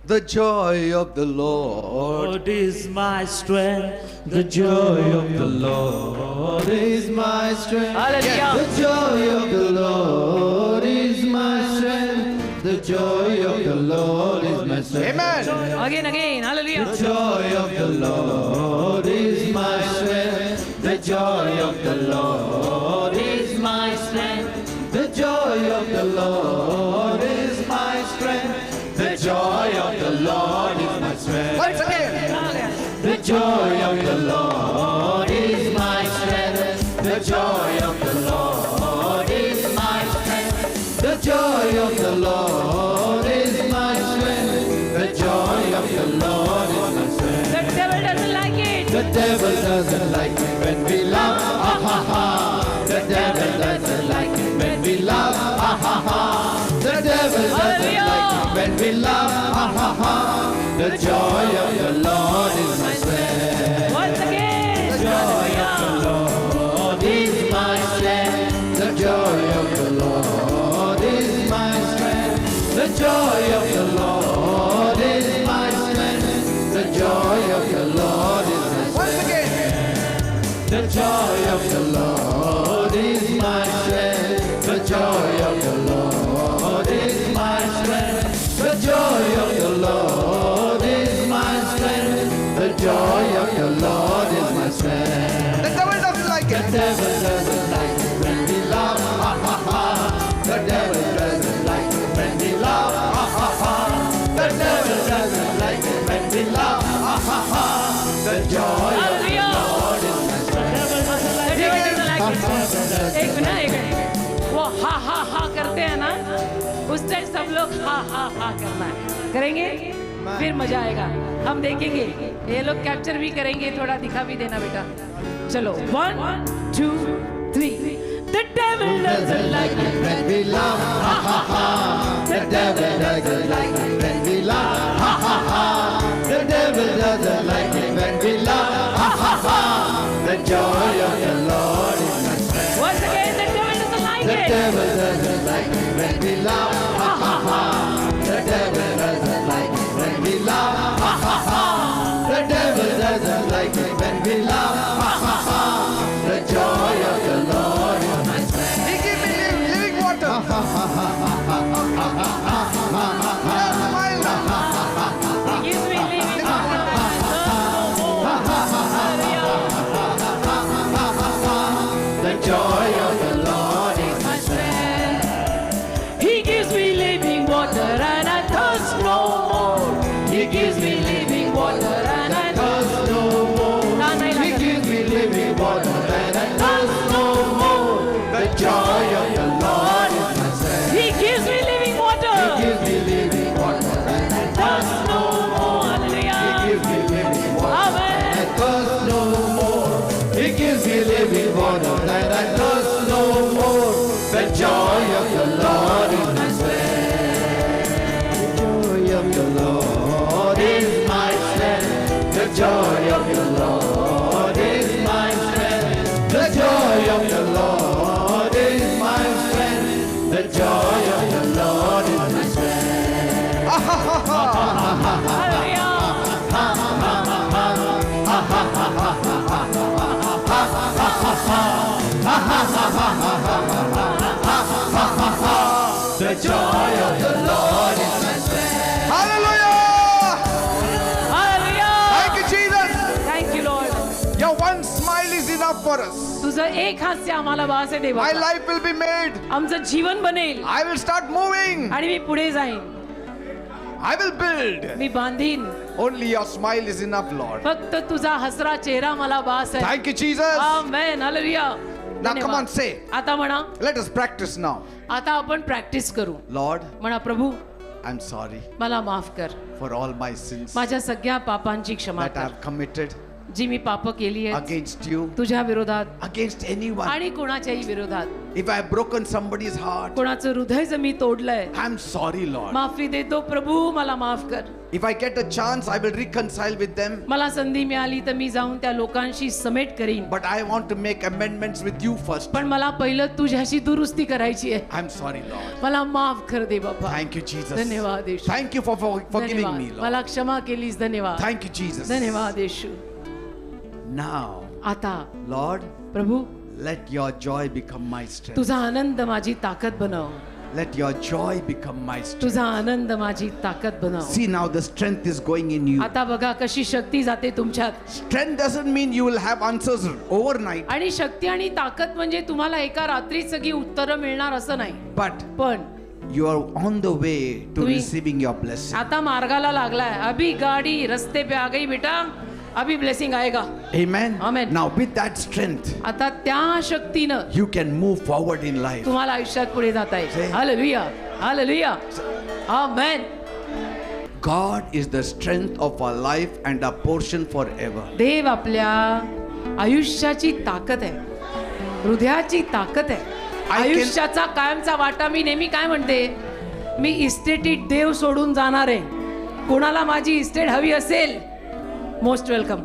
The joy of the Lord. Lord is my strength, the joy of the Lord is my strength. Hallelujah. The joy of the Lord is my strength. The joy of the Lord is my strength. Amen. Again, hallelujah. The joy of the Lord is my strength. The joy of the Lord is my strength. The joy of the Lord is my strength. The joy of the Lord is my strength. Once again. The joy of the Lord is my strength. The joy of the Lord is my strength. The joy of the Lord is my strength. The joy of the Lord is my strength. The devil doesn't like it. The devil doesn't like it when we laugh, ah ha ha. The devil doesn't like it when we laugh, ah ha ha. The devil doesn't like it when we laugh, ah ha ha. The joy of the Lord is my strength. Once again. The joy of the Lord is my strength. The joy of the Lord is my strength. The joy of the Lord is my strength. The joy of the Lord is my strength. Once again. The joy of the Lord is my strength. The joy of the Lord is my strength. The joy of the Lord is my strength. The joy of the Lord is my strength. The devil doesn't like The it. devil doesn't like it when we laugh. Ha ha ha. The devil doesn't like it when we laugh. Ha ha ha. The devil doesn't like it when we laugh. Ha ha ha. The joy of the Lord is my strength. एक minute वो हा हा हा करते हैं ना, उस time सब लोग हा हा हा करना है, करेंगे फिर मजा आएगा। हम देखेंगे ये लोग कैप्चर भी करेंगे, थोड़ा दिखा भी देना बेटा। चलो 1 2 3 The devil doesn't like it when we laugh. Ha ha ha. The devil doesn't like it when we laugh. Ha ha ha. The devil doesn't like it when we laugh. Ha ha ha. The joy of the Lord is my strength. Once again the devil doesn't like The it devil doesn't like it when we laugh. Ha ha ha. The devil doesn't like it when we laugh. Ha ha ha. The devil doesn't like it when we laugh. Ha ha ha. The joy of the Lord is my strength. He gives me living water. Yes, smile. He gives me living water. The joy of the Lord is My strength. He gives me living water and I thirst no more. He gives me living water and I thirst no more. He gives me living water and I thirst no more. The joy of the Lord is my strength. He gives me living water. He gives me living water and I thirst no more. Hallelujah. He gives me living water Amen. and I thirst no more. He gives me living water and I thirst no more. The joy of the Lord is my strength. The joy of the Lord is my strength. The joy of the Lord is my strength. The joy of the Lord is my strength. The joy of the Lord is my strength. Hallelujah. The joy of the Lord is my strength. Hallelujah. Hallelujah. Thank you, Jesus. Thank you, Lord. Your one smile is enough for us. तुझं एक हास्य आम्हाला वास आहे देवा. My life will be made. आमचं जीवन बनेल I will start moving. आणि मी पुढे जाईन, I will build. Me बांधीन. Only your smile is enough, Lord. फक्त तुझा हसरा चेहरा मला वास आहे. Thank you, Jesus. Amen. Hallelujah. Now come on, say. आता म्हणा, Let us practice now. आता आपण प्रॅक्टिस करू. Lord, म्हणा, प्रभू I'm sorry मला माफ कर, for all my sins माझ्या सगळ्या पापांची क्षमा that I कर, have committed जी मी पाप केली आहेत against you, तुझ्या विरोधात against anyone. आणि कोणाच्याही विरोधात. If I have broken somebody's heart, कोणाचं हृदय जर मी तोडलंय, I'm sorry, Lord. माफी देतो प्रभू, मला माफ कर. If I get a chance, I will reconcile with them. मला संधी मिळाली तर मी जाऊन त्या लोकांशी समेट करीन, But I want to make amendments with you first. पण मला पहिलं तुझ्याशी दुरुस्ती करायची आहे. I'm sorry, Lord. मला माफ कर दे बाबा. Thank you, Jesus. धन्यवाद येशू. Thank you for forgiving me, धन्यवाद. मला Lord. क्षमा केलीस. धन्यवाद. Thank you, Jesus. धन्यवाद येशू. Now, आता Lord, Prabhu let your joy become my strength. तुझा आनंद माझी ताकद बनव. Let your joy become my strength. तुझा आनंद माझी ताकद बनव. See now the strength is going in you. आता बघा कशी शक्ती जाते तुमच्यात. Strength doesn't mean you will have answers overnight, आणि शक्ती आणि ताकद म्हणजे तुम्हाला एका रात्रीत सगळी उत्तरं मिळणार असं नाही, but पण you are on the way to तुम्ही- receiving your blessing. आता मार्गाला लागलाय. अभी गाडी रस्ते पे आ गई बेटा, अभी ब्लेसिंग आएगा. Amen. Amen. Now with that strength, आता त्या शक्तीनं you can move forward in life. तुम्हाला आयुष्यात पुढे जाता Say. येईल. Hallelujah. Hallelujah. Amen. God is the strength of our life and our portion forever. देव आपल्या आयुष्याची ताकद आहे, हृदयाची ताकद आहे, आयुष्याचा कायमचा वाटा. मी नेहमी काय म्हणते, मी इस्टेटीत देव सोडून जाणार आहे. कोणाला माझी इस्टेट हवी असेल, most welcome.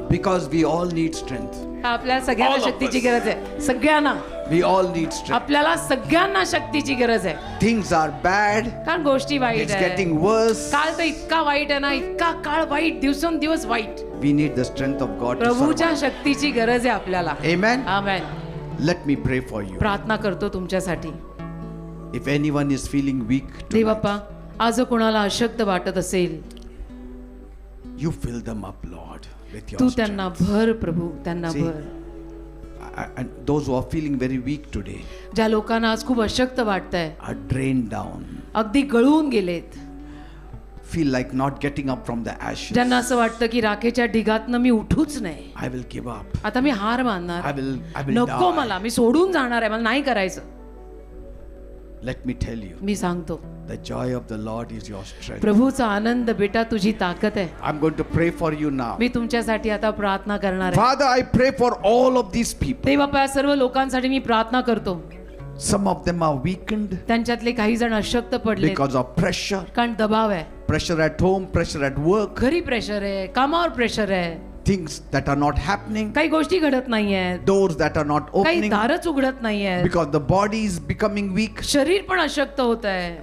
Because we all need strength. आपल्याला सगळ्यांना All of शक्तीची us. गरज आहे. सगळ्यांना, We all need strength. आपल्याला सगळ्यांना शक्तीची गरज आहे. Things are bad. कारण गोष्टी वाईट It's आहे. getting worse. काळ तर इतका वाईट आहे ना, इतका काळ वाईट, दिवसेंदिवस वाईट. We need the strength of God to प्रभूच्या survive. शक्तीची गरज आहे आपल्याला. Amen. Amen. Let me pray for you. प्रार्थना करतो तुमच्यासाठी. If anyone is feeling weak Dev tonight, बाप्पा, आज कोणाला अशक्त वाटत असेल, you fill them up, Lord, with Tu your त्यांना strength. भर प्रभू, त्यांना See, भर. and those who are feeling very weak today ज्या लोकांना आज खूप अशक्त वाटतंय, are drained down, अगदी गळून गेलेत, feel like not getting up from the ashes. ज्यांना असं वाटतं की राखेच्या ढिगातनं मी उठूच नाही, I will give up. आता मी हार मानणार, I will नको die. मला, मी सोडून जाणार आहे, मला नाही करायचं. Let me tell you, मी सांगतो, the joy of the Lord is your strength. प्रभूचा आनंद बेटा तुझी ताकद आहे. I'm going to pray for you now. मी तुमच्यासाठी आता प्रार्थना करणार आहे. Father, I pray for all of these people. देवबापा, सर्व लोकांसाठी मी प्रार्थना करतो. Some of them are weakened त्यांच्यातले काही जण अशक्त पडले because of pressure. कारण दबाव आहे, Pressure at home, pressure at work, घरी प्रेशर आहे, कामावर प्रेशर आहे, things that are not happening, काही गोष्टी घडत नाहीयेत, doors that are not काही opening दारच उघडत नाहीयेत, because the body is becoming weak, शरीर पण अशक्त होत आहे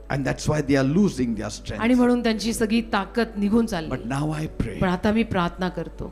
and that's why they are losing their आणि strength. म्हणून त्यांची सगळी ताकद निघून चालली. But now I pray, पण आता मी प्रार्थना करतो,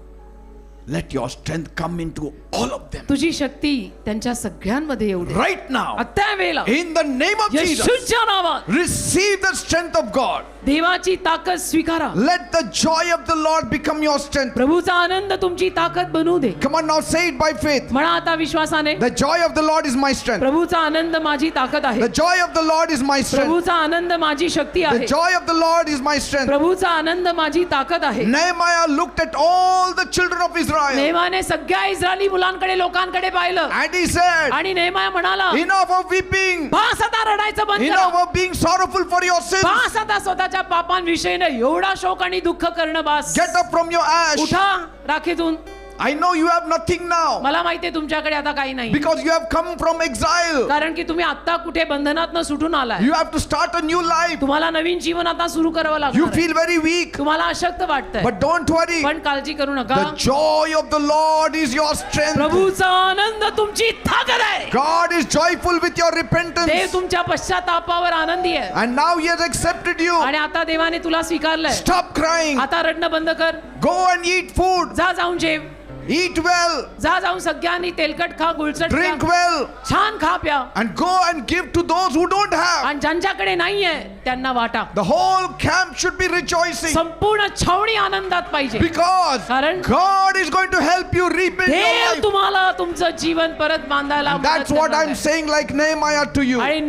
let your strength come into all of them तुझी शक्ती त्यांच्या सगळ्यांमध्ये येऊ दे. right now. आता वेळेला In the name of Jesus, येशूच्या नावात receive the strength of God. देवाची ताकद स्वीकारा. Let the joy of the Lord become your strength. प्रभूचा आनंद तुमची ताकद बनवू दे. Come on now, say it by faith. म्हणा आता विश्वासाने, The joy of the Lord is my strength. प्रभूचा आनंद माझी ताकद आहे. The joy of the Lord is my strength. प्रभूचा आनंद माझी शक्ती The आहे. joy of the Lord is my strength. प्रभूचा आनंद माझी ताकद आहे. Nehemiah looked at all the children of Israel नेहमाने सगळ्या Israeli मुलांकडे, लोकांकडे पाहिलं and he said, आणि नेहमाया म्हणाला, enough of weeping, बास आता रडायचं बंद enough करा. of being sorrowful for your sins. बास आता स्वतःच्या पापांविषयी एवढा शोक आणि दुःख करणं बास. Get up from your ash. उठा राखेतून. I know you have nothing now मला माहितीये तुमच्याकडे आता काही नाही, because you have come from exile. कारण की तुम्ही आता कुठे बंधनातनं सुटून आलाय. You have to start a new life. तुम्हाला नवीन जीवन आता सुरू करावं You लागणार आहे. feel very weak, तुम्हाला अशक्त वाटतंय, but don't worry. पण काळजी करू नका. The joy of the Lord is your strength. प्रभूचा आनंद तुमची ताकद आहे. God is joyful with your Dev repentance. तुमच्या पश्चातापावर आनंदी आहे And now he has accepted you. आणि आता देवाने तुला स्वीकारलंय. Stop crying. आता रडणं बंद कर. Go and eat food. जा जाऊन जेव, Eat well. जा जाऊन सगळ्यांनी तेलकट खा, गुळचट Drink खा, well. छान खा प्या And go and give to those who don't have. आणि ज्यांच्याकडे नाहीये त्यांना वाटा. The whole camp should be rejoicing संपूर्ण छावणी आनंदात पाहिजे, because कारण God is going to help you rebuild your Dev life. तुम्हाला तुमचं जीवन परत बांधायला And मदत that's what करणार I'm आहे. saying like Nehemiah to you. आणि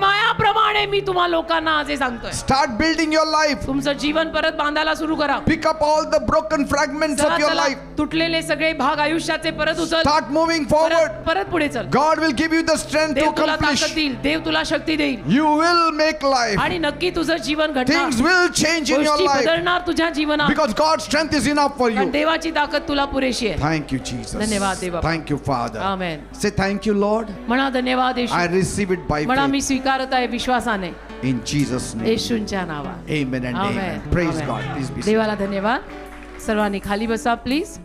नेहमायाप्रमाणे मी तुम्हा लोकांना आज हे सांगतोय, Start building your life. तुमचं जीवन परत बांधायला सुरू करा. Pick up all the broken fragments चला, of your चला, life. तुटलेले सगळे भाग आयुष्याचे परत उचल, Start moving forward. परत पुढे चल. God will give you the strength to देव तुला accomplish. ताकद देईल, देव तुला शक्ती देईल You will make life. आणि नक्की तुझं जीवन घडणार, Things will change in your गोष्टी life बदलणार तुझ्या जीवनात, because God's strength is enough for कारण you. देवाची ताकद तुला पुरेशी आहे. Thank you, Jesus. धन्यवाद देवा. Thank you, Father. Amen. Say thank you, Lord. म्हणा धन्यवाद येशू. I receive it by म्हणा faith मी स्वीकारत आहे विश्वासाने, in Jesus' name. येशूंच्या नावात. Amen and amen. Amen. Praise amen. God. Please be seated. देवाला धन्यवाद. सर्वांनी खाली बसा प्लीज.